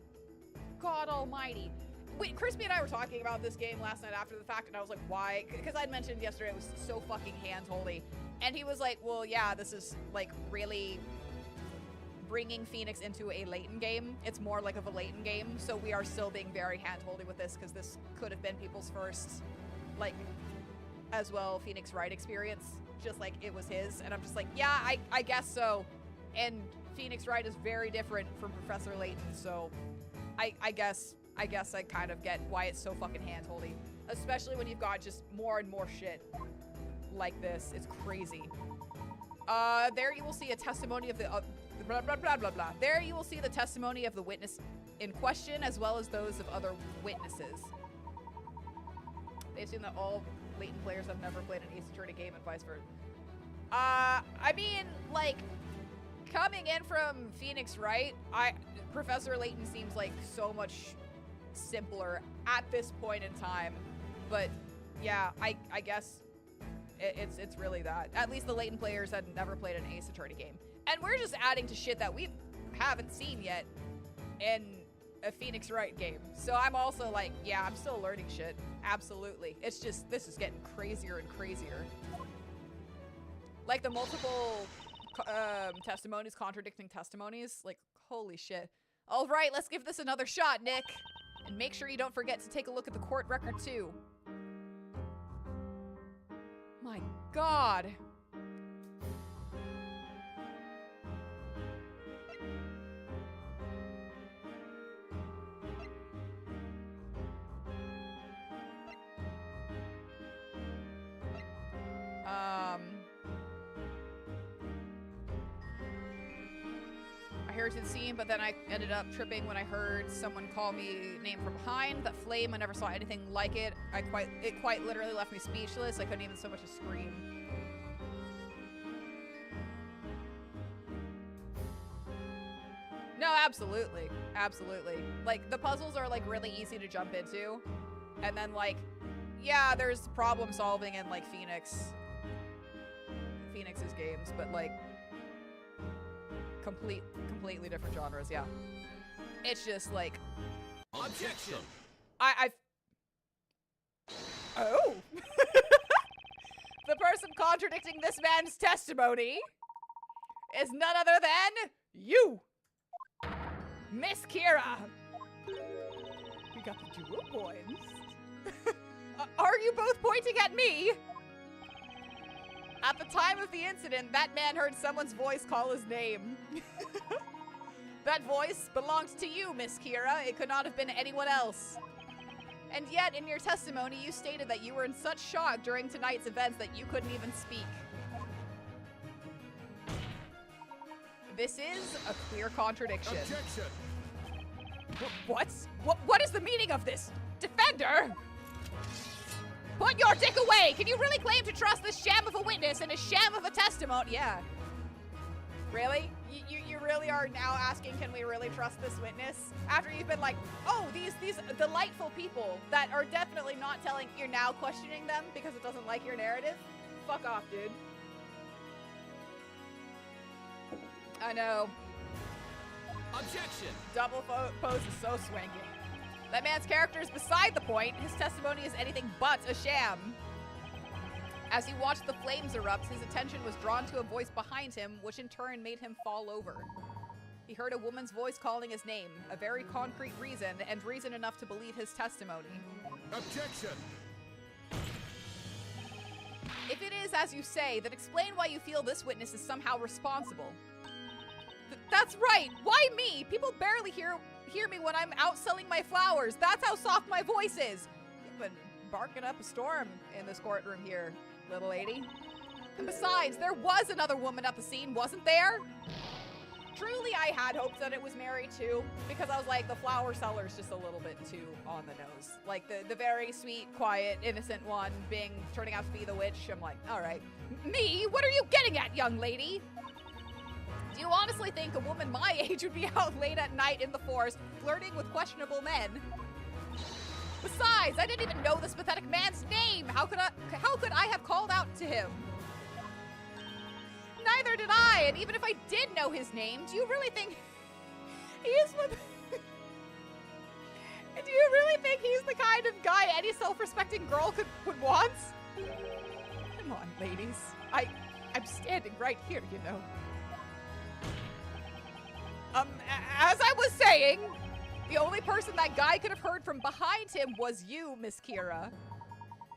A: God almighty. Wait, Crispy and I were talking about this game last night after the fact, and I was like, why? Because I'd mentioned yesterday it was so fucking hand-holdy. And he was like, well, yeah, this is, like, really bringing Phoenix into a Layton game. It's more like of a Layton game, so we are still being very hand-holdy with this, because this could have been people's first, like, as well, Phoenix Wright experience. Just like it was his. And I'm just like, yeah, I guess so. And Phoenix Wright is very different from Professor Layton, so I guess I kind of get why it's so fucking hand-holdy. Especially when you've got just more and more shit like this. It's crazy. There you will see a testimony of the blah blah blah blah blah. There you will see the testimony of the witness in question, as well as those of other witnesses. They assume that all Layton players have never played an Ace Attorney game and vice versa. I mean, like, coming in from Phoenix Wright, Professor Layton seems like so much simpler at this point in time. But yeah, I guess it's really that. At least the Layton players had never played an Ace Attorney game. And we're just adding to shit that we haven't seen yet in a Phoenix Wright game. So I'm also like, yeah, I'm still learning shit. Absolutely. It's just, this is getting crazier and crazier. Like the multiple testimonies contradicting testimonies. Like, holy shit. All right, let's give this another shot, Nick. And make sure you don't forget to take a look at the court record, too. My God. I heard the scene, but then I ended up tripping when I heard someone call me name from behind. That flame, I never saw anything like it. It quite literally left me speechless. I couldn't even so much as scream. No, absolutely. Absolutely. Like, the puzzles are, like, really easy to jump into. And then, like, yeah, there's problem solving in, like, Phoenix's games, but, like, completely different genres, yeah. It's just, like...
B: Objection!
A: I've... Oh! The person contradicting this man's testimony is none other than you, Miss Kira. We got the dual points. Are you both pointing at me? At the time of the incident, that man heard someone's voice call his name. That voice belonged to you, Miss Kira. It could not have been anyone else. And yet, in your testimony, you stated that you were in such shock during tonight's events that you couldn't even speak. This is a clear contradiction.
B: Objection!
A: What is the meaning of this? Defender! Put your dick away! Can you really claim to trust this sham of a witness and a sham of a testimony? Yeah. Really? You really are now asking, can we really trust this witness? After you've been like, oh, these delightful people that are definitely not telling, you're now questioning them because it doesn't like your narrative? Fuck off, dude. I know.
B: Objection!
A: Double pose is so swanky. That man's character is beside the point. His testimony is anything but a sham. As he watched the flames erupt, his attention was drawn to a voice behind him, which in turn made him fall over. He heard a woman's voice calling his name, a very concrete reason, and reason enough to believe his testimony.
B: Objection!
A: If it is as you say, then explain why you feel this witness is somehow responsible. That's right! Why me? People barely hear me when I'm out selling my flowers. That's how soft my voice is. You've been barking up a storm in this courtroom here, little lady. And besides, there was another woman at the scene, wasn't there? Truly, I had hoped that it was Mary too, because I was like, the flower seller's just a little bit too on the nose. Like the very sweet, quiet, innocent one turning out to be the witch. I'm like, all right. Me? What are you getting at, young lady? Do you honestly think a woman my age would be out late at night in the forest flirting with questionable men? Besides, I didn't even know this pathetic man's name. How could I have called out to him? Neither did I, and even if I did know his name, do you really think he's the kind of guy any self-respecting girl would want? Come on, ladies. I'm standing right here, you know. As I was saying, the only person that guy could have heard from behind him was you, Miss Kira.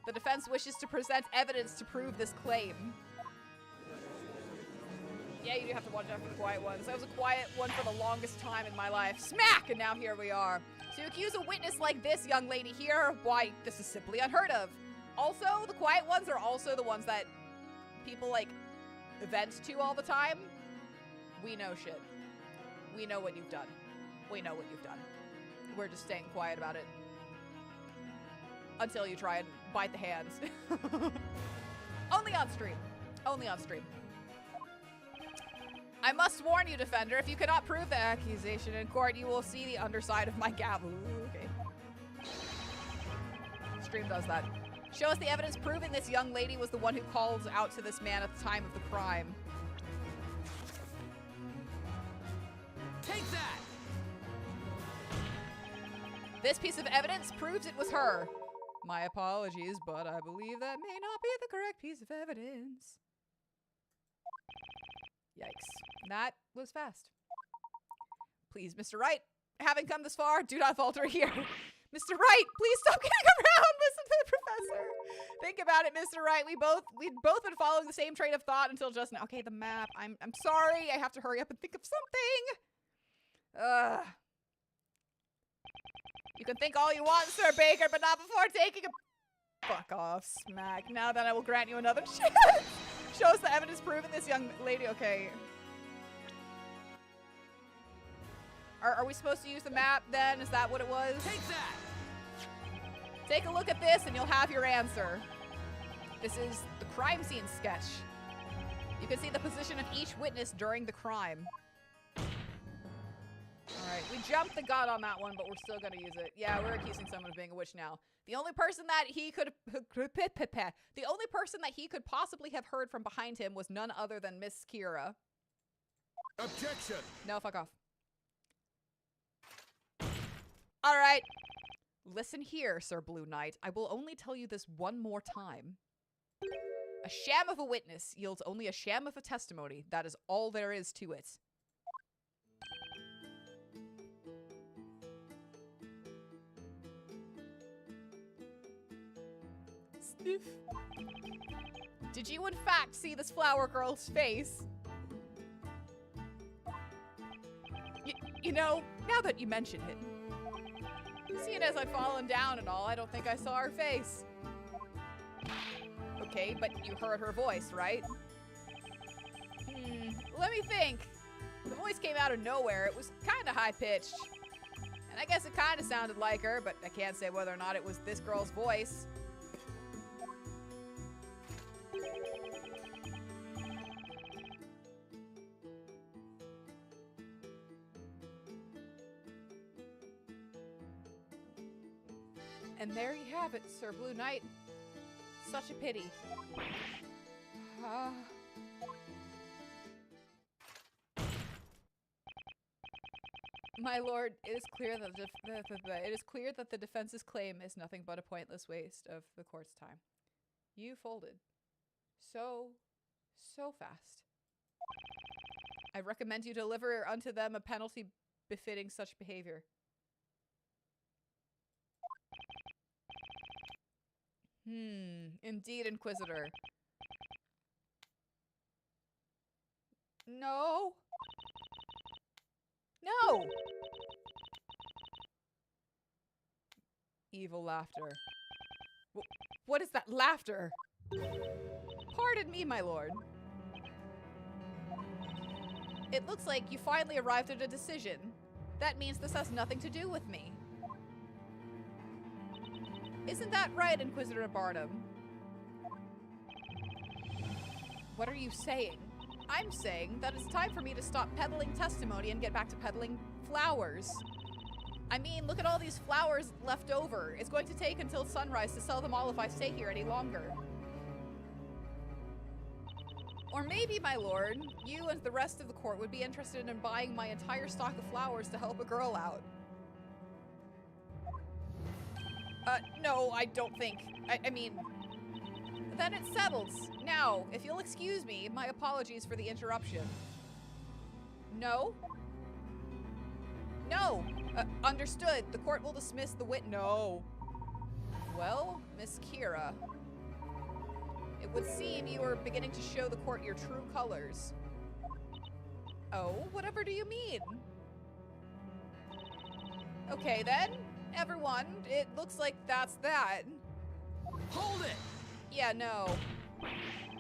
A: The defense wishes to present evidence to prove this claim. Yeah, you do have to watch out for the quiet ones. That was a quiet one for the longest time in my life. Smack! And now here we are. To accuse a witness like this young lady here, why, this is simply unheard of. Also, the quiet ones are also the ones that people, like, vent to all the time. We know shit. We know what you've done. We know what you've done. We're just staying quiet about it. Until you try and bite the hands. Only on stream. Only on stream. I must warn you, defender, if you cannot prove the accusation in court, you will see the underside of my gavel. Ooh, okay. Stream does that. Show us the evidence proving this young lady was the one who called out to this man at the time of the crime.
B: Take that!
A: This piece of evidence proves it was her. My apologies, but I believe that may not be the correct piece of evidence. Yikes. That was fast. Please, Mr. Wright, having come this far, do not falter here. Mr. Wright, please stop getting around. Listen to the professor. Think about it, Mr. Wright. We'd both been following the same train of thought until just now. Okay, the map. I'm sorry. I have to hurry up and think of something. You can think all you want, Sir Baker, but not before taking a... Fuck off, smack. Now then, I will grant you another chance. Show us the evidence proving this young lady. Okay. Are we supposed to use the map then? Is that what it was?
B: Take that!
A: Take a look at this and you'll have your answer. This is the crime scene sketch. You can see the position of each witness during the crime. Alright, we jumped the gun on that one, but we're still gonna use it. Yeah, we're accusing someone of being a witch now. The only person that he could possibly have heard from behind him was none other than Miss Kira.
B: Objection!
A: No, fuck off. Alright. Listen here, Sir Blue Knight. I will only tell you this one more time. A sham of a witness yields only a sham of a testimony. That is all there is to it. Sniff. Did you in fact see this flower girl's face? You know, now that you mention it, seeing as I've fallen down and all, I don't think I saw her face. Okay, but you heard her voice, right? Let me think. The voice came out of nowhere. It was kind of high-pitched. And I guess it kind of sounded like her, but I can't say whether or not it was this girl's voice. And there you have it, Sir Blue Knight. Such a pity. My lord, it is clear that the defense's claim is nothing but a pointless waste of the court's time. You folded. So fast. I recommend you deliver unto them a penalty befitting such behavior. Indeed, Inquisitor. No. No! Evil laughter. What is that laughter? Pardon me, my lord. It looks like you finally arrived at a decision. That means this has nothing to do with me. Isn't that right, Inquisitor Barnum? What are you saying? I'm saying that it's time for me to stop peddling testimony and get back to peddling flowers. I mean, look at all these flowers left over. It's going to take until sunrise to sell them all if I stay here any longer. Or maybe, my lord, you and the rest of the court would be interested in buying my entire stock of flowers to help a girl out. No, I don't think. I mean, then it settles. Now, if you'll excuse me, my apologies for the interruption. No? No! Understood. The court will dismiss the No. Well, Miss Kira, it would seem you are beginning to show the court your true colors. Oh, whatever do you mean? Okay, then. Everyone, it looks like that's that.
B: Hold it!
A: Yeah, no.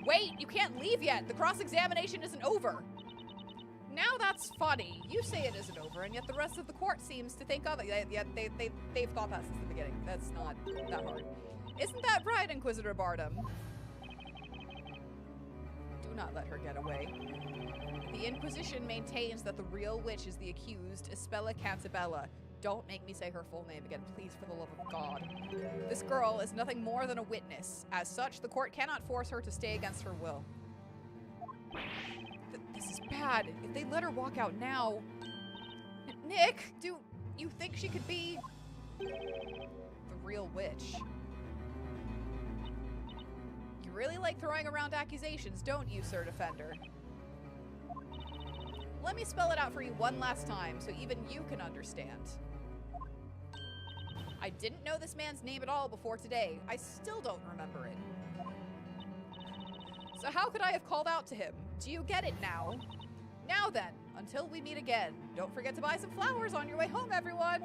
A: Wait, you can't leave yet. The cross-examination isn't over. Now that's funny. You say it isn't over, and yet the rest of the court seems to think other. They've thought that since the beginning. That's not that hard. Isn't that right, Inquisitor Barnum? Do not let her get away. The Inquisition maintains that the real witch is the accused, Espella Cantabella. Don't make me say her full name again, please, for the love of God. This girl is nothing more than a witness. As such, the court cannot force her to stay against her will. This is bad. If they let her walk out now... Nick, do you think she could be... the real witch? You really like throwing around accusations, don't you, Sir Defender? Let me spell it out for you one last time, so even you can understand. I didn't know this man's name at all before today. I still don't remember it. So how could I have called out to him? Do you get it now? Now then, until we meet again, don't forget to buy some flowers on your way home, everyone!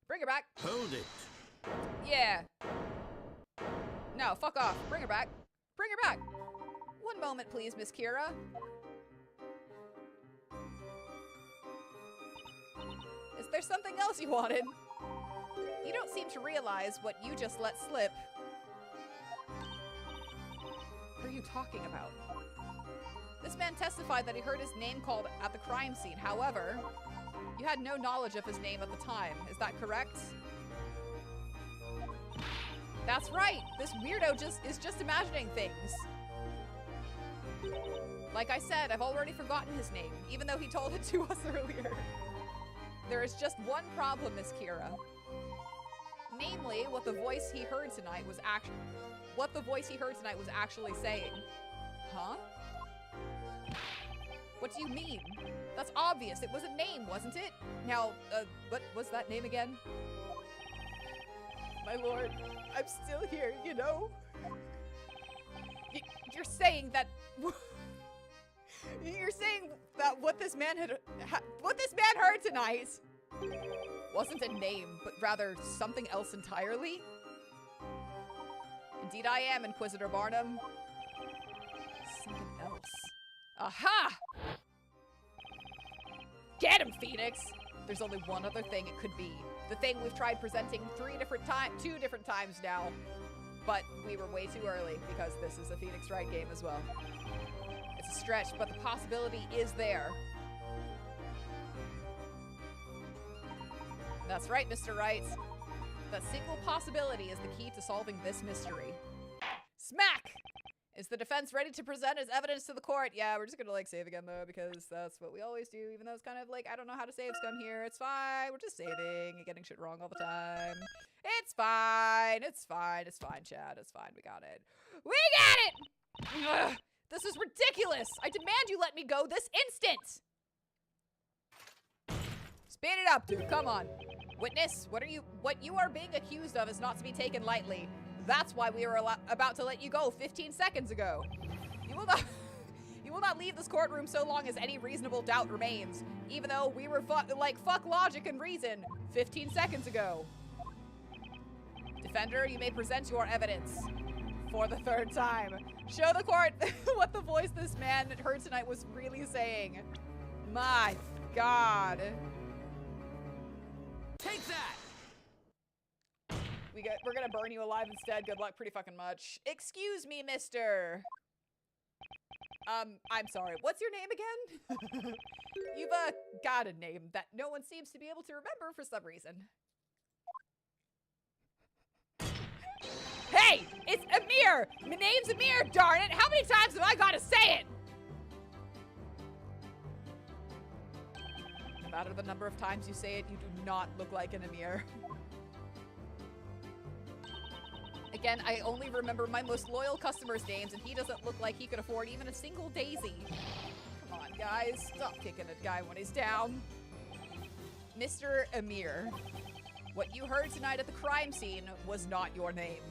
A: Bring her back.
B: Hold it.
A: Yeah. No, fuck off. Bring her back. Bring her back. One moment, please, Miss Kira. Is there something else you wanted? You don't seem to realize what you just let slip. What are you talking about? This man testified that he heard his name called at the crime scene. However, you had no knowledge of his name at the time. Is that correct? That's right. This weirdo is just imagining things. Like I said, I've already forgotten his name, even though he told it to us earlier. There is just one problem, Miss Kira. Namely, what the voice he heard tonight was actually saying. Huh? What do you mean? That's obvious. It was a name, wasn't it? Now, what was that name again? My lord, I'm still here, you know? You're saying that... You're saying that what this man heard tonight wasn't a name, but rather something else entirely? Indeed I am, Inquisitor Barnum. Something else. Aha! Get him, Phoenix! There's only one other thing it could be. The thing we've tried presenting two different times now. But we were way too early because this is a Phoenix Wright game as well. It's a stretch, but the possibility is there. That's right, Mr. Wright. That single possibility is the key to solving this mystery. Smack! Is the defense ready to present as evidence to the court? Yeah, we're just gonna like save again though, because that's what we always do, even though it's kind of like, I don't know how to save scum here. It's fine, we're just saving and getting shit wrong all the time. It's fine, it's fine, it's fine, Chad, it's fine, we got it. We got it! Ugh, this is ridiculous! I demand you let me go this instant! Speed it up, dude, come on. Witness, what you are being accused of is not to be taken lightly. That's why we were about to let you go 15 seconds ago. You will not leave this courtroom so long as any reasonable doubt remains, even though we were fuck logic and reason 15 seconds ago. Defender, you may present your evidence for the third time. Show the court what the voice this man heard tonight was really saying. My God.
B: Take that!
A: We're gonna burn you alive instead. Good luck pretty fucking much. Excuse me, mister. I'm sorry. What's your name again? You've, got a name that no one seems to be able to remember for some reason. Hey! It's Amir! My name's Amir, darn it! How many times have I gotta say it? No matter the number of times you say it, you do not look like an Amir. Again, I only remember my most loyal customers' names, and he doesn't look like he could afford even a single daisy. Come on, guys. Stop kicking a guy when he's down. Mr. Amir, what you heard tonight at the crime scene was not your name.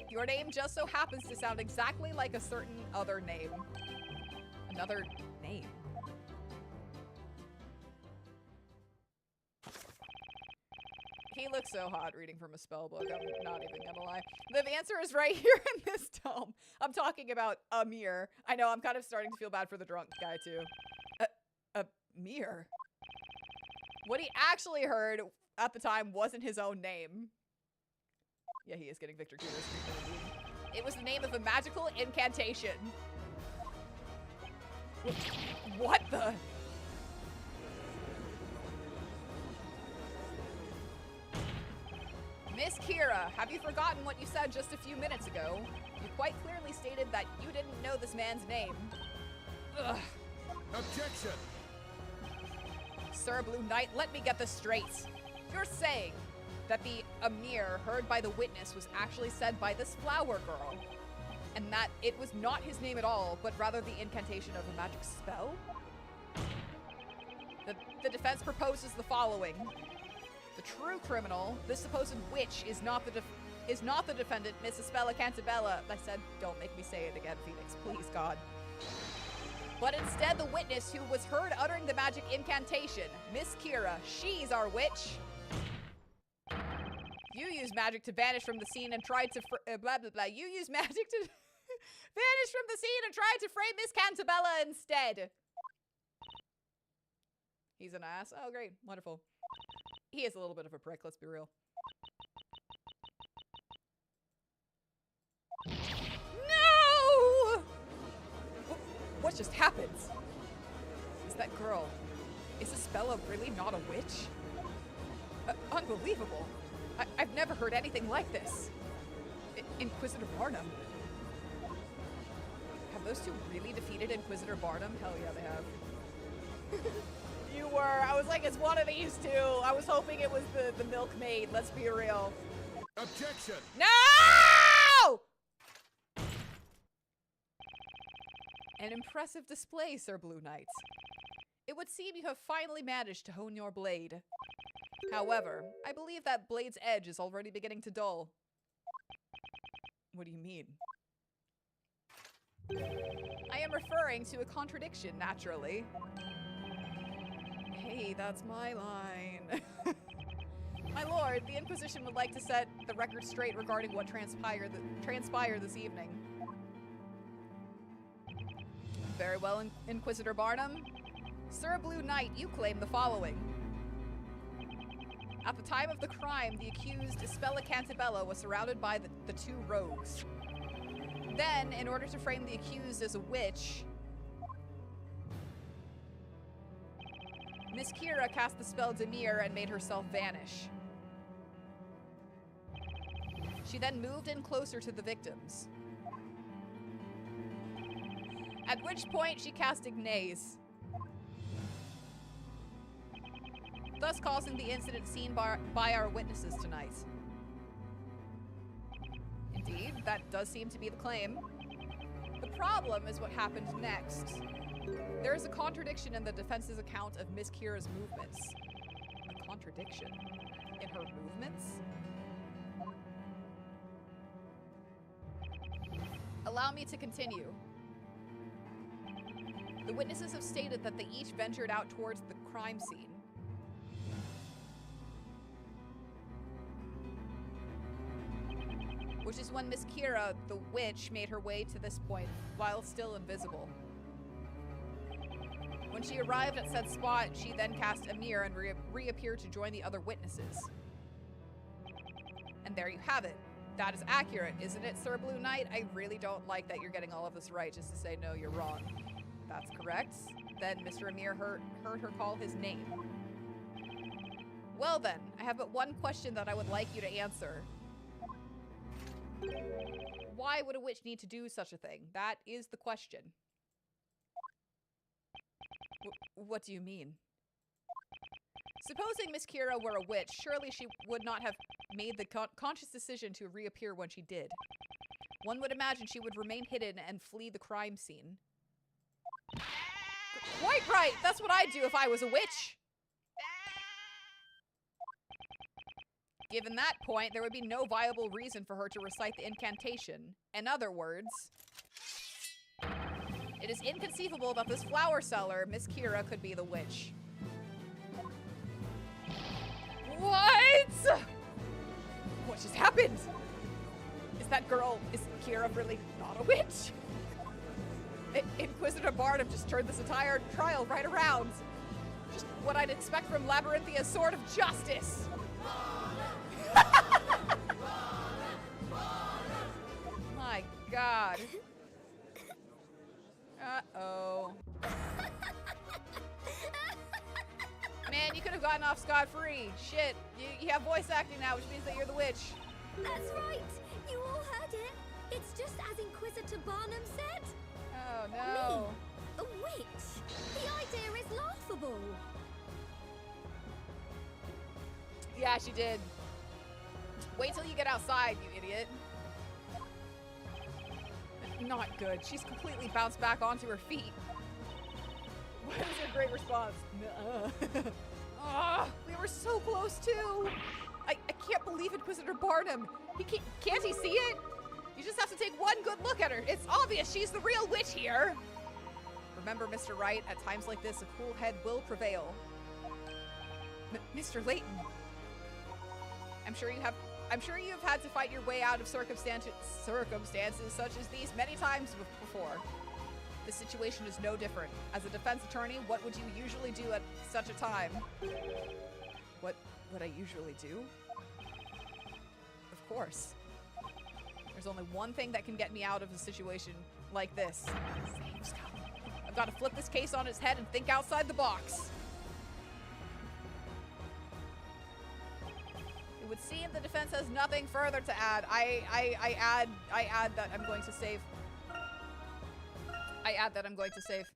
A: Your name just so happens to sound exactly like a certain other name. Another name. He looks so hot reading from a spell book, I'm not even gonna lie. The answer is right here in this tome. I'm talking about Amir. I know, I'm kind of starting to feel bad for the drunk guy too. Amir? What he actually heard at the time wasn't his own name. Yeah, he is getting Victor Kudos. It was the name of a magical incantation. What the? Miss Kira, have you forgotten what you said just a few minutes ago? You quite clearly stated that you didn't know this man's name. Ugh.
B: Objection!
A: Sir Blue Knight, let me get this straight. You're saying that the Amir heard by the witness was actually said by this flower girl, and that it was not his name at all, but rather the incantation of a magic spell? The defense proposes the following. The true criminal, this supposed witch, is not the defendant, Miss Isabella Cantabella. I said, don't make me say it again, Phoenix, please, God. But instead the witness who was heard uttering the magic incantation, Miss Kira. She's our witch. You used magic to vanish from the scene and tried to blah, blah, blah. You used magic to vanish from the scene and tried to frame Miss Cantabella instead. He's an ass. Oh, great. Wonderful. He is a little bit of a prick, let's be real. No! just happened? Is that girl... Is Isabella really not a witch? Unbelievable. I've never heard anything like this. Inquisitor Barnum. Have those two really defeated Inquisitor Barnum? Hell yeah, they have. You were. I was like, it's one of these two. I was hoping it was the milkmaid. Let's be real.
B: Objection!
A: No! An impressive display, Sir Blue Knight. It would seem you have finally managed to hone your blade. However, I believe that blade's edge is already beginning to dull. What do you mean? I am referring to a contradiction, naturally. Hey, that's my line. My lord, the Inquisition would like to set the record straight regarding what transpired this evening. Very well, Inquisitor Barnum. Sir Blue Knight, you claim the following. At the time of the crime, the accused, Isabella Cantabella, was surrounded by the two rogues. Then, in order to frame the accused as a witch, Miss Kira cast the spell Demir and made herself vanish. She then moved in closer to the victims. At which point, she cast Ignace, thus causing the incident seen by our witnesses tonight. Indeed, that does seem to be the claim. The problem is what happened next. There is a contradiction in the defense's account of Miss Kira's movements. A contradiction in her movements? Allow me to continue. The witnesses have stated that they each ventured out towards the crime scene. Which is when Miss Kira, the witch, made her way to this point while still invisible. When she arrived at said spot, she then cast a mirror and reappeared to join the other witnesses. And there you have it. That is accurate, isn't it, Sir Blue Knight? I really don't like that you're getting all of this right just to say, no, you're wrong. That's correct. Then Mr. Amir heard her call his name. Well then, I have but one question that I would like you to answer. Why would a witch need to do such a thing? That is the question. What do you mean? Supposing Miss Kira were a witch, surely she would not have made the conscious decision to reappear when she did. One would imagine she would remain hidden and flee the crime scene. Quite right! That's what I'd do if I was a witch! Given that point, there would be no viable reason for her to recite the incantation. In other words, it is inconceivable that this flower seller, Miss Kira, could be the witch. What? What just happened? Is that girl, is Kira really not a witch? Inquisitor Barnum just turned this entire trial right around. Just what I'd expect from Labyrinthia's Sword of Justice. My God. Uh-oh. Man, you could have gotten off scot-free. Shit, you have voice acting now, which means that you're the witch.
C: That's right. You all heard it. It's just as Inquisitor Barnum said.
A: Oh, no.
C: Me, a witch. The idea is laughable.
A: Yeah, she did. Wait till you get outside, you idiot. Not good. She's completely bounced back onto her feet. What is her great response? We were so close too. I can't believe Inquisitor Barnum. Can't he see it? You just have to take one good look at her. It's obvious she's the real witch here. Remember, Mr. Wright, at times like this, a cool head will prevail. Mr. Layton, I'm sure you've had to fight your way out of circumstances such as these many times before. This situation is no different. As a defense attorney, what would you usually do at such a time? What would I usually do? Of course. There's only one thing that can get me out of a situation like this. Save Scott. I've got to flip this case on its head and think outside the box. It would seem the defense has nothing further to add. I add that I'm going to save. I add that I'm going to save.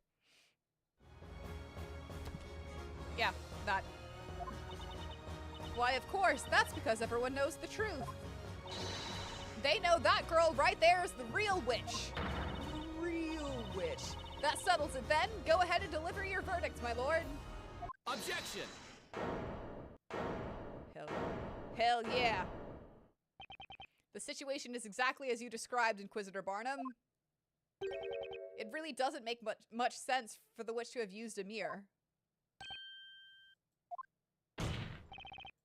A: Yeah, that. Why, of course, that's because everyone knows the truth. They know that girl right there is the real witch. Real witch. That settles it then. Go ahead and deliver your verdict, my lord.
B: Objection!
A: Hell yeah. The situation is exactly as you described, Inquisitor Barnum. It really doesn't make much sense for the witch to have used a mirror.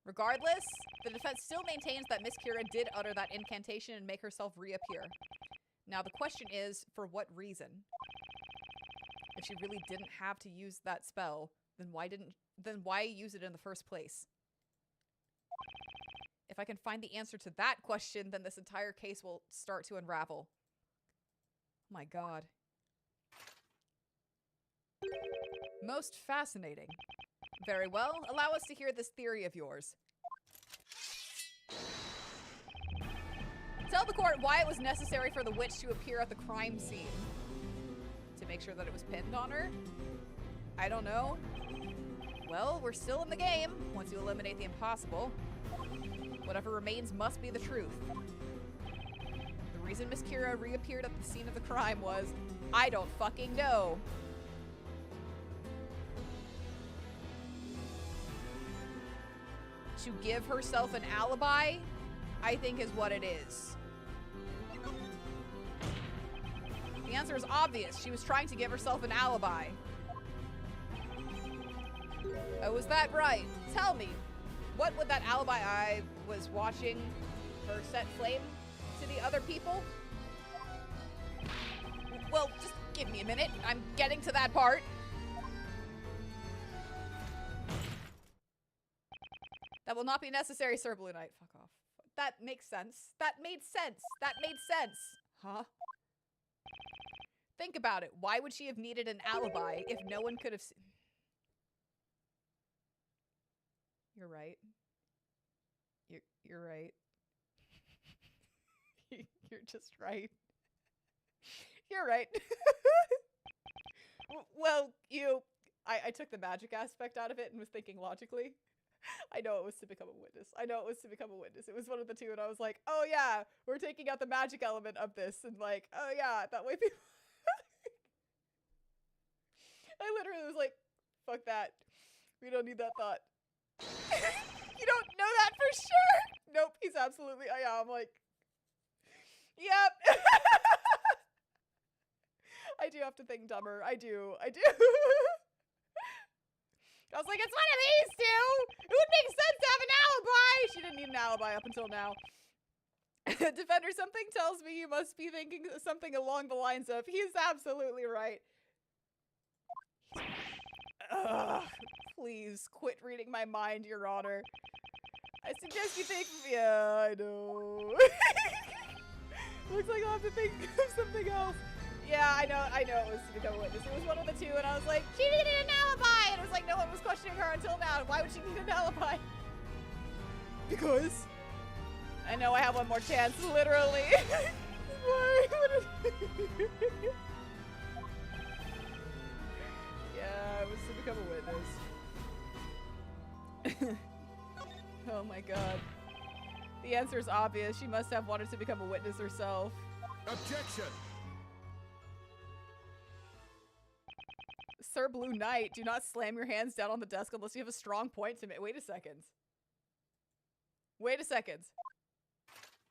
A: Regardless, the defense still maintains that Miss Kira did utter that incantation and make herself reappear. Now the question is, for what reason? If she really didn't have to use that spell, then why use it in the first place? If I can find the answer to that question, then this entire case will start to unravel. Oh my god. Most fascinating. Very well, allow us to hear this theory of yours. Tell the court why it was necessary for the witch to appear at the crime scene. To make sure that it was pinned on her? I don't know. Well, we're still in the game, once you eliminate the impossible. Whatever remains must be the truth. The reason Miss Kira reappeared at the scene of the crime was, I don't fucking know. To give herself an alibi, I think is what it is. The answer is obvious. She was trying to give herself an alibi. Oh, was that right? Tell me, what would that alibi I was watching her set flame to the other people? Well, just give me a minute. I'm getting to that part. That will not be necessary, Sir Blue Knight. Fuck off. That makes sense. That made sense. That made sense. Huh? Think about it. Why would she have needed an alibi if no one could have seen? You're right. You're right. You're just right. You're right. Well, I took the magic aspect out of it and was thinking logically. I know it was to become a witness. I know it was to become a witness. It was one of the two, and I was like, oh yeah, we're taking out the magic element of this, and like, oh yeah, that way people... I literally was like, fuck that. We don't need that thought. You don't know that for sure? Nope, he's absolutely, I'm like, yep. I do have to think dumber. I do. I was like, it's one of these two! It would make sense to have an alibi! She didn't need an alibi up until now. Defender, something tells me you must be thinking something along the lines of, he's absolutely right. Ugh, please quit reading my mind, Your Honor. I suggest you think, yeah, I know. Looks like I'll have to think of something else. Yeah, I know it was to become a witness. It was one of the two, and I was like, she needed an alibi! And it was like, no one was questioning her until now. Why would she need an alibi? Because I know I have one more chance, literally. Why? Yeah, it was to become a witness. Oh my god. The answer is obvious. She must have wanted to become a witness herself.
B: Objection!
A: Sir Blue Knight, do not slam your hands down on the desk unless you have a strong point to make. Wait a second. Wait a second.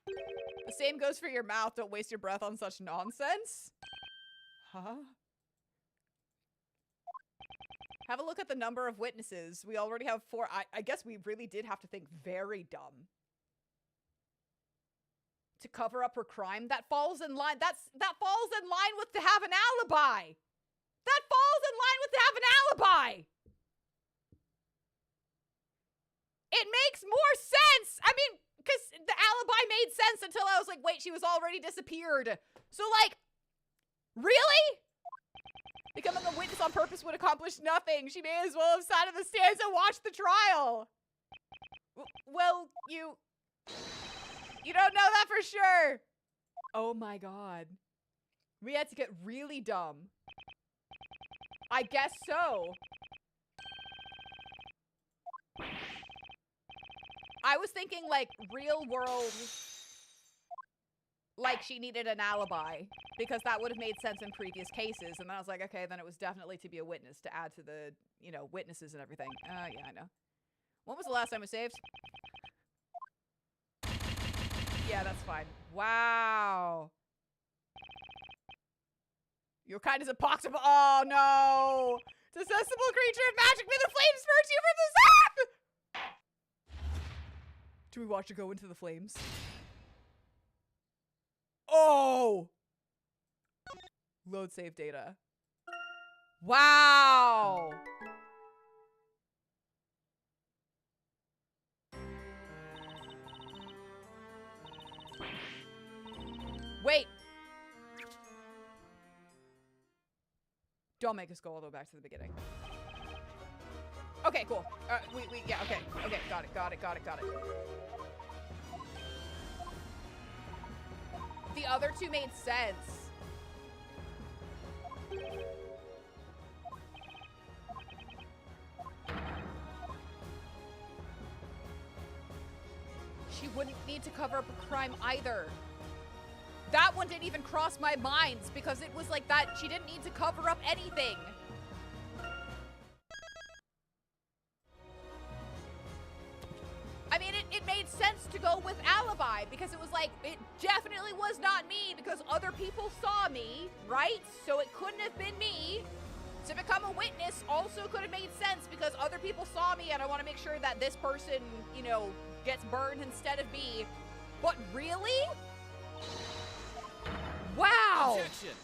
A: The same goes for your mouth. Don't waste your breath on such nonsense. Huh? Have a look at the number of witnesses. We already have 4. I guess we really did have to think very dumb. To cover up her crime? That falls in line. That falls in line with to have an alibi. That falls in line with to have an alibi. It makes more sense. I mean, because the alibi made sense until I was like, wait, she was already disappeared. So like, really? Becoming a witness on purpose would accomplish nothing. She may as well have sat in the stands and watched the trial. Well, you don't know that for sure. Oh my god. We had to get really dumb. I guess so. I was thinking like real world, like she needed an alibi because that would have made sense in previous cases. And then I was like, okay, then it was definitely to be a witness to add to the, you know, witnesses and everything. Yeah, I know. When was the last time we saved? Yeah, that's fine. Wow. Your kind is a poxable. Oh no! Detestable creature of magic, may the flames purge you from the zap! Do we watch her go into the flames? Oh! Load save data. Wow! Wait! Don't make us go all the way back to the beginning. Okay, cool. Yeah, okay, got it. The other two made sense. She wouldn't need to cover up a crime either. That one didn't even cross my mind because it was like that. She didn't need to cover up anything. I mean, it made sense to go with alibi because it was like, it definitely was not me because other people saw me, right? So it couldn't have been me. To become a witness also could have made sense because other people saw me and I want to make sure that this person, you know, gets burned instead of me. But really? Wow!
B: Objection.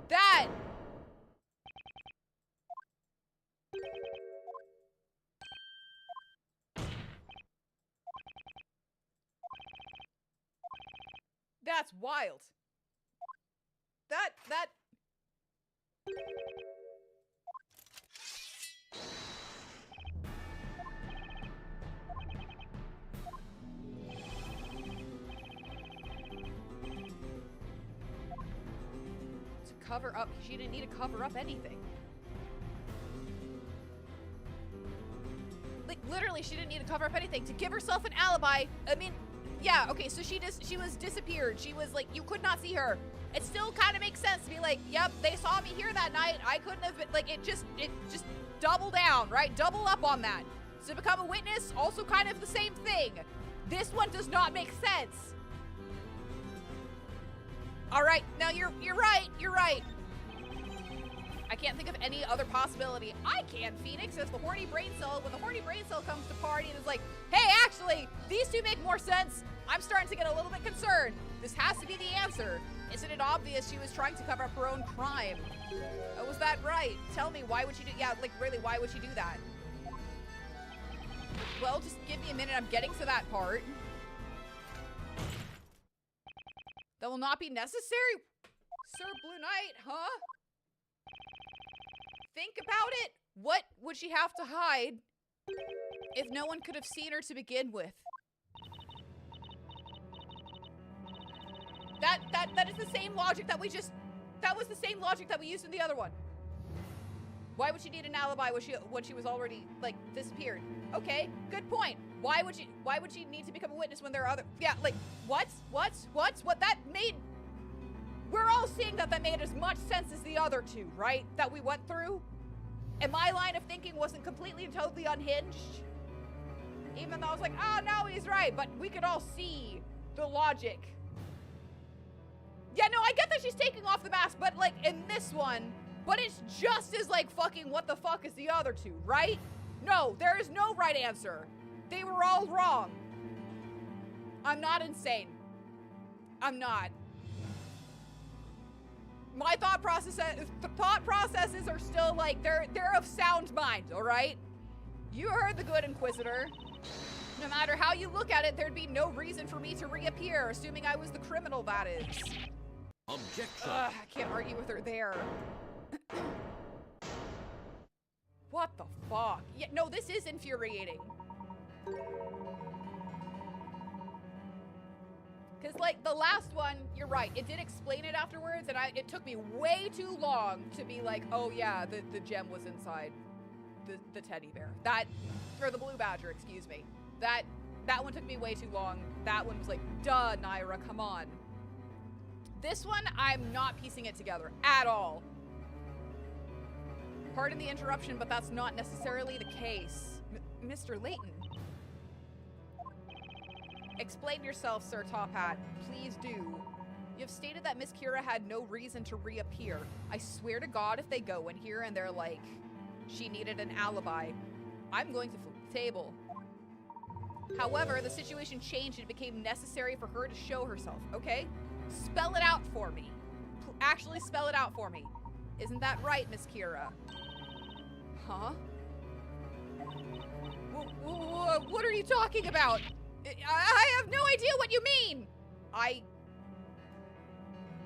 A: That! That's wild. That... cover up. She didn't need to cover up anything. Like, literally, she didn't need to cover up anything. To give herself an alibi, I mean, yeah, okay, so she was disappeared. She was, like, you could not see her. It still kind of makes sense to be like, yep, they saw me here that night. I couldn't have been, like, it just double down, right? Double up on that. To become a witness, also kind of the same thing. This one does not make sense. All right, now you're right. I can't think of any other possibility. I can, Phoenix, as the horny brain cell. When the horny brain cell comes to party and is like, hey, actually, these two make more sense. I'm starting to get a little bit concerned. This has to be the answer. Isn't it obvious she was trying to cover up her own crime? Oh, was that right? Tell me, why would she do, yeah, like really, why would she do that? Well, just give me a minute, I'm getting to that part. That will not be necessary? Sir Blue Knight, huh? Think about it. What would she have to hide if no one could have seen her to begin with? That is the same logic that we just... That was the same logic that we used in the other one. Why would she need an alibi when she was already, like, disappeared? Okay, good point. Why would she need to become a witness when there are other... Yeah, like, what? That made... We're all seeing that made as much sense as the other two, right? That we went through? And my line of thinking wasn't completely and totally unhinged. Even though I was like, oh, no, he's right. But we could all see the logic. Yeah, no, I get that she's taking off the mask, but, like, in this one... But it's just as, like, fucking what the fuck as the other two, right? No, there is no right answer. They were all wrong. I'm not insane. I'm not. My thought processes are still, like, they're of sound mind, all right? You heard the good Inquisitor. No matter how you look at it, there'd be no reason for me to reappear, assuming I was the criminal, that is.
B: Objection.
A: I can't argue with her there. What the fuck? Yeah, no, this is infuriating. Because, like, the last one, you're right, it did explain it afterwards, and it took me way too long to be like, oh yeah, the gem was inside the teddy bear. Or the blue badger, excuse me. That one took me way too long. That one was like, duh, Nayra, come on. This one, I'm not piecing it together at all. Pardon the interruption, but that's not necessarily the case. Mr. Layton. Explain yourself, Sir Top Hat. Please do. You have stated that Miss Kira had no reason to reappear. I swear to God, if they go in here and they're like, she needed an alibi, I'm going to flip the table. However, the situation changed and it became necessary for her to show herself, okay? Spell it out for me. Actually spell it out for me. Isn't that right, Miss Kira? Huh? What are you talking about? I have no idea what you mean!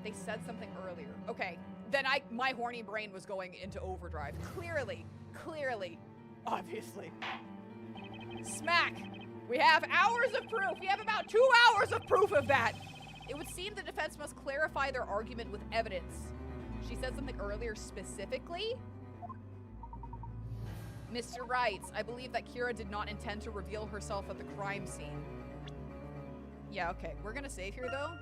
A: They said something earlier. Okay, then my horny brain was going into overdrive. Clearly, obviously. Smack! We have hours of proof! We have about 2 hours of proof of that! It would seem the defense must clarify their argument with evidence. She said something earlier specifically? Mr. Wright, I believe that Kira did not intend to reveal herself at the crime scene. Yeah, okay. We're gonna save here, though.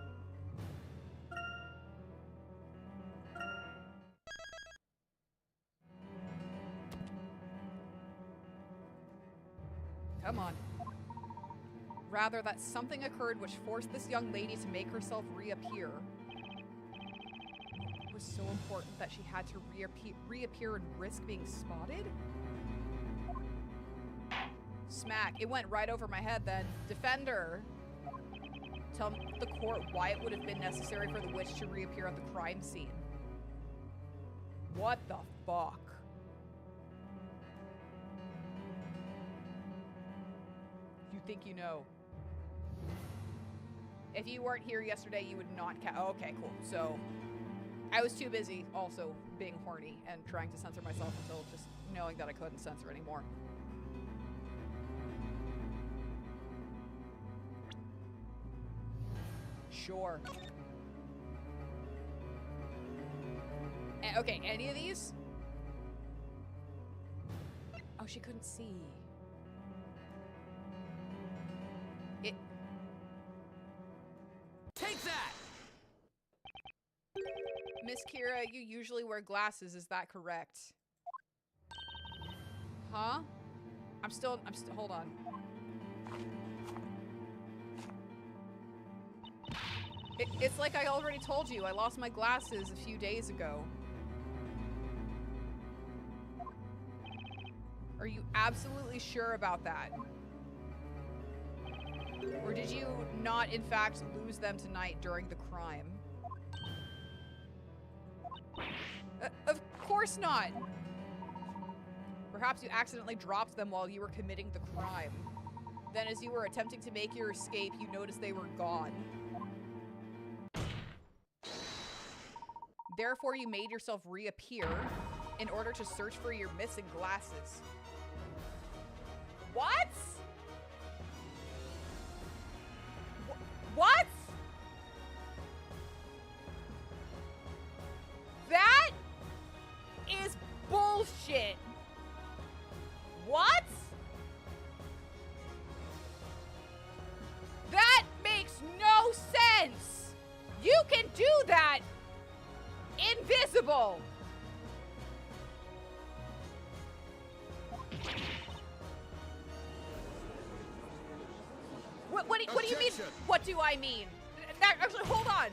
A: Come on. Rather, that something occurred which forced this young lady to make herself reappear. It was so important that she had to reappear and risk being spotted? Smack. It went right over my head then. Defender. Tell the court why it would have been necessary for the witch to reappear at the crime scene. What the fuck? You think you know? If you weren't here yesterday, you would not okay, cool. So, I was too busy also being horny and trying to censor myself until just knowing that I couldn't censor anymore. Sure. Okay, any of these? Oh, she couldn't see.
B: Take that!
A: Miss Kira, you usually wear glasses, is that correct? Huh? I'm still, hold on. It's like I already told you, I lost my glasses a few days ago. Are you absolutely sure about that? Or did you not, in fact, lose them tonight during the crime? Of course not! Perhaps you accidentally dropped them while you were committing the crime. Then as you were attempting to make your escape, you noticed they were gone. Therefore, you made yourself reappear in order to search for your missing glasses. What? What? That is bullshit. What? That makes no sense. You can do that invisible. What do you mean? What do I mean? Actually, hold on.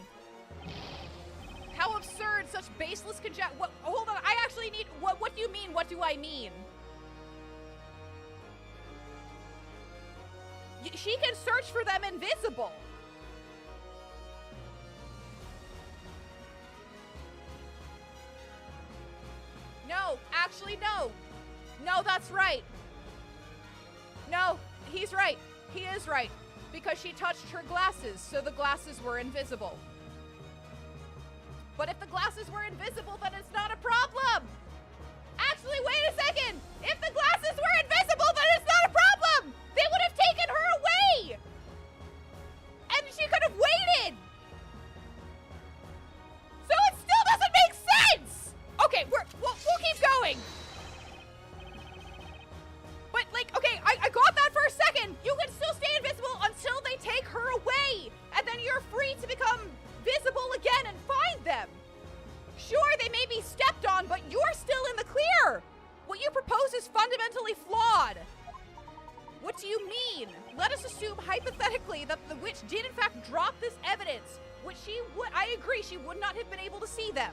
A: How absurd! Such baseless conjecture. Hold on. I actually need. What do you mean? What do I mean? She can search for them invisible. No, actually, no. No, that's right. No, he's right. He is right. Because she touched her glasses, so the glasses were invisible. But if the glasses were invisible, then it's not a problem. Actually, wait a second. If the glasses were invisible, then it's not a problem. They would have taken her away. And she could have waited. So it still doesn't make sense. Okay, we'll keep going. But like, okay, I got that for a second. You can still stay invisible until they take her away. And then you're free to become visible again and find them. Sure, they may be stepped on, but you're still in the clear. What you propose is fundamentally flawed. What do you mean? Let us assume hypothetically that the witch did in fact drop this evidence, which I agree, she would not have been able to see them.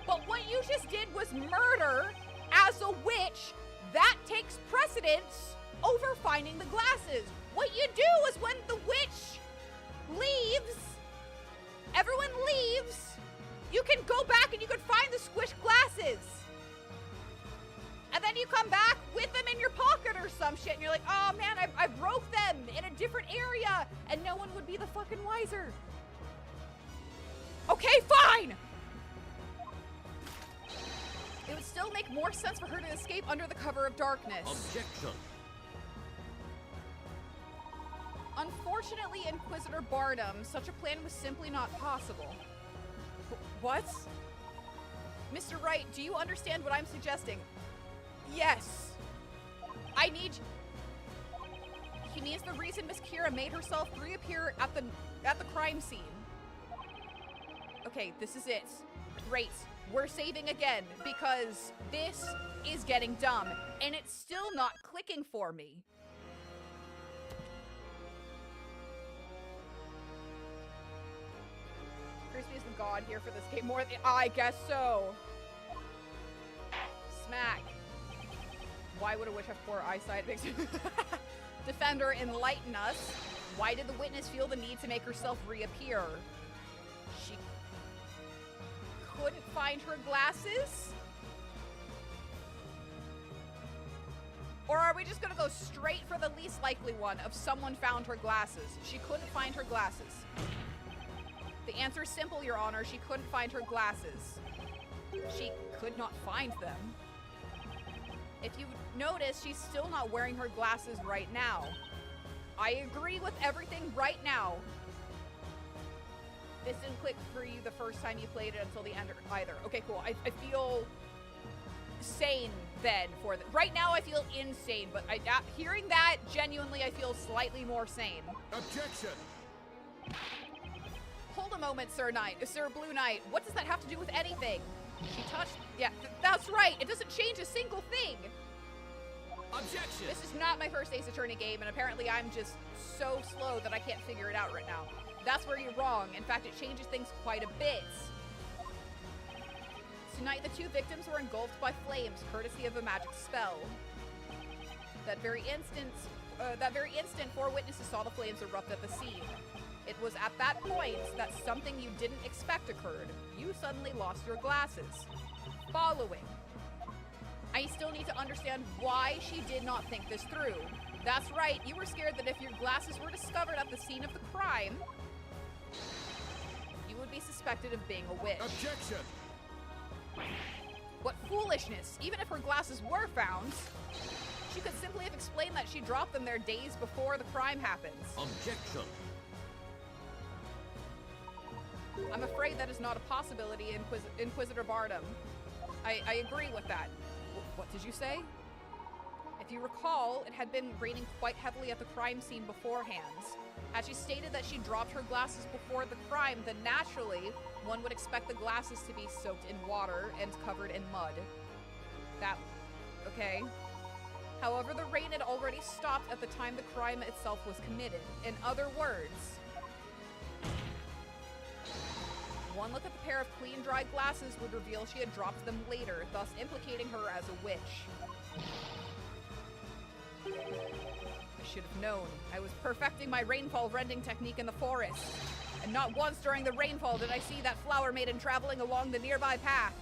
A: But what you just did was murder as a witch. That takes precedence over finding the glasses. What you do is when the witch leaves, everyone leaves, you can go back and you can find the squished glasses. And then you come back with them in your pocket or some shit, and you're like, oh man, I broke them in a different area, and no one would be the fucking wiser. Okay, fine! It would still make more sense for her to escape under the cover of darkness.
B: Objection.
A: Unfortunately, Inquisitor Barnum, such a plan was simply not possible. What? Mr. Wright, do you understand what I'm suggesting? Yes. I need... He means the reason Miss Kira made herself reappear at the crime scene. Okay, this is it. Great. We're saving again, because this is getting dumb, and it's still not clicking for me. Crispy is the god here for this game more than... I guess so. Smack. Why would a witch have poor eyesight? Defender, enlighten us. Why did the witness feel the need to make herself reappear? She couldn't find her glasses? Or are we just gonna go straight for the least likely one of someone found her glasses? She couldn't find her glasses. The answer is simple, Your Honor. She couldn't find her glasses. She could not find them. If you notice, she's still not wearing her glasses right now. I agree with everything right now. This didn't click for you the first time you played it until the end either. Okay, cool. I feel sane then for the... Right now I feel insane, but hearing that, genuinely I feel slightly more sane.
B: Objection.
A: Hold a moment, Sir Blue Knight. What does that have to do with anything? She touched... Yeah, that's right. It doesn't change a single thing.
B: Objection.
A: This is not my first Ace Attorney game, and apparently I'm just so slow that I can't figure it out right now. That's where you're wrong. In fact, it changes things quite a bit. Tonight, the two victims were engulfed by flames, courtesy of a magic spell. That very instant, 4 witnesses saw the flames erupt at the scene. It was at that point that something you didn't expect occurred. You suddenly lost your glasses. Following. I still need to understand why she did not think this through. That's right, you were scared that if your glasses were discovered at the scene of the crime, you would be suspected of being a witch.
B: Objection.
A: What foolishness! Even if her glasses were found, she could simply have explained that she dropped them there days before the crime happens.
B: Objection.
A: I'm afraid that is not a possibility, Inquisitor Barnum. I agree with that. What did you say? If you recall, it had been raining quite heavily at the crime scene beforehand. Had she stated that she dropped her glasses before the crime, then naturally, one would expect the glasses to be soaked in water and covered in mud. Okay. However, the rain had already stopped at the time the crime itself was committed. In other words, one look at the pair of clean, dry glasses would reveal she had dropped them later, thus implicating her as a witch. I should have known. I was perfecting my rainfall rending technique in the forest. And not once during the rainfall did I see that flower maiden traveling along the nearby path.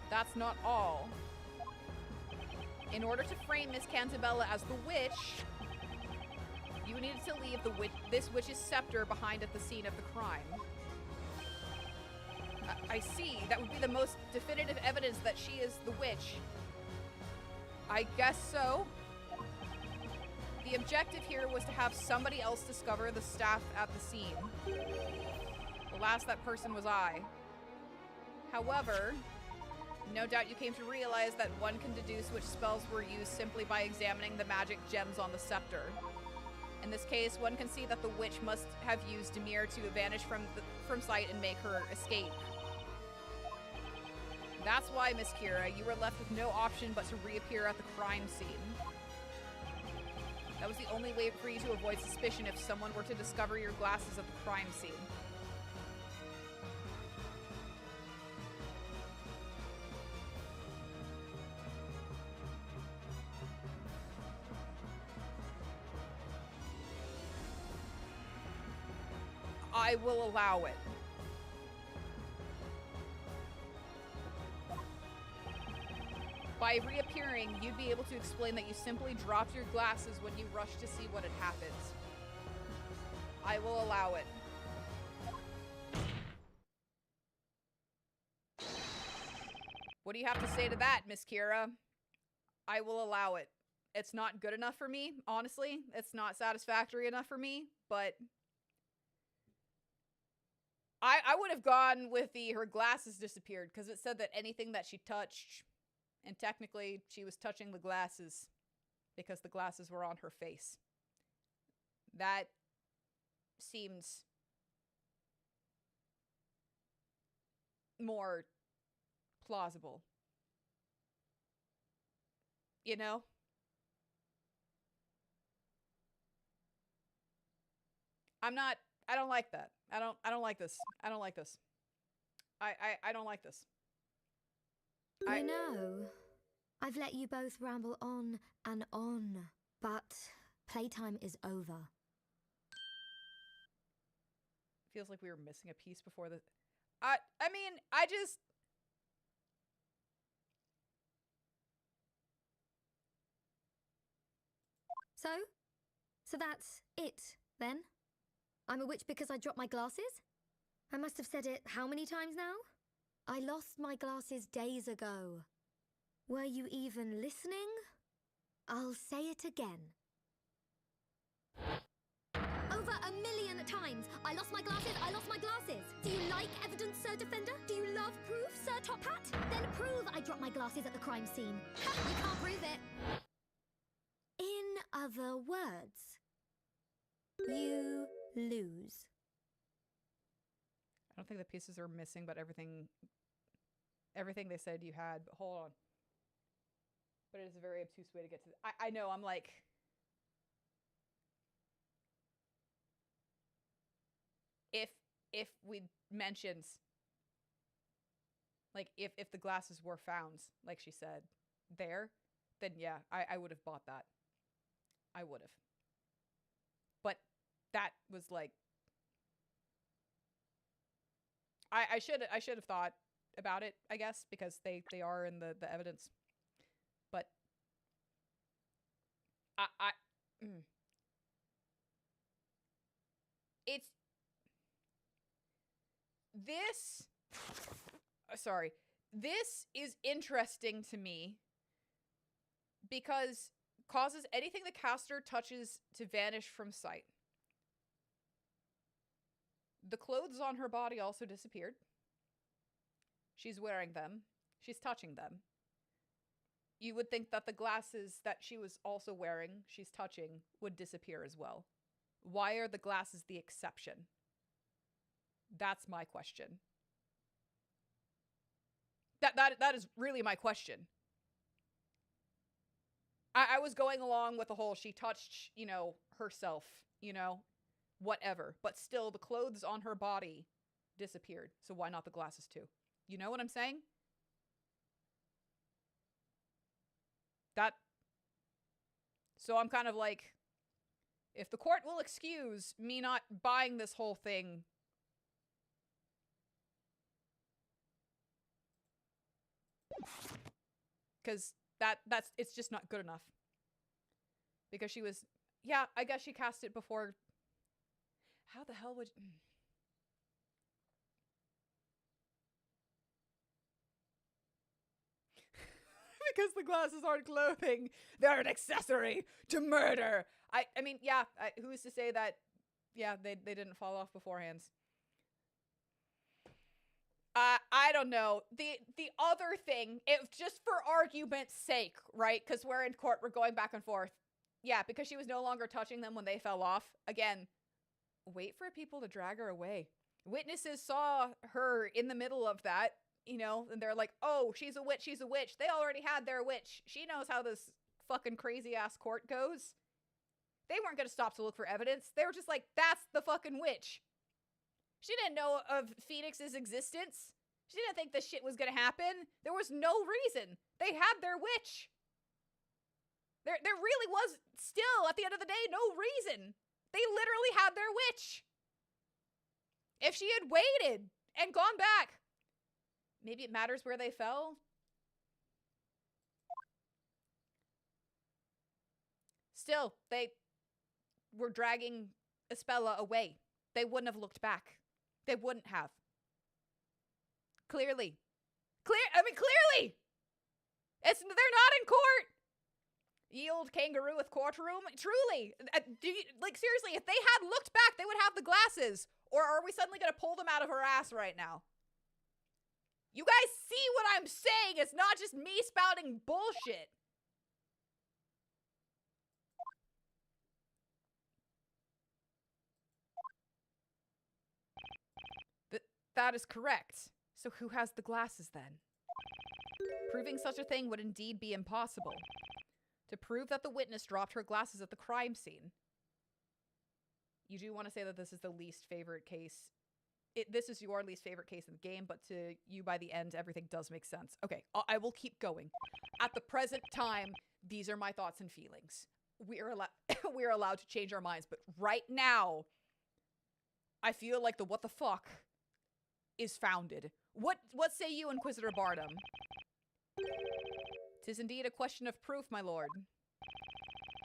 A: That's not all. In order to frame Miss Cantabella as the witch, You needed to leave this witch's scepter behind at the scene of the crime. I see. That would be the most definitive evidence that she is the witch. I guess so. The objective here was to have somebody else discover the staff at the scene. Alas, that person was I. However, no doubt you came to realize that one can deduce which spells were used simply by examining the magic gems on the scepter. In this case, one can see that the witch must have used Demir to vanish from sight and make her escape. That's why, Miss Kira, you were left with no option but to reappear at the crime scene. That was the only way for you to avoid suspicion if someone were to discover your glasses at the crime scene. I will allow it. By reappearing, you'd be able to explain that you simply dropped your glasses when you rushed to see what had happened. I will allow it. What do you have to say to that, Miss Kira? I will allow it. It's not good enough for me, honestly. It's not satisfactory enough for me, but I would have gone with her glasses disappeared, because it said that anything that she touched, and technically she was touching the glasses because the glasses were on her face. That seems more plausible. You know? I don't like that. I don't like this. I don't like this. I don't like this.
C: I know. I've let you both ramble on and on, but playtime is over.
A: Feels like we were missing a piece before the... I mean, I just...
C: So that's it, then? I'm a witch because I dropped my glasses? I must have said it how many times now? I lost my glasses days ago. Were you even listening? I'll say it again. Over 1,000,000 times! I lost my glasses, I lost my glasses! Do you like evidence, Sir Defender? Do you love proof, Sir Top Hat? Then prove I dropped my glasses at the crime scene. Ha! You can't prove it! In other words, you lose.
A: I don't think the pieces are missing, but everything they said you had. But hold on. But it is a very obtuse way to get to I know, I'm like... If we mentioned... Like, if the glasses were found, like she said, there, then yeah, I would have bought that. I would have. But that was like... I should have thought about it, I guess, because they are in the evidence. But it's this sorry. This is interesting to me because causes anything the caster touches to vanish from sight. The clothes on her body also disappeared. She's wearing them. She's touching them. You would think that the glasses that she was also wearing, she's touching, would disappear as well. Why are the glasses the exception? That's my question. That is really my question. I was going along with the whole she touched, you know, herself, you know, whatever. But still, the clothes on her body disappeared. So why not the glasses too? You know what I'm saying? So I'm kind of like, if the court will excuse me not buying this whole thing, because it's just not good enough. Because she was Yeah, I guess she cast it before. How the hell would... Because the glasses aren't clothing. They're an accessory to murder. I mean, yeah, who's to say that, yeah, they didn't fall off beforehand. I don't know. The other thing, if just for argument's sake, right? Because we're in court, we're going back and forth. Yeah, because she was no longer touching them when they fell off. Again, wait for people to drag her away. Witnesses saw her in the middle of that, you know, and they're like, oh, she's a witch, she's a witch. They already had their witch. She knows how this fucking crazy-ass court goes. They weren't going to stop to look for evidence. They were just like, that's the fucking witch. She didn't know of Phoenix's existence. She didn't think this shit was going to happen. There was no reason. They had their witch. There really was still, at the end of the day, no reason. They literally had their witch. If she had waited and gone back, maybe it matters where they fell. Still, they were dragging Espella away. They wouldn't have looked back. They wouldn't have. Clearly. Clearly! They're not in court! Ye old kangaroo with courtroom? Truly! Seriously, if they had looked back, they would have the glasses. Or are we suddenly gonna pull them out of her ass right now? You guys see what I'm saying? It's not just me spouting bullshit. That is correct. So who has the glasses then? Proving such a thing would indeed be impossible. To prove that the witness dropped her glasses at the crime scene. You do want to say that this is the least favorite case. This is your least favorite case in the game, but to you by the end, everything does make sense. Okay, I will keep going. At the present time, these are my thoughts and feelings. We are allowed to change our minds, but right now, I feel like the what the fuck is founded. What say you, Inquisitor Bardem? 'Tis indeed a question of proof, my lord.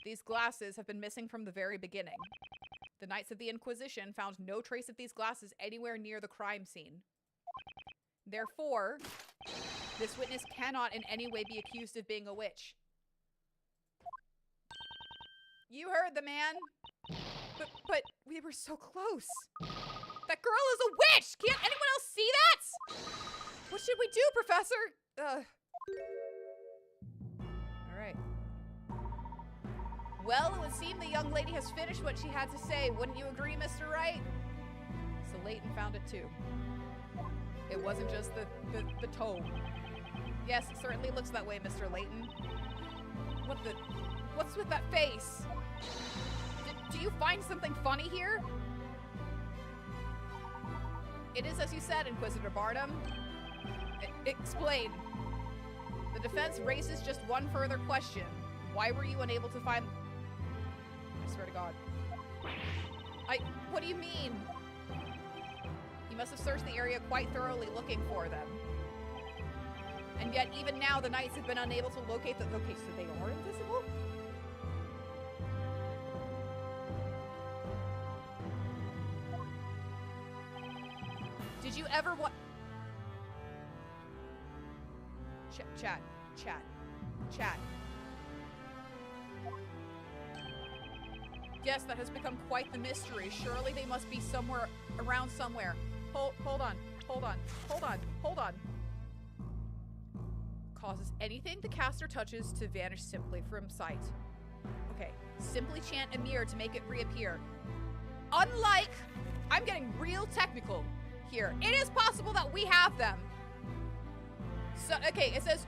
A: These glasses have been missing from the very beginning. The Knights of the Inquisition found no trace of these glasses anywhere near the crime scene. Therefore, this witness cannot in any way be accused of being a witch. You heard the man. But we were so close. That girl is a witch! Can't anyone else see that? What should we do, Professor? Alright. Well, it would seem the young lady has finished what she had to say. Wouldn't you agree, Mr. Wright? So Layton found it too. It wasn't just the tome. Yes, it certainly looks that way, Mr. Layton. What's with that face? Do you find something funny here? It is as you said, Inquisitor Bardem. Explain. The defense raises just one further question. Why were you unable to find... I swear to God. What do you mean? You must have searched the area quite thoroughly looking for them. And yet, even now, the Knights have been unable to locate them. Okay, so they are invisible? Did you ever Chat. Yes, that has become quite the mystery. Surely they must be somewhere, around somewhere. Hold on. Causes anything the caster touches to vanish simply from sight. Okay, simply chant Emir to make it reappear. Unlike, I'm getting real technical here. It is possible that we have them. So, okay, it says,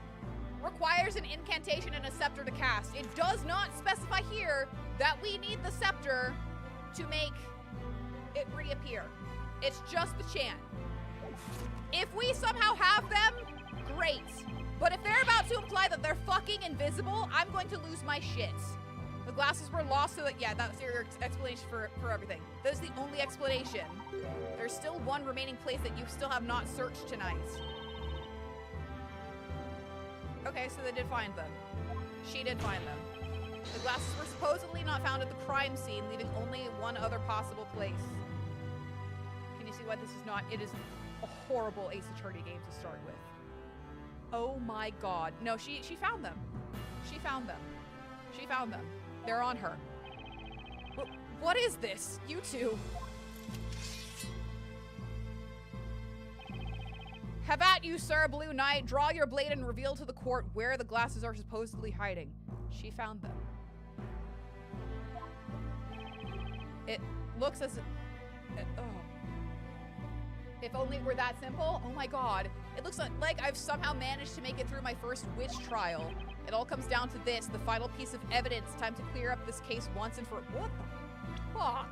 A: requires an incantation and a scepter to cast. It does not specify here that we need the scepter to make it reappear. It's just the chant. If we somehow have them, great. But if they're about to imply that they're fucking invisible, I'm going to lose my shit. The glasses were lost so that, yeah, that's your explanation for everything. That is the only explanation. There's still one remaining place that you still have not searched tonight. Okay, so they did find them. She did find them. The glasses were supposedly not found at the crime scene, leaving only one other possible place. Can you see why this is not? It is a horrible Ace Attorney game to start with. Oh my god. No, she found them. She found them. She found them. They're on her. What is this? You two. Have at you, sir, Blue Knight. Draw your blade and reveal to the court where the glasses are supposedly hiding. She found them. It looks as... oh. If only it were that simple. Oh my god. It looks like I've somehow managed to make it through my first witch trial. It all comes down to this, the final piece of evidence. Time to clear up this case once and for... what the fuck?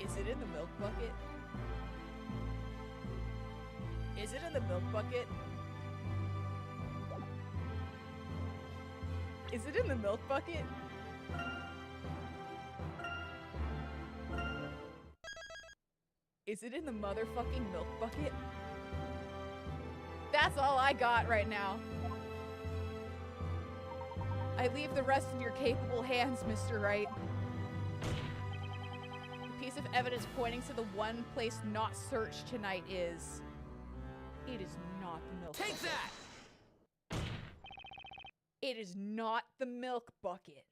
A: Is it in the milk bucket? Is it in the milk bucket? Is it in the milk bucket? Is it in the motherfucking milk bucket? That's all I got right now. I leave the rest in your capable hands, Mr. Wright. The piece of evidence pointing to the one place not searched tonight is... it is not the milk bucket.
B: Take that!
A: It is not the milk bucket.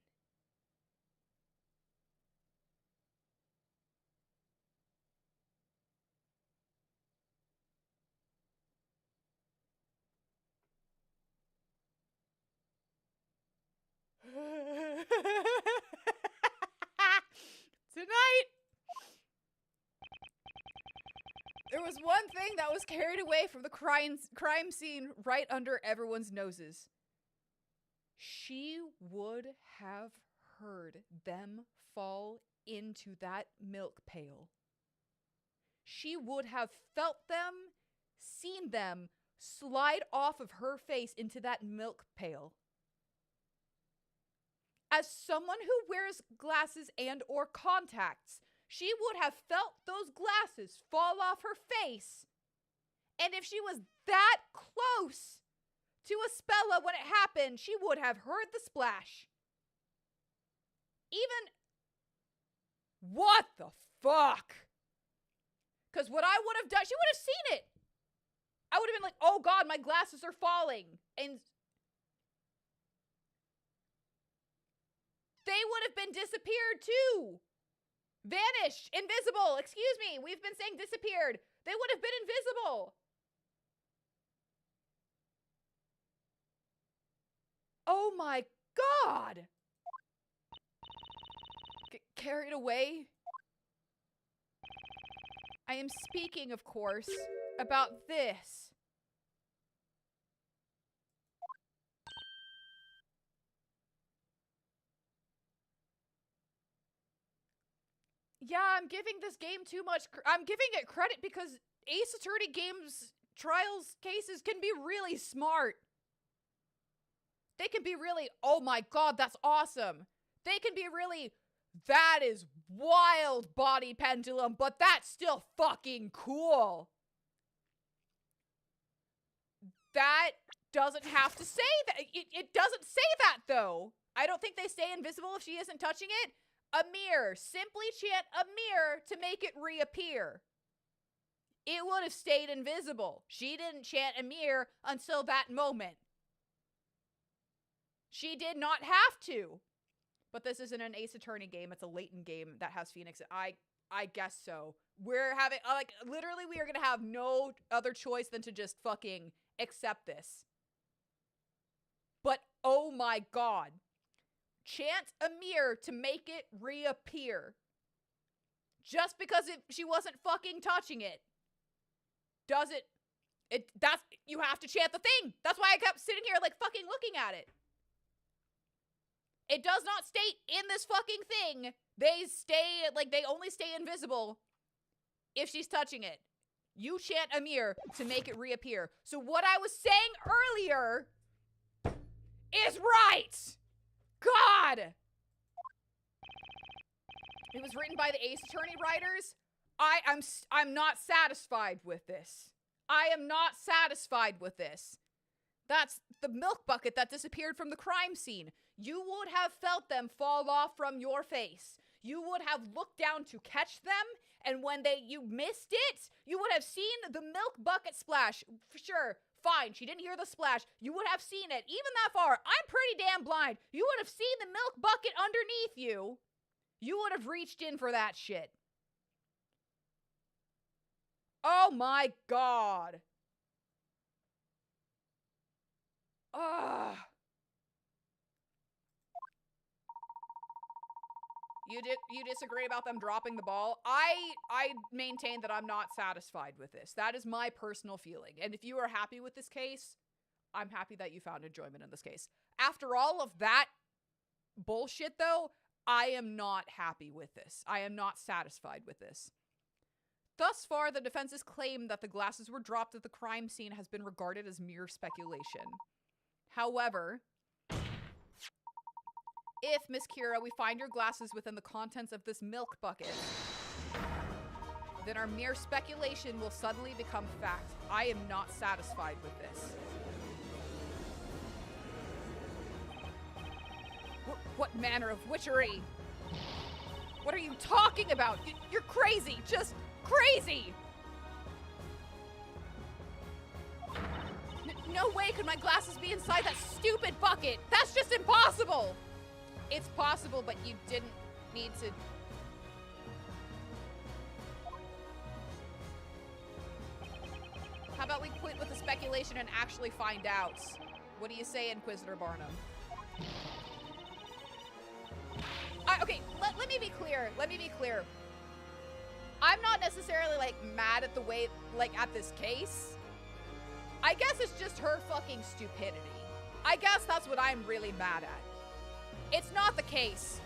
A: Tonight, there was one thing that was carried away from the crime scene right under everyone's noses. She would have heard them fall into that milk pail. She would have felt them, seen them slide off of her face into that milk pail. As someone who wears glasses and or contacts, she would have felt those glasses fall off her face. And if she was that close to Espella when it happened, she would have heard the splash. Even... what the fuck? Because what I would have done, she would have seen it. I would have been like, oh god, my glasses are falling. And they would have been disappeared too. Vanished. Invisible. Excuse me. We've been saying disappeared. They would have been invisible. Oh my god. Carried away. I am speaking, of course, about this. Yeah, I'm giving this game too much. I'm giving it credit because Ace Attorney games trials cases can be really smart. They can be really, oh my god, that's awesome. They can be really, that is wild body pendulum, but that's still fucking cool. That doesn't have to say that. It doesn't say that though. I don't think they stay invisible if she isn't touching it. Amir, simply chant Amir to make it reappear. It would have stayed invisible. She didn't chant Amir until that moment. She did not have to. But this isn't an Ace Attorney game. It's a Layton game that has Phoenix. I guess so. We're having, like, literally we are going to have no other choice than to just fucking accept this. But, oh my god. Chant Amir to make it reappear. Just because she wasn't fucking touching it. Does it? That's, you have to chant the thing. That's why I kept sitting here like fucking looking at it. It does not state in this fucking thing. They stay, like, they only stay invisible if she's touching it. You chant Amir to make it reappear. So what I was saying earlier is right. God! It was written by the Ace Attorney writers. I'm not satisfied with this. I am not satisfied with this. That's the milk bucket that disappeared from the crime scene. You would have felt them fall off from your face. You would have looked down to catch them, and when you missed it, you would have seen the milk bucket splash. For sure, fine, she didn't hear the splash. You would have seen it. Even that far, I'm pretty damn blind. You would have seen the milk bucket underneath you. You would have reached in for that shit. Oh my god. Ugh. You disagree about them dropping the ball? I maintain that I'm not satisfied with this. That is my personal feeling. And if you are happy with this case, I'm happy that you found enjoyment in this case. After all of that bullshit, though, I am not happy with this. I am not satisfied with this. Thus far, the defense's claim that the glasses were dropped at the crime scene has been regarded as mere speculation. However, if, Miss Kira, we find your glasses within the contents of this milk bucket, then our mere speculation will suddenly become fact. I am not satisfied with this. What manner of witchery? What are you talking about? You're crazy, just crazy! No way could my glasses be inside that stupid bucket! That's just impossible! It's possible, but you didn't need to... How about we quit with the speculation and actually find out? What do you say, Inquisitor Barnum? Okay, let me be clear. Let me be clear. I'm not necessarily, like, mad at the way, like, at this case. I guess it's just her fucking stupidity. I guess that's what I'm really mad at. It's not the case.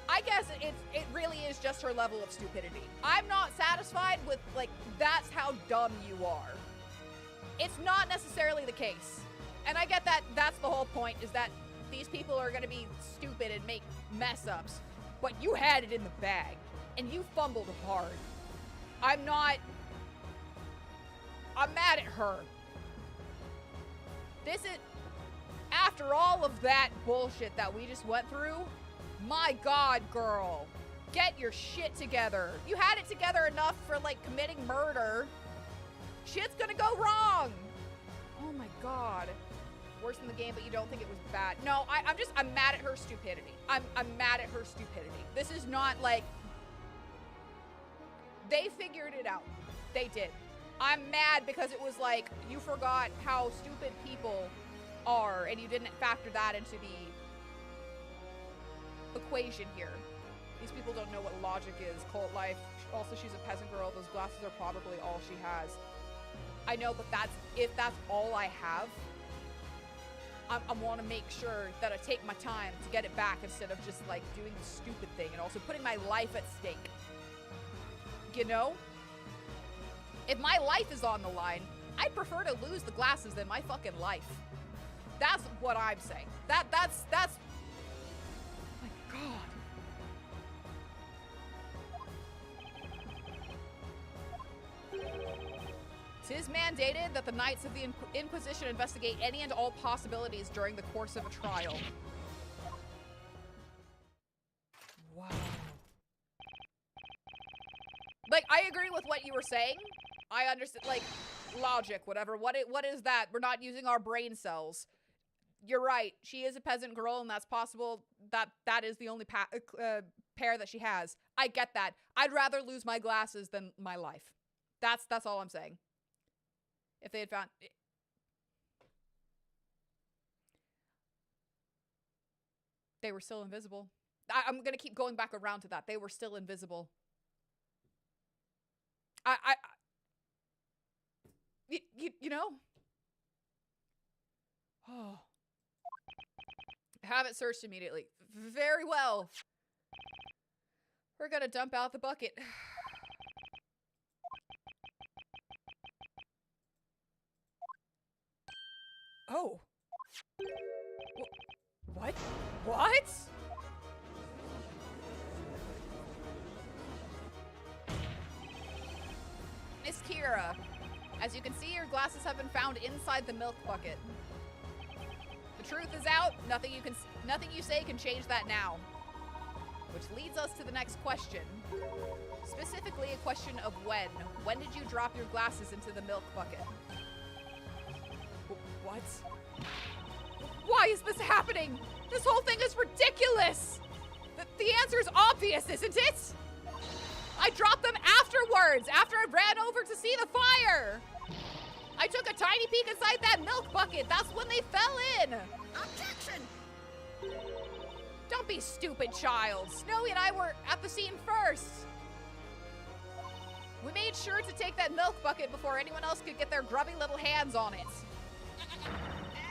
A: I guess it really is just her level of stupidity. I'm not satisfied with, like, that's how dumb you are. It's not necessarily the case. And I get that that's the whole point, is that these people are gonna be stupid and make mess-ups. But you had it in the bag, and you fumbled hard. I'm mad at her. This is, after all of that bullshit that we just went through, my god, girl, get your shit together. You had it together enough for, like, committing murder. Shit's gonna go wrong. Oh my god. Worse than the game, but you don't think it was bad. No, I'm mad at her stupidity. I'm mad at her stupidity. This is not like, they figured it out. They did. I'm mad because it was like, you forgot how stupid people are and you didn't factor that into the equation here. These people don't know what logic is. Cult life. Also, she's a peasant girl. Those glasses are probably all she has. I know, but if that's all I have, I want to make sure that I take my time to get it back instead of just, like, doing the stupid thing and also putting my life at stake. You know? If my life is on the line, I'd prefer to lose the glasses than my fucking life. That's what I'm saying. That's... Oh my god. Tis mandated that the Knights of the Inquisition investigate any and all possibilities during the course of a trial. Wow. Like, I agree with what you were saying. I understand, like, logic, whatever. What is that? We're not using our brain cells. You're right. She is a peasant girl, and that's possible. That is the only pair that she has. I get that. I'd rather lose my glasses than my life. That's all I'm saying. If they had found... They were still invisible. I'm gonna keep going back around to that. They were still invisible. You know? Oh. Have it searched immediately. Very well. We're gonna dump out the bucket. Oh. What? What? Miss Kira, As you can see, your glasses have been found inside the milk bucket. The truth is out. Nothing you say can change that now. Which leads us to the next question. Specifically, a question of when. When did you drop your glasses into the milk bucket? What? Why is this happening? This whole thing is ridiculous! The answer is obvious, isn't it? I dropped them afterwards, after I ran over to see the fire! I took a tiny peek inside that milk bucket. That's when they fell in! Objection! Don't be stupid, child. Snowy and I were at the scene first. We made sure to take that milk bucket before anyone else could get their grubby little hands on it.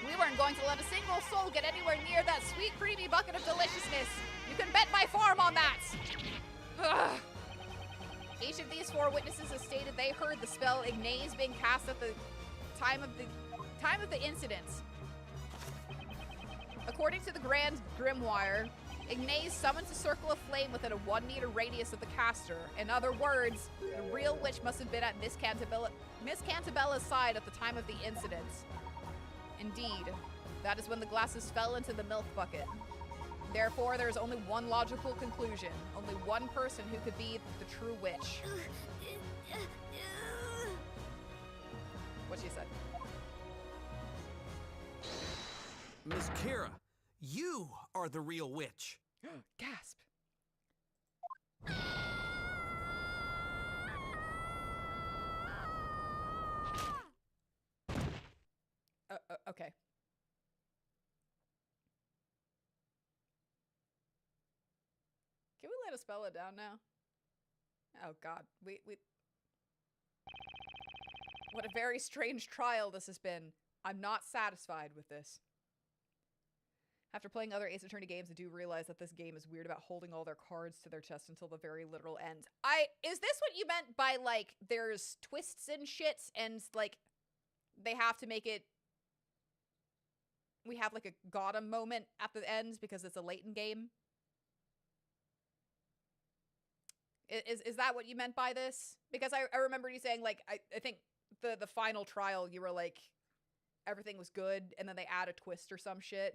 A: We weren't going to let a single soul get anywhere near that sweet, creamy bucket of deliciousness. You can bet my farm on that. Ugh. Each of these 4 witnesses has stated they heard the spell Ignace being cast at the time of the incident. According to the Grand Grimoire, Ignace summons a circle of flame within a 1-meter radius of the caster. In other words, the real witch must have been at Miss Cantabella's side at the time of the incident. Indeed, that is when the glasses fell into the milk bucket. Therefore, there is only one logical conclusion. Only one person who could be the true witch. What she said.
B: Miss Kira, you are the real witch.
A: Gasp. Okay. Can we let us spell it down now? Oh God, we. What a very strange trial this has been. I'm not satisfied with this. After playing other Ace Attorney games, I do realize that this game is weird about holding all their cards to their chest until the very literal end. Is this what you meant by, like, there's twists and shit, and, like, they have to make it... We have, like, a got 'em moment at the end because it's a Layton game? Is that what you meant by this? Because I remember you saying, like, I think the final trial, you were like, everything was good, and then they add a twist or some shit.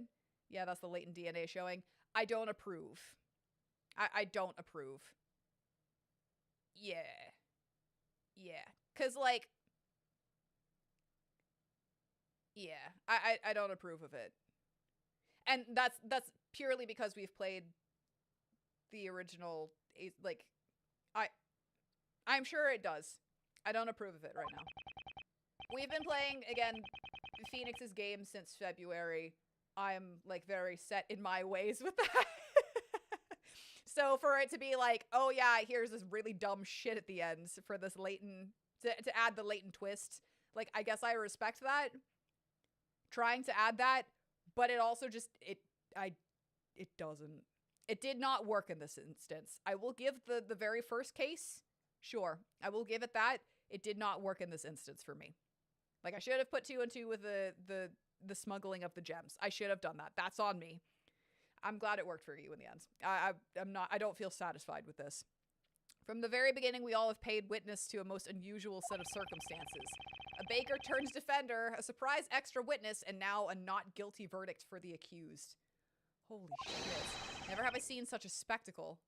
A: Yeah, that's the Layton DNA showing. I don't approve. I don't approve. Yeah. Yeah. Because, like... Yeah. I don't approve of it. And that's purely because we've played the original, like... I'm sure it does. I don't approve of it right now. We've been playing, again, Phoenix's game since February. I'm, like, very set in my ways with that. So for it to be like, oh yeah, here's this really dumb shit at the end for this Layton, to add the Layton twist, like, I guess I respect that. Trying to add that, but it also just, it doesn't. It did not work in this instance. I will give the very first case, sure, I will give it that. It did not work in this instance for me. Like, I should have put 2 and 2 with the smuggling of the gems. I should have done that. That's on me. I'm glad it worked for you in the end. I don't feel satisfied with this. From the very beginning, we all have paid witness to a most unusual set of circumstances. A baker turns defender, a surprise extra witness, and now a not guilty verdict for the accused. Holy shit. Never have I seen such a spectacle.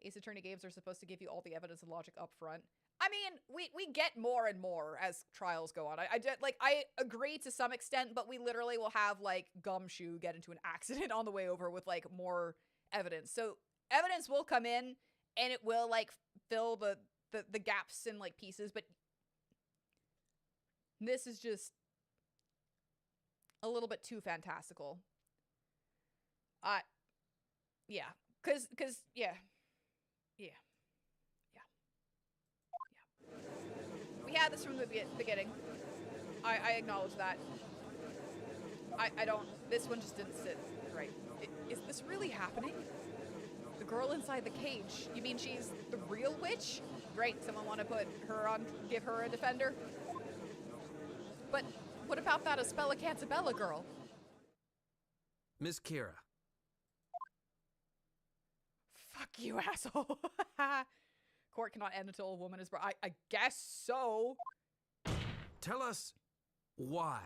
A: Ace Attorney games are supposed to give you all the evidence and logic up front. I mean, we get more and more as trials go on. I agree to some extent, but we literally will have, like, Gumshoe get into an accident on the way over with, like, more evidence. So evidence will come in, and it will, like, fill the gaps in, like, pieces, but this is just a little bit too fantastical. Yeah. Cause, yeah. Yeah. We had this from the beginning. I acknowledge that. I don't... This one just didn't sit right. Is this really happening? The girl inside the cage. You mean she's the real witch? Great, someone want to put her on... Give her a defender? But what about that Aspella Cantabella girl?
B: Miss Kira.
A: Fuck you, asshole. Court cannot end until a woman is brought. I guess so.
B: Tell us why.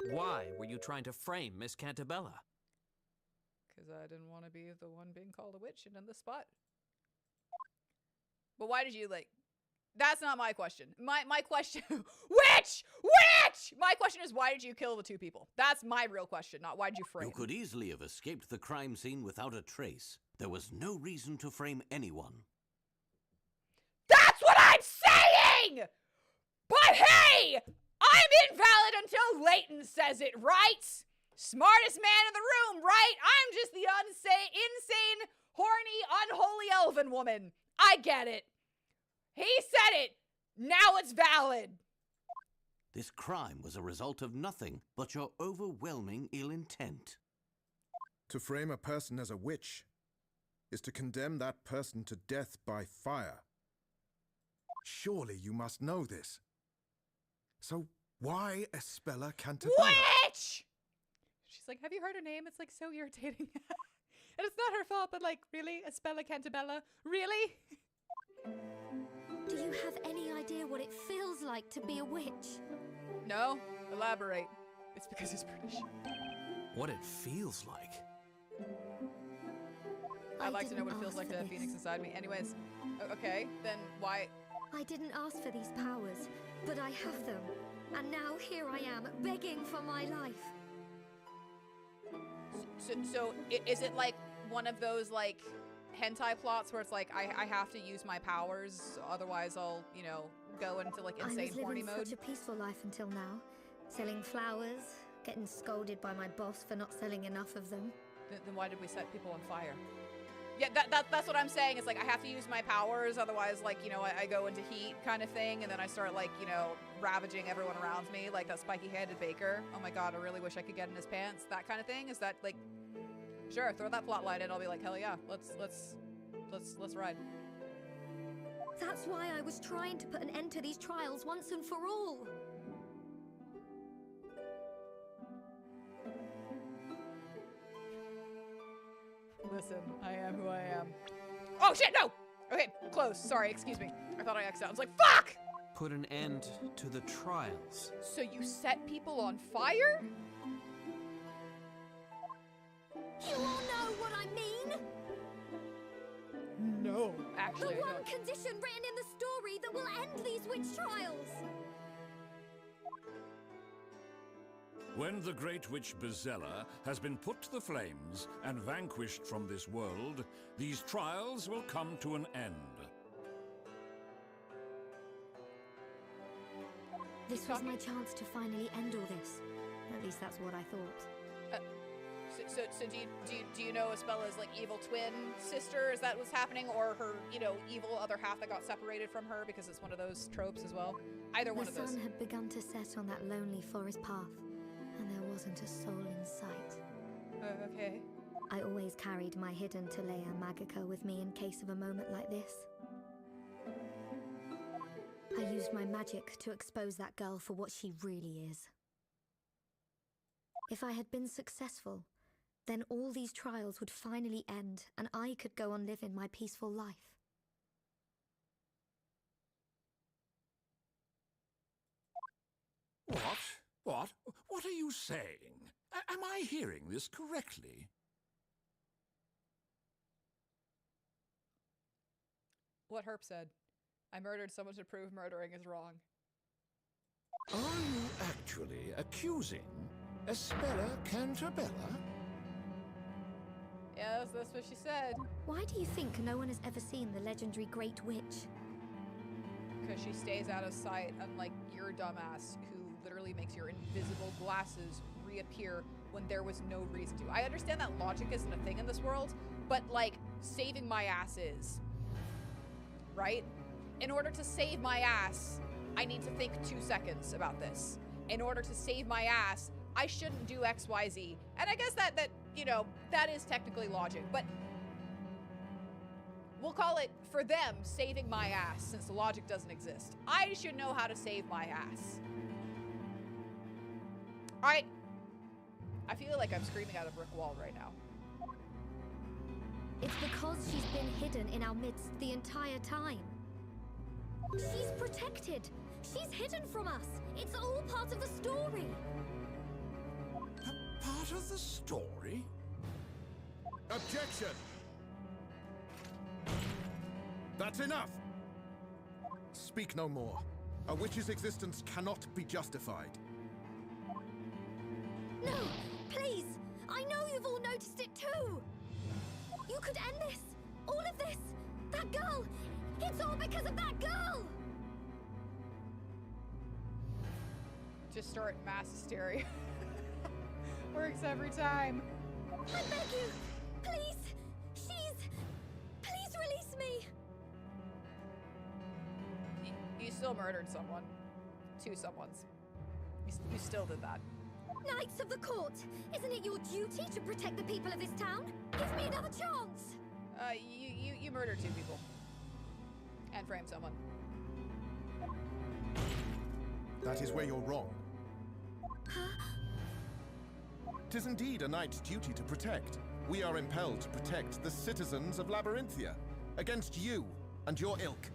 B: Why were you trying to frame Miss Cantabella?
A: Because I didn't want to be the one being called a witch and in the spot. But why did you, like... That's not my question. My question... Witch! Witch! My question is, why did you kill the two people? That's my real question, not why did you frame.
D: You could easily have escaped the crime scene without a trace. There was no reason to frame anyone.
A: That's what I'm saying! But hey! I'm invalid until Layton says it, right? Smartest man in the room, right? I'm just the insane, horny, unholy elven woman. I get it. He said it. Now it's valid.
D: This crime was a result of nothing but your overwhelming ill intent.
E: To frame a person as a witch is to condemn that person to death by fire. Surely you must know this. So why Espella Cantabella?
A: Witch! She's like, have you heard her name? It's like so irritating. And it's not her fault, but like, really? Espella Cantabella? Really?
C: Do you have any idea what it feels like to be a witch?
A: No? Elaborate. It's because he's British.
B: What it feels like.
A: I'd like to know what it
C: didn't
A: feels like
C: ask
A: to
C: for
A: have Phoenix
C: this.
A: inside me. Anyways, okay, then why?
C: I didn't ask for these powers, but I have them. And now here I am, begging for my life.
A: So is it like one of those like hentai plots where it's like I have to use my powers, otherwise I'll, you know, go into like
C: I
A: insane
C: was
A: horny
C: living
A: mode?
C: such a peaceful life until now. Selling flowers, getting scolded by my boss for not selling enough of them.
A: Then why did we set people on fire? Yeah, that's what I'm saying. It's like I have to use my powers, otherwise, like, you know, I go into heat kind of thing, and then I start, like, you know, ravaging everyone around me, like that spiky-headed baker. Oh my god, I really wish I could get in his pants. That kind of thing. Is that like, sure, throw that plot line in. I'll be like, hell yeah, let's ride.
C: That's why I was trying to put an end to these trials once and for all.
A: Listen, I am who I am. Oh shit, no! Okay, close. Sorry, excuse me. I thought I X'd out. I was like, fuck!
B: Put an end to the trials.
A: So you set people on fire?
C: You all know what I mean?
A: No,
C: The
A: actually, I
C: one
A: don't.
C: condition written in the story that will end these witch trials.
F: When the great witch Bezella has been put to the flames and vanquished from this world, these trials will come to an end.
C: This was my chance to finally end all this. At least that's what I thought.
A: So do you know Espella's like evil twin sister? Is that what's happening, or her, you know, evil other half that got separated from her, because it's one of those tropes as well? Either one of
C: The
A: those.
C: sun had begun to set on that lonely forest path, and there wasn't a soul in sight.
A: Okay.
C: I always carried my hidden Telea Magica with me in case of a moment like this. I used my magic to expose that girl for what she really is. If I had been successful, then all these trials would finally end, and I could go on living my peaceful life.
F: What? What are you saying? Am I hearing this correctly?
A: What Herp said. I murdered someone to prove murdering is wrong.
F: Are you actually accusing Espella Cantabella?
A: Yes, that's what she said.
C: Why do you think no one has ever seen the legendary Great Witch?
A: Because she stays out of sight, unlike your dumbass, who literally makes your invisible glasses reappear when there was no reason to. I understand that logic isn't a thing in this world, but like, saving my ass is. Right? In order to save my ass, I need to think 2 seconds about this. In order to save my ass, I shouldn't do X, Y, Z. And I guess that you know, that is technically logic, but we'll call it, for them, saving my ass, since the logic doesn't exist. I should know how to save my ass. Alright. I feel like I'm screaming at a brick wall right now.
C: It's because she's been hidden in our midst the entire time. She's protected. She's hidden from us. It's all part of the story.
F: A part of the story?
E: Objection! That's enough! Speak no more. A witch's existence cannot be justified.
C: No, please. I know you've all noticed it too. You could end this. All of this. That girl. It's all because of that girl.
A: Just start mass hysteria. Works every time.
C: I beg you. Please. Please release me.
A: You still murdered someone. 2 someones. You still did that.
C: Knights of the Court, isn't it your duty to protect the people of this town? Give me another chance!
A: You murdered 2 people. And framed someone.
E: That is where you're wrong. Tis indeed a knight's duty to protect. We are impelled to protect the citizens of Labyrinthia against you and your ilk.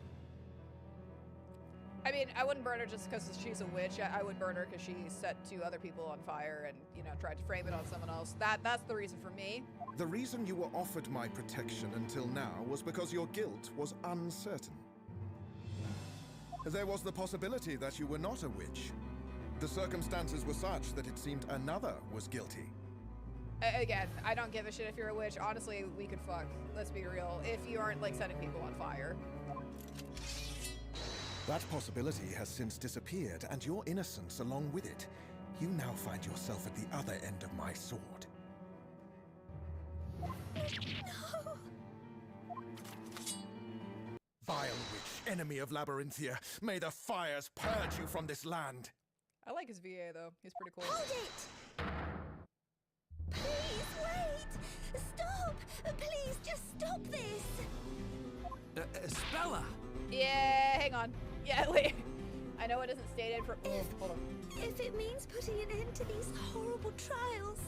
A: I mean, I wouldn't burn her just because she's a witch. I would burn her because she set 2 other people on fire and, you know, tried to frame it on someone else. That's the reason for me.
E: The reason you were offered my protection until now was because your guilt was uncertain. There was the possibility that you were not a witch. The circumstances were such that it seemed another was guilty.
A: Again, I don't give a shit if you're a witch. Honestly, we could fuck. Let's be real. If you aren't, like, setting people on fire.
E: That possibility has since disappeared, and your innocence along with it. You now find yourself at the other end of my sword.
C: No!
E: Vile witch, enemy of Labyrinthia, may the fires purge you from this land.
A: I like his VA, though. He's pretty cool.
C: Hold it! Please, wait! Stop! Please, just stop this!
B: Spella!
A: Yeah, hang on. Yeah, wait. I know it isn't stated for... Oh, hold on.
C: If it means putting an end to these horrible trials...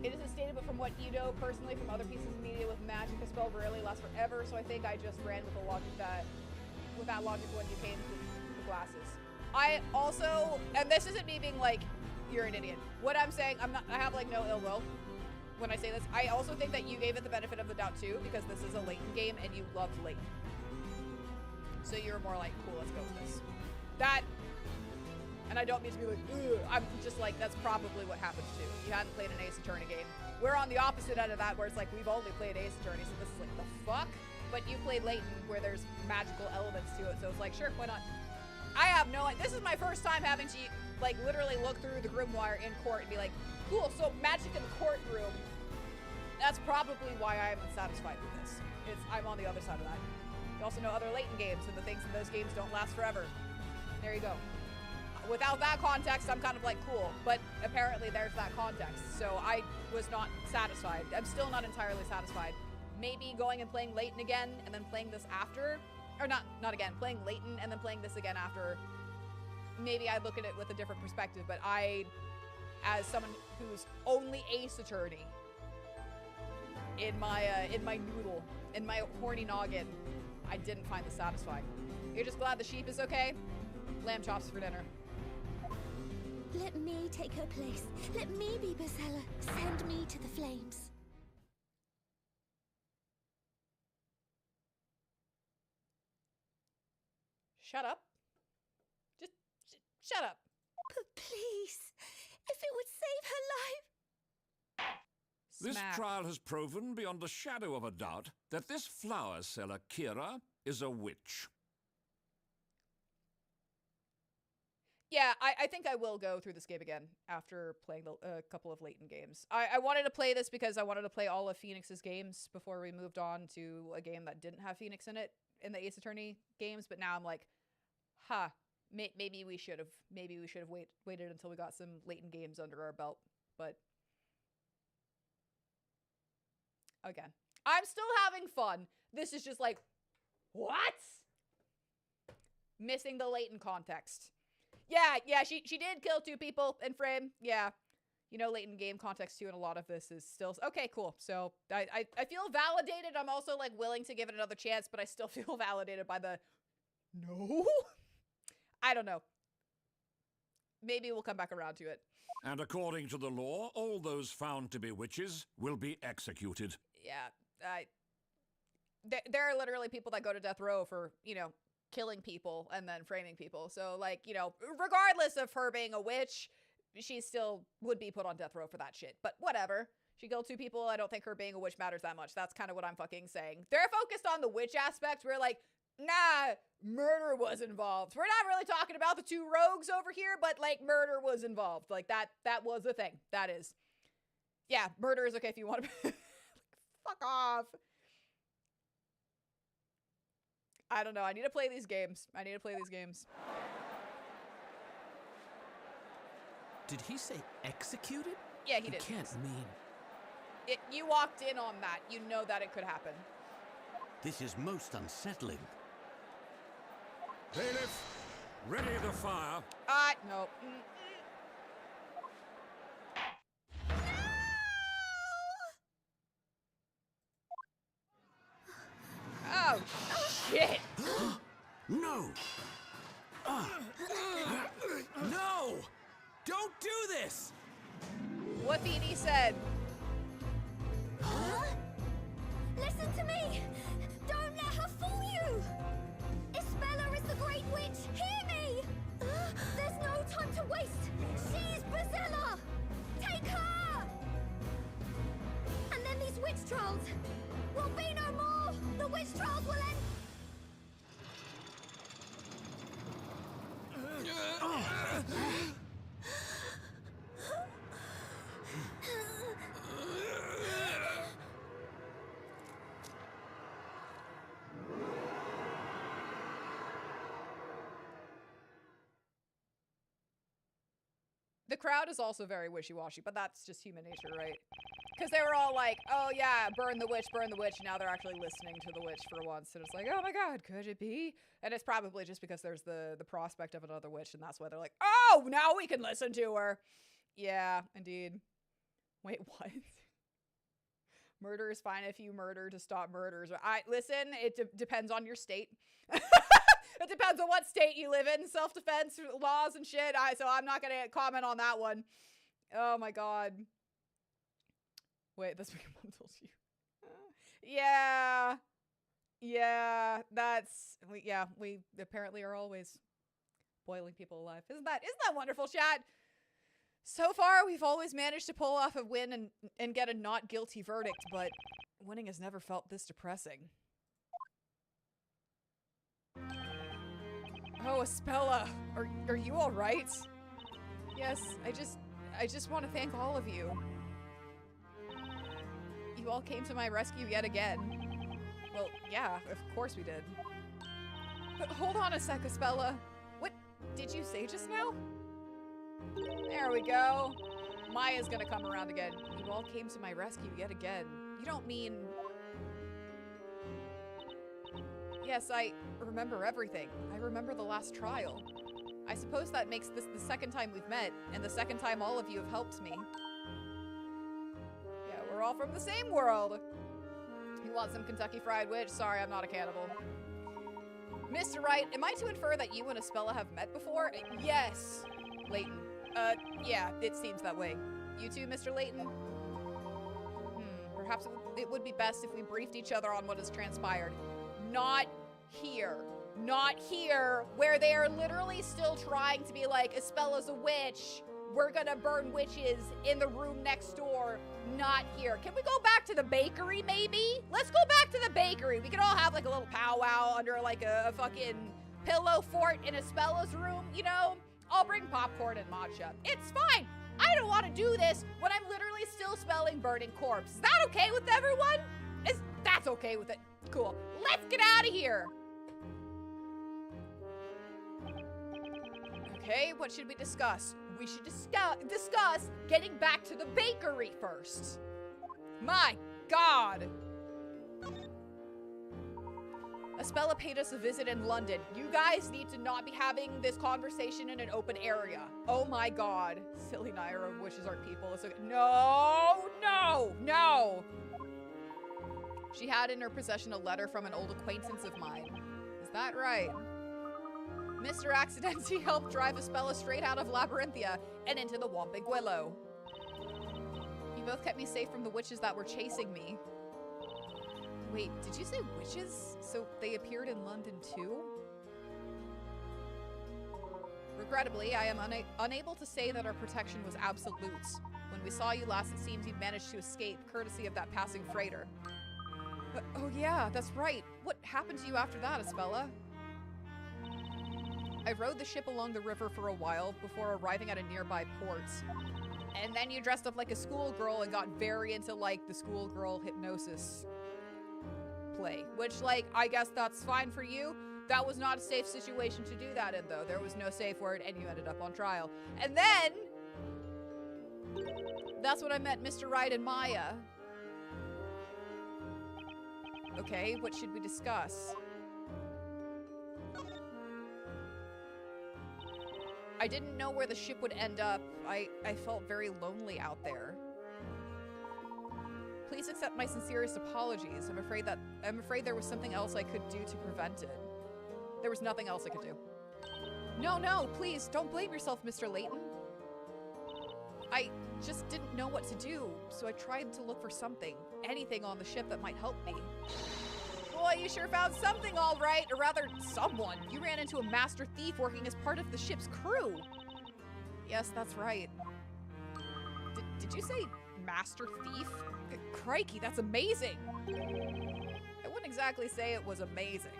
A: It isn't stated, but from what you know personally from other pieces of media with magic, a spell rarely lasts forever, so I think I just ran with the logic that... with that logic when you came to the glasses. I also... And this isn't me being like, you're an idiot. What I'm saying, I have, like, no ill will when I say this. I also think that you gave it the benefit of the doubt, too, because this is a Layton game, and you loved Layton. So you're more like, cool, let's go with this. That, and I don't mean to be like, ugh, I'm just like, that's probably what happened too. You hadn't played an Ace Attorney game. We're on the opposite end of that, where it's like, we've only played Ace Attorney, so this is like, the fuck? But you played Layton, where there's magical elements to it, so it's like, sure, why not? I have no, this is my first time having to, like, literally look through the grimoire in court and be like, cool, so magic in the courtroom. That's probably why I am unsatisfied with this. I'm on the other side of that. You also know other Layton games, and the things in those games don't last forever. There you go. Without that context, I'm kind of like, cool. But apparently there's that context, so I was not satisfied. I'm still not entirely satisfied. Maybe going and playing Layton again, and then playing this after. Or not again, playing Layton, and then playing this again after. Maybe I look at it with a different perspective, but I, as someone who's only Ace Attorney, in my noodle, in my horny noggin, I didn't find this satisfying. You're just glad the sheep is okay? Lamb chops for dinner.
C: Let me take her place. Let me be Bezella. Send me to the flames.
A: Shut up. Just shut up.
C: But please, if it would save her life.
F: This
A: Smack.
F: trial has proven beyond a shadow of a doubt that this flower seller, Kira, is a witch.
A: Yeah, I think I will go through this game again after playing a couple of Layton games. I wanted to play this because I wanted to play all of Phoenix's games before we moved on to a game that didn't have Phoenix in it in the Ace Attorney games, but now I'm like, maybe we should have waited until we got some Layton games under our belt, but again, I'm still having fun. This is just like, what? Missing the Layton context. Yeah, she did kill 2 people in frame. Yeah. You know, Layton game context too, and a lot of this is still... Okay, cool. So, I feel validated. I'm also, like, willing to give it another chance, but I still feel validated by the No? I don't know. Maybe we'll come back around to it.
F: And according to the law, all those found to be witches will be executed.
A: Yeah, there are literally people that go to death row for, you know, killing people and then framing people. So, like, you know, regardless of her being a witch, she still would be put on death row for that shit. But whatever. She killed 2 people. I don't think her being a witch matters that much. That's kind of what I'm fucking saying. They're focused on the witch aspect. We're like, nah, murder was involved. We're not really talking about the 2 rogues over here, but like murder was involved. Like that was a thing. That is. Yeah, murder is okay if you want to. Fuck off. I don't know. I need to play these games.
B: Did he say executed?
A: Yeah, he did.
B: Can't mean.
A: You walked in on that. You know that it could happen.
D: This is most unsettling.
F: Bailiff, ready the fire.
A: No. Oh, shit.
D: No!
B: No! Don't do this!
A: What Beanie said.
C: Listen to me! Don't let her fool you! Isabella is the Great Witch! Hear me! There's no time to waste! She's Brazilla! Take her! And then these witch trials will be no more! The witch trials will end!
A: The crowd is also very wishy-washy, but that's just human nature, right? Because they were all like, oh yeah, burn the witch, and now they're actually listening to the witch for once, and it's like, oh my god, could it be? And it's probably just because there's the prospect of another witch, and that's why they're like, oh, now we can listen to her. Yeah, indeed. Wait, what? Murder is fine if you murder to stop murders. Listen, it depends on your state. It depends on what state you live in, self-defense laws and shit. So I'm not gonna comment on that one. Oh my god. Wait, that's what your mom told you. Yeah. Yeah, we apparently are always boiling people alive. Isn't that wonderful, chat? So far, we've always managed to pull off a win and get a not guilty verdict, but winning has never felt this depressing. Oh, Espella, are you all right? Yes, I just want to thank all of you. You all came to my rescue yet again. Well, yeah, of course we did. But hold on a sec, Espella. What did you say just now? There we go. Maya's gonna come around again. You all came to my rescue yet again. You don't mean... Yes, I remember everything. I remember the last trial. I suppose that makes this the second time we've met, and the second time all of you have helped me. Yeah, we're all from the same world. You want some Kentucky Fried Witch? Sorry, I'm not a cannibal. Mr. Wright, am I to infer that you and Espella have met before? Yes, Layton. Yeah, it seems that way. You too, Mr. Layton? Perhaps it would be best if we briefed each other on what has transpired. Not here. Not here, where they are literally still trying to be like, Espella's a witch. We're gonna burn witches in the room next door. Not here. Can we go back to the bakery, maybe? Let's go back to the bakery. We could all have like a little powwow under like a fucking pillow fort in Espella's room, you know? I'll bring popcorn and matcha. It's fine. I don't want to do this when I'm literally still smelling burning corpse. Is that okay with everyone? That's okay with it. Cool. Let's get out of here. Okay, what should we discuss? We should discuss getting back to the bakery first. My God. Espella paid us a visit in London. You guys need to not be having this conversation in an open area. Oh my God. Silly Nayra wishes aren't people. It's okay. No, no, no. She had in her possession a letter from an old acquaintance of mine. Is that right? Mr. Accidenti helped drive Espella straight out of Labyrinthia and into the Whomping Willow. You both kept me safe from the witches that were chasing me. Wait, did you say witches? So they appeared in London too? Regrettably, I am unable to say that our protection was absolute. When we saw you last, it seems you managed to escape, courtesy of that passing freighter. Oh yeah, that's right. What happened to you after that, Espella? I rode the ship along the river for a while before arriving at a nearby port. And then you dressed up like a schoolgirl and got very into, like, the schoolgirl hypnosis play. Which, like, I guess that's fine for you. That was not a safe situation to do that in, though. There was no safe word, and you ended up on trial. And then... that's when I met Mr. Wright and Maya. Okay, what should we discuss? I didn't know where the ship would end up. I felt very lonely out there. Please accept my sincerest apologies. I'm afraid there was something else I could do to prevent it. There was nothing else I could do. No, please, don't blame yourself, Mr. Layton. I just didn't know what to do, so I tried to look for something, anything on the ship that might help me. Boy, you sure found something all right, or rather, someone. You ran into a master thief working as part of the ship's crew. Yes, that's right. Did you say master thief? Crikey, that's amazing. I wouldn't exactly say it was amazing.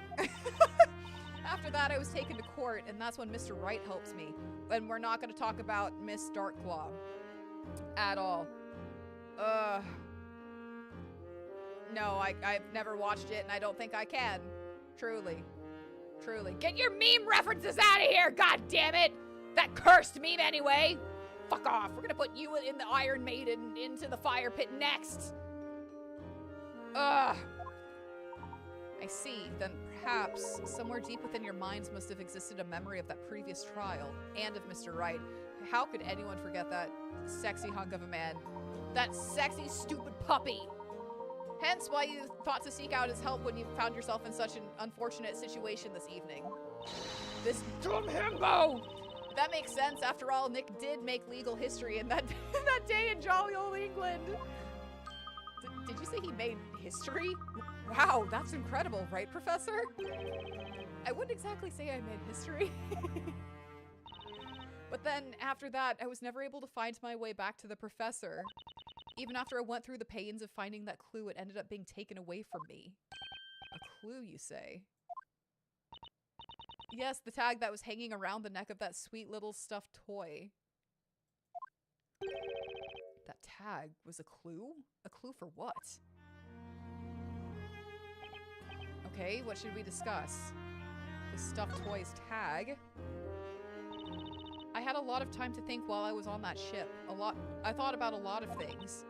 A: After that, I was taken to court, and that's when Mr. Wright helps me. And we're not going to talk about Miss Darkclaw at all. No, I've never watched it, and I don't think I can. Truly. Get your meme references out of here, god damn it! That cursed meme anyway! Fuck off, we're gonna put you in the Iron Maiden into the fire pit next! Ugh. I see, then perhaps somewhere deep within your minds must have existed a memory of that previous trial, and of Mr. Wright. How could anyone forget that sexy hunk of a man? That sexy, stupid puppy! Hence why you thought to seek out his help when you found yourself in such an unfortunate situation this evening. This dumb himbo! That makes sense. After all, Nick did make legal history in that day in jolly old England. Did you say he made history? Wow, that's incredible, right, Professor? I wouldn't exactly say I made history. But then, after that, I was never able to find my way back to the Professor. Even after I went through the pains of finding that clue, it ended up being taken away from me. A clue, you say? Yes, the tag that was hanging around the neck of that sweet little stuffed toy. That tag was a clue? A clue for what? Okay, what should we discuss? The stuffed toy's tag? I had a lot of time to think while I was on that ship. I thought about a lot of things.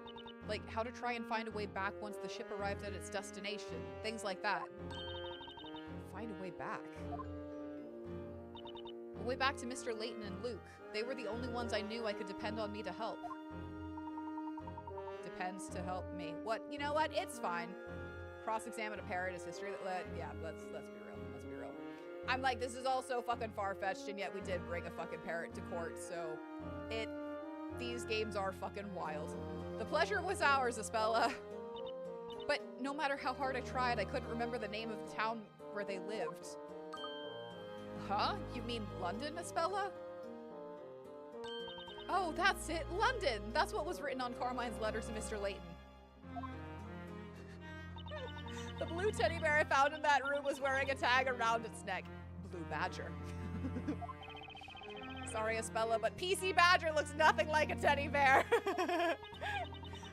A: Like how to try and find a way back once the ship arrived at its destination. Things like that. Find a way back. A way back to Mr. Layton and Luke. They were the only ones I knew I could depend on me to help. Depends to help me. What? You know what? It's fine. Cross-examine a parrot is history. Yeah, let's be real. Let's be real. I'm like, this is all so fucking far-fetched, and yet we did bring a fucking parrot to court, so these games are fucking wild. The pleasure was ours, Espella. But no matter how hard I tried, I couldn't remember the name of the town where they lived. Huh? You mean London, Espella? Oh, that's it, London! That's what was written on Carmine's letter to Mr. Layton. The blue teddy bear I found in that room was wearing a tag around its neck. Blue Badger. Sorry, Espella, but PC Badger looks nothing like a teddy bear.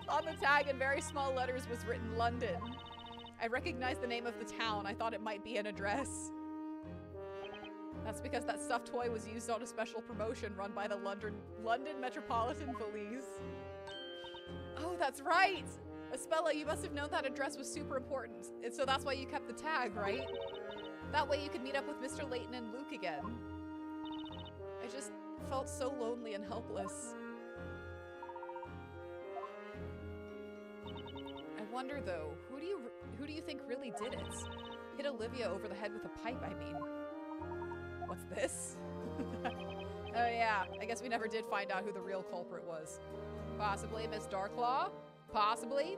A: On the tag in very small letters was written London. I recognized the name of the town. I thought it might be an address. That's because that stuffed toy was used on a special promotion run by the London Metropolitan Police. Oh, that's right! Espella, you must have known that address was super important. And so that's why you kept the tag, right? That way you could meet up with Mr. Layton and Luke again. I just felt so lonely and helpless. I wonder though, who do you think really did it? Hit Olivia over the head with a pipe, I mean. What's this? Oh yeah, I guess we never did find out who the real culprit was. Possibly Miss Darklaw? Possibly?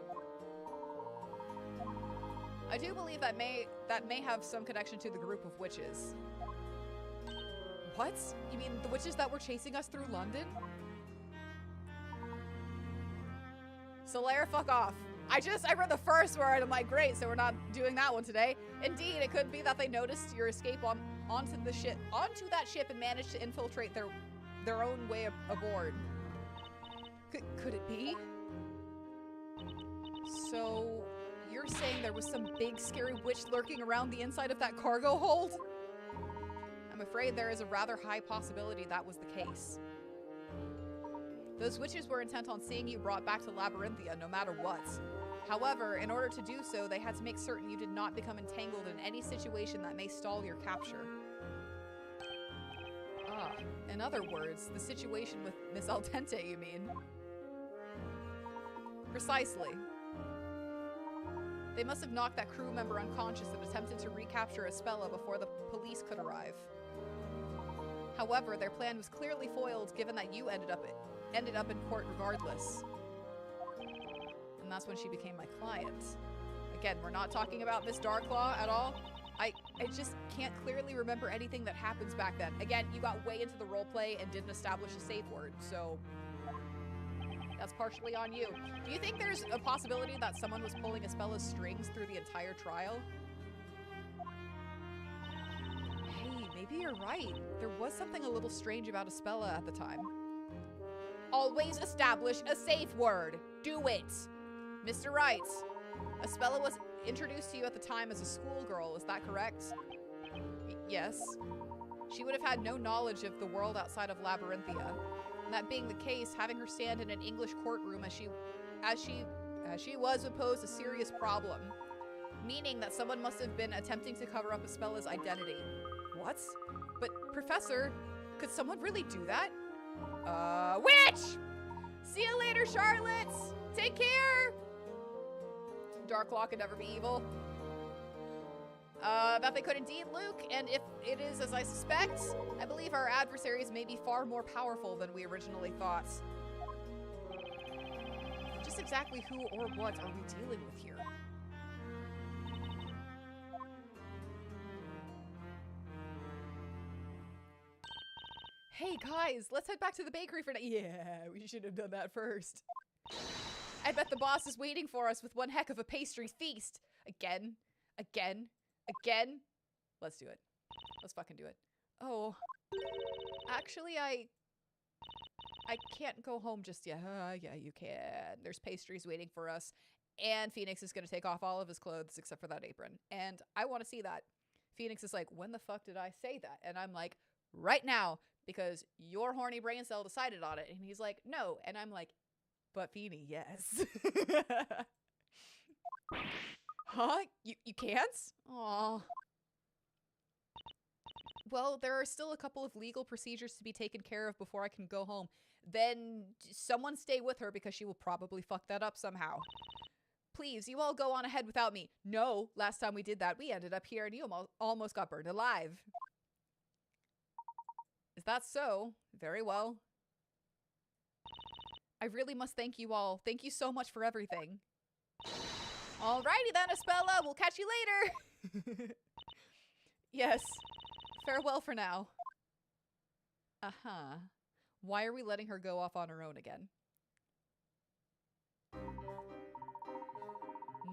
A: I do believe that may have some connection to the group of witches. What? You mean the witches that were chasing us through London? So Layra, fuck off. I read the first word, I'm like, great, so we're not doing that one today. Indeed, it could be that they noticed your escape onto that ship and managed to infiltrate their own way aboard. Could it be? So, you're saying there was some big scary witch lurking around the inside of that cargo hold? I'm afraid there is a rather high possibility that was the case. Those witches were intent on seeing you brought back to Labyrinthia no matter what. However, in order to do so, they had to make certain you did not become entangled in any situation that may stall your capture. Ah, in other words, the situation with Miss Al Dente, you mean? Precisely. They must have knocked that crew member unconscious and attempted to recapture Espella before the police could arrive. However, their plan was clearly foiled given that you ended up in court regardless. And that's when she became my client. Again, we're not talking about Miss Darklaw at all. I just can't clearly remember anything that happens back then. Again, you got way into the roleplay and didn't establish a safe word, so that's partially on you. Do you think there's a possibility that someone was pulling Espella's strings through the entire trial? Hey, maybe you're right. There was something a little strange about Espella at the time. Always establish a safe word. Do it. Mr. Wright, Espella was introduced to you at the time as a schoolgirl, is that correct? Yes. She would have had no knowledge of the world outside of Labyrinthia. And that being the case, having her stand in an English courtroom as she was would pose a serious problem. Meaning that someone must have been attempting to cover up Espella's identity. What? But Professor, could someone really do that? Witch! See you later, Charlotte! Take care! Darklaw could never be evil. That they could indeed, Luke, and if it is as I suspect, I believe our adversaries may be far more powerful than we originally thought. Just exactly who or what are we dealing with here? Hey guys, let's head back to the bakery for now. Yeah, we should have done that first. I bet the boss is waiting for us with one heck of a pastry feast. Again. Let's do it. Let's fucking do it. Oh. Actually, I can't go home just yet. Yeah, you can. There's pastries waiting for us. And Phoenix is gonna take off all of his clothes except for that apron. And I want to see that. Phoenix is like, when the fuck did I say that? And I'm like, right now, because your horny brain cell decided on it. And he's like, no. And I'm like, but Feeny, yes. Huh? You can't? Aw. Well, there are still a couple of legal procedures to be taken care of before I can go home. Then someone stay with her because she will probably fuck that up somehow. Please, you all go on ahead without me. No, last time we did that, we ended up here and you almost got burned alive. Is that so? Very well. I really must thank you all. Thank you so much for everything. Alrighty then, Espella. We'll catch you later. Yes. Farewell for now. Uh-huh. Why are we letting her go off on her own again?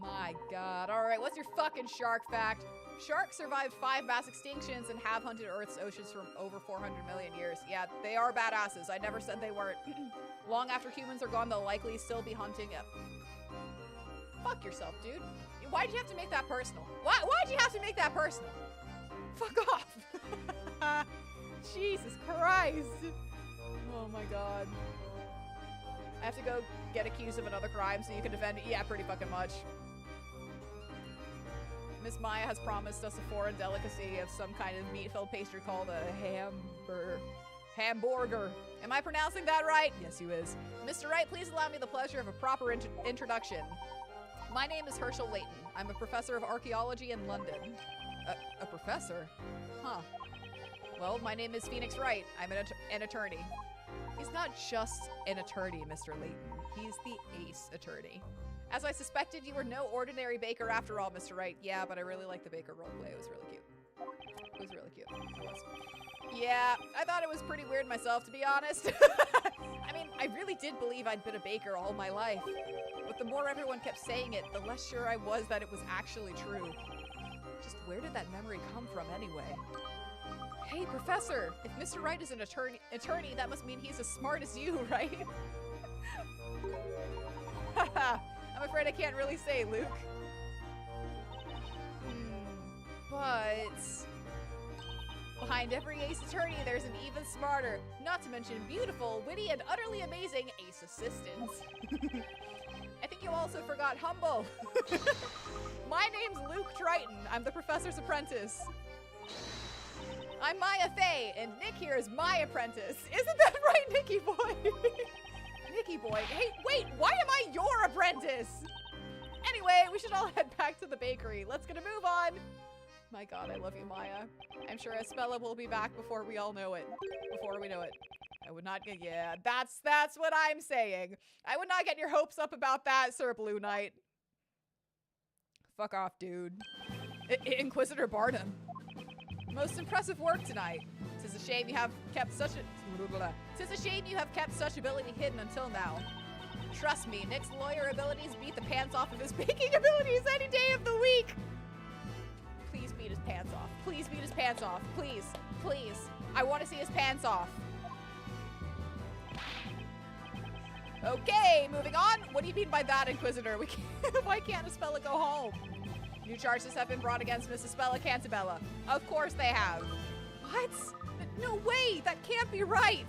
A: My god. Alright, what's your fucking shark fact? Sharks survived 5 mass extinctions and have hunted Earth's oceans for over 400 million years. Yeah, they are badasses. I never said they weren't. Long after humans are gone, they'll likely still be hunting it. Fuck yourself, dude. Why'd you have to make that personal? Why'd you have to make that personal? Fuck off. Jesus Christ. Oh my god. I have to go get accused of another crime so you can defend it? Yeah, pretty fucking much. Miss Maya has promised us a foreign delicacy of some kind of meat-filled pastry called a hamburger. Am I pronouncing that right? Yes, you is. Mr. Wright, please allow me the pleasure of a proper introduction. My name is Herschel Layton. I'm a professor of archaeology in London. A professor? Huh. Well, my name is Phoenix Wright. I'm an attorney. He's not just an attorney, Mr. Layton. He's the ace attorney. As I suspected, you were no ordinary baker after all, Mr. Wright. Yeah, but I really liked the baker roleplay. It was really cute. It was really cute. It was. Yeah, I thought it was pretty weird myself, to be honest. I mean, I really did believe I'd been a baker all my life. But the more everyone kept saying it, the less sure I was that it was actually true. Just where did that memory come from anyway? Hey, Professor! If Mr. Wright is an attorney, that must mean he's as smart as you, right? I'm afraid I can't really say, Luke. But behind every ace attorney, there's an even smarter, not to mention beautiful, witty, and utterly amazing ace assistant. I think you also forgot humble. My name's Luke Triton. I'm the professor's apprentice. I'm Maya Fey, and Nick here is my apprentice. Isn't that right, Nicky boy? Nicky boy. Hey, wait, why am I your apprentice? Anyway, we should all head back to the bakery. Let's get a move on. My God, I love you, Maya. I'm sure Espella will be back before we all know it. Before we know it. I would not get, yeah, that's what I'm saying. I would not get your hopes up about that, Sir Blue Knight. Fuck off, dude. Inquisitor Barnum. Most impressive work tonight. Tis a shame you have kept such ability hidden until now. Trust me, Nick's lawyer abilities beat the pants off of his baking abilities any day of the week. Please beat his pants off. Please beat his pants off. Please. Please. I want to see his pants off. Okay, moving on. What do you mean by that, Inquisitor? Why can't Espella go home? New charges have been brought against Miss Espella Cantabella. Of course they have. What? No way! That can't be right!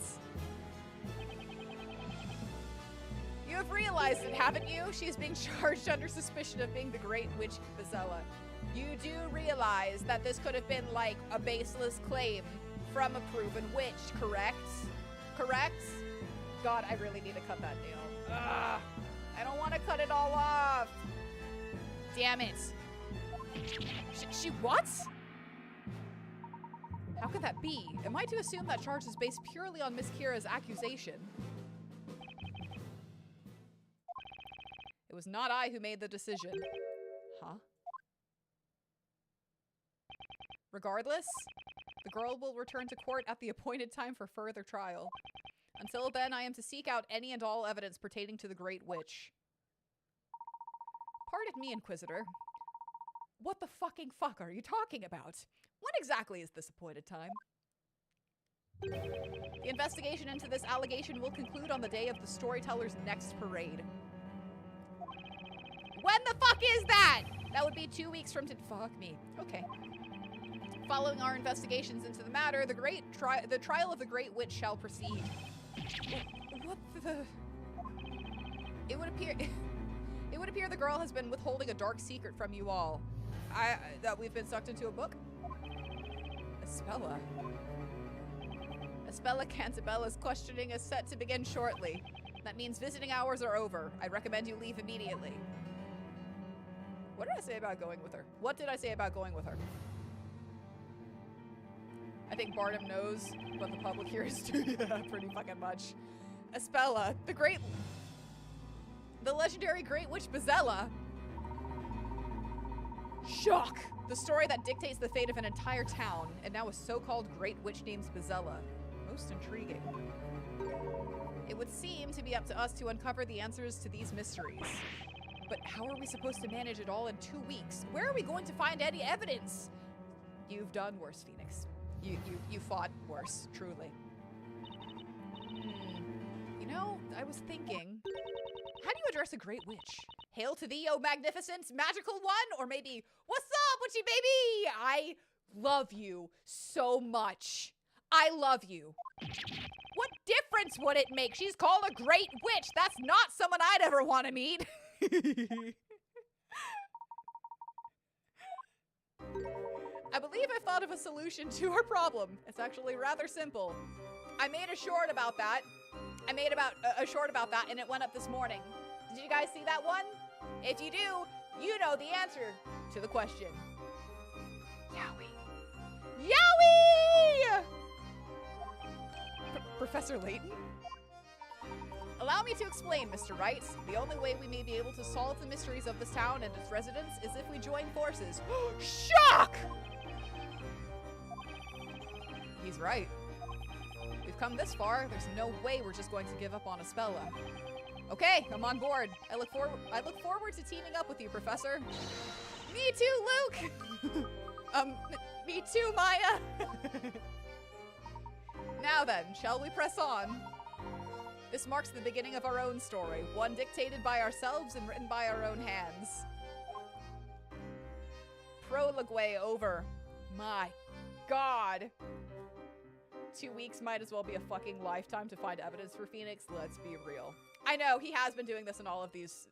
A: You have realized it, haven't you? She is being charged under suspicion of being the Great Witch Bezella. You do realize that this could have been like a baseless claim from a proven witch, correct? Correct? God, I really need to cut that nail. Ugh, I don't want to cut it all off. Damn it. She what? How could that be? Am I to assume that charge is based purely on Miss Kira's accusation? It was not I who made the decision. Huh? Regardless, the girl will return to court at the appointed time for further trial. Until then, I am to seek out any and all evidence pertaining to the Great Witch. Pardon me, Inquisitor. What the fucking fuck are you talking about? When exactly is this appointed time? The investigation into this allegation will conclude on the day of the storyteller's next parade. When the fuck is that? That would be 2 weeks from fuck me. Okay. Following our investigations into the matter, the trial of the Great Witch shall proceed. What the? It would appear the girl has been withholding a dark secret from you all. That we've been sucked into a book? Espella. Espella Cantabella's questioning is set to begin shortly. That means visiting hours are over. I recommend you leave immediately. What did I say about going with her? What did I say about going with her? I think Barnum knows what the public here is doing. Yeah, pretty fucking much. Espella, the legendary Great Witch Bezella. Shock! The story that dictates the fate of an entire town, and now a so-called Great Witch named Bezella. Most intriguing. It would seem to be up to us to uncover the answers to these mysteries. But how are we supposed to manage it all in 2 weeks? Where are we going to find any evidence? You've done worse, Phoenix. You fought worse, truly. You know, I was thinking, how do you address a great witch? Hail to thee, O magnificent magical one? Or maybe, what's up, witchy baby? I love you so much. I love you. What difference would it make? She's called a great witch. That's not someone I'd ever want to meet. I believe I thought of a solution to her problem. It's actually rather simple. I made a short about that. A short about that, and it went up this morning. Did you guys see that one? If you do, you know the answer to the question. Yowie. Yowie! Professor Layton? Allow me to explain, Mr. Wright. The only way we may be able to solve the mysteries of this town and its residents is if we join forces. Shock! He's right. We've come this far. There's no way we're just going to give up on Aspella. Okay, I'm on board. I look forward to teaming up with you, Professor. Me too, Luke! Me too, Maya! Now then, shall we press on? This marks the beginning of our own story, one dictated by ourselves and written by our own hands. Prologue over. My God. 2 weeks might as well be a fucking lifetime to find evidence for Phoenix. Let's be real. I know, he has been doing this in all of these,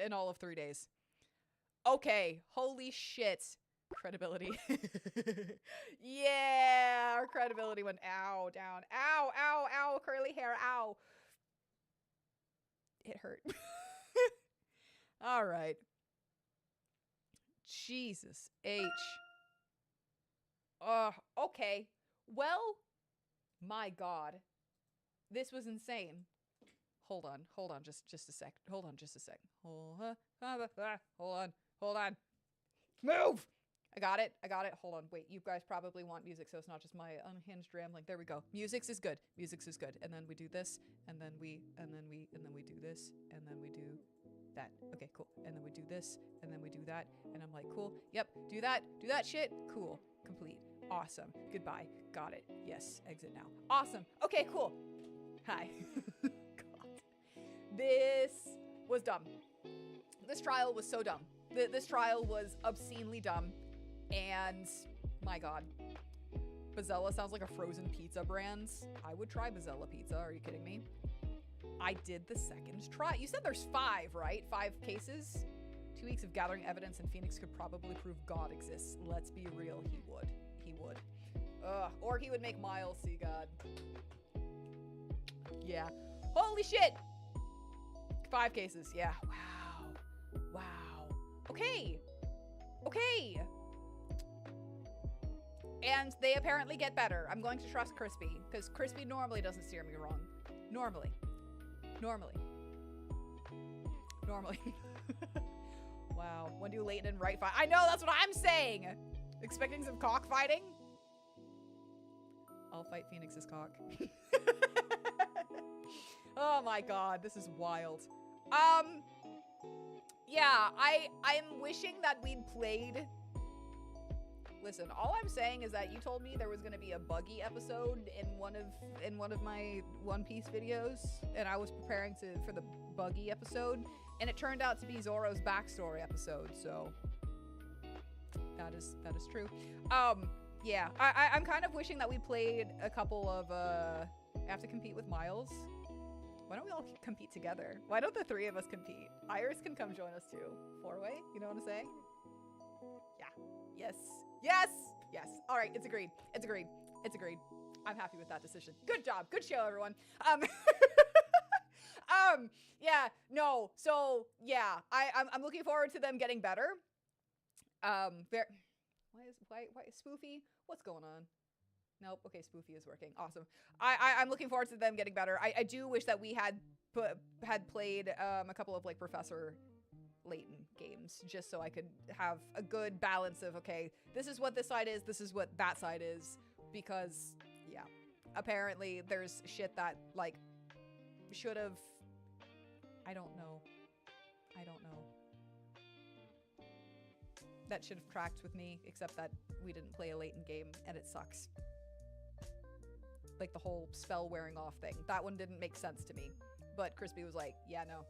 A: in all of 3 days. Okay, holy shit. Credibility. Yeah, our credibility went ow, down. Ow, ow, ow, curly hair, ow. It hurt. All right. Jesus H. Okay. Well, my God. This was insane. Hold on, just a sec. Hold on, just a sec. Hold on. Move! I got it. Hold on, wait, you guys probably want music, so it's not just my unhinged rambling. There we go. Music's is good. And then we do this, and then we do this, and then we do that. Okay, cool. And then we do this, and then we do that, and I'm like, cool. Yep, do that shit. Cool. Complete. Awesome. Goodbye. Got it. Yes, exit now. Awesome. Okay, cool. Hi. God. This was dumb. This trial was so dumb. This trial was obscenely dumb. And my God, Bazella sounds like a frozen pizza brand. I would try Bazella pizza. Are you kidding me? I did the second try. You said there's 5, right? 5 cases? 2 weeks of gathering evidence and Phoenix could probably prove God exists. Let's be real. He would. Or he would make Miles see God. Yeah. Holy shit. 5 cases. Yeah. Wow. Okay. And they apparently get better. I'm going to trust Crispy, because Crispy normally doesn't steer me wrong. Normally. Wow. When do Layton and Wright fight? I know, that's what I'm saying! Expecting some cockfighting? I'll fight Phoenix's cock. Oh my God, this is wild. Yeah, I'm wishing that we'd played. Listen, all I'm saying is that you told me there was gonna be a buggy episode in one of my One Piece videos, and I was preparing for the buggy episode, and it turned out to be Zoro's backstory episode. So that is true. Yeah, I'm kind of wishing that we played a couple of I have to compete with Miles. Why don't we all compete together? Why don't the 3 of us compete? Iris can come join us too. 4-way, you know what I'm saying? Yeah. Yes. All right, it's agreed. I'm happy with that decision. Good job. Good show, everyone. Yeah, no. So, yeah, I'm looking forward to them getting better. Why Spoofy? What's going on? Nope. Okay, Spoofy is working. Awesome. I'm looking forward to them getting better. I do wish that we had played a couple of like Professor Layton games, just so I could have a good balance of, okay, this is what this side is, this is what that side is, because yeah, apparently there's shit that like should have, I don't know, that should have tracked with me, except that we didn't play a Layton game and it sucks. Like the whole spell wearing off thing, that one didn't make sense to me, but Crispy was like, yeah, no.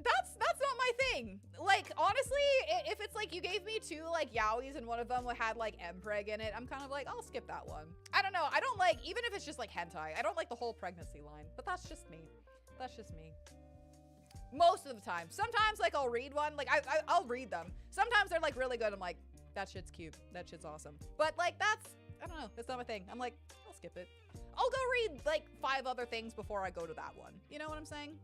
A: That's not my thing. Like, honestly, if it's like you gave me 2 like yaois and one of them had like mpreg in it, I'm kind of like, I'll skip that one. I don't know. I don't like, even if it's just like hentai, I don't like the whole pregnancy line, but that's just me. Most of the time. Sometimes like I'll read one, like I'll read them. Sometimes they're like really good. I'm like, that shit's cute. That shit's awesome. But like I don't know. That's not my thing. I'm like, I'll skip it. I'll go read like 5 other things before I go to that one. You know what I'm saying?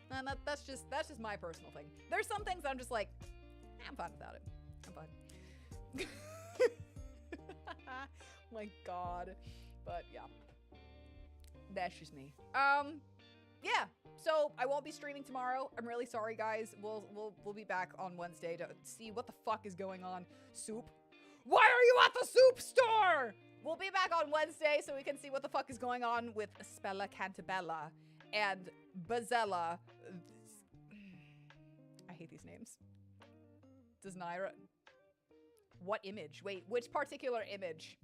A: And that's just my personal thing. There's some things I'm just like, I'm fine without it. I'm fine. My God. But yeah. That's just me. Yeah. So I won't be streaming tomorrow. I'm really sorry, guys. We'll be back on Wednesday to see what the fuck is going on. Soup? Why are you at the soup store? We'll be back on Wednesday so we can see what the fuck is going on with Spella Cantabella and Bazella. I hate these names. Does Nayra... What image? Wait, which particular image?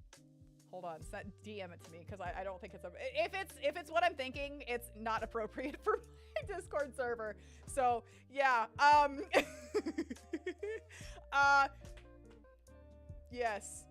A: Hold on, DM it to me because I don't think it's if it's what I'm thinking, it's not appropriate for my Discord server. So yeah, yes.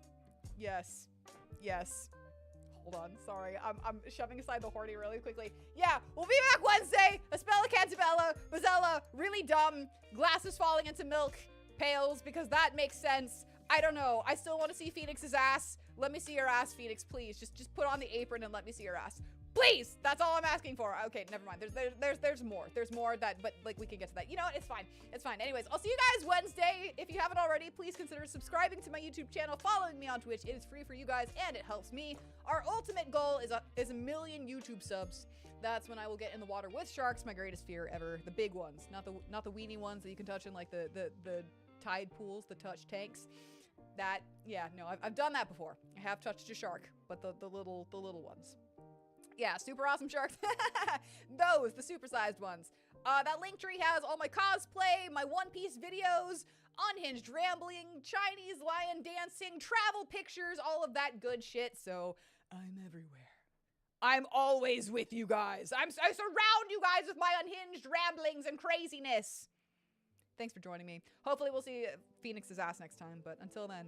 A: Hold on, sorry, I'm shoving aside the horny really quickly. Yeah, we'll be back Wednesday. Aspella Cantabella, Bazella, really dumb, glasses falling into milk pails because that makes sense. I don't know. I still want to see Phoenix's ass. Let me see your ass, Phoenix, please. Just put on the apron and let me see your ass. Please! That's all I'm asking for. Okay, never mind. There's more. There's more that, but like we can get to that. You know what? It's fine. It's fine. Anyways, I'll see you guys Wednesday. If you haven't already, please consider subscribing to my YouTube channel, following me on Twitch. It is free for you guys and it helps me. Our ultimate goal is a million YouTube subs. That's when I will get in the water with sharks, my greatest fear ever. The big ones, not the weenie ones that you can touch in like the tide pools, the touch tanks. That, yeah, no, I've done that before. I have touched a shark, but the little ones. Yeah, super awesome sharks. Those, the supersized ones. That link tree has all my cosplay, my One Piece videos, unhinged rambling, Chinese lion dancing, travel pictures, all of that good shit. So I'm everywhere. I'm always with you guys. I surround you guys with my unhinged ramblings and craziness. Thanks for joining me. Hopefully we'll see Phoenix's ass next time, but until then.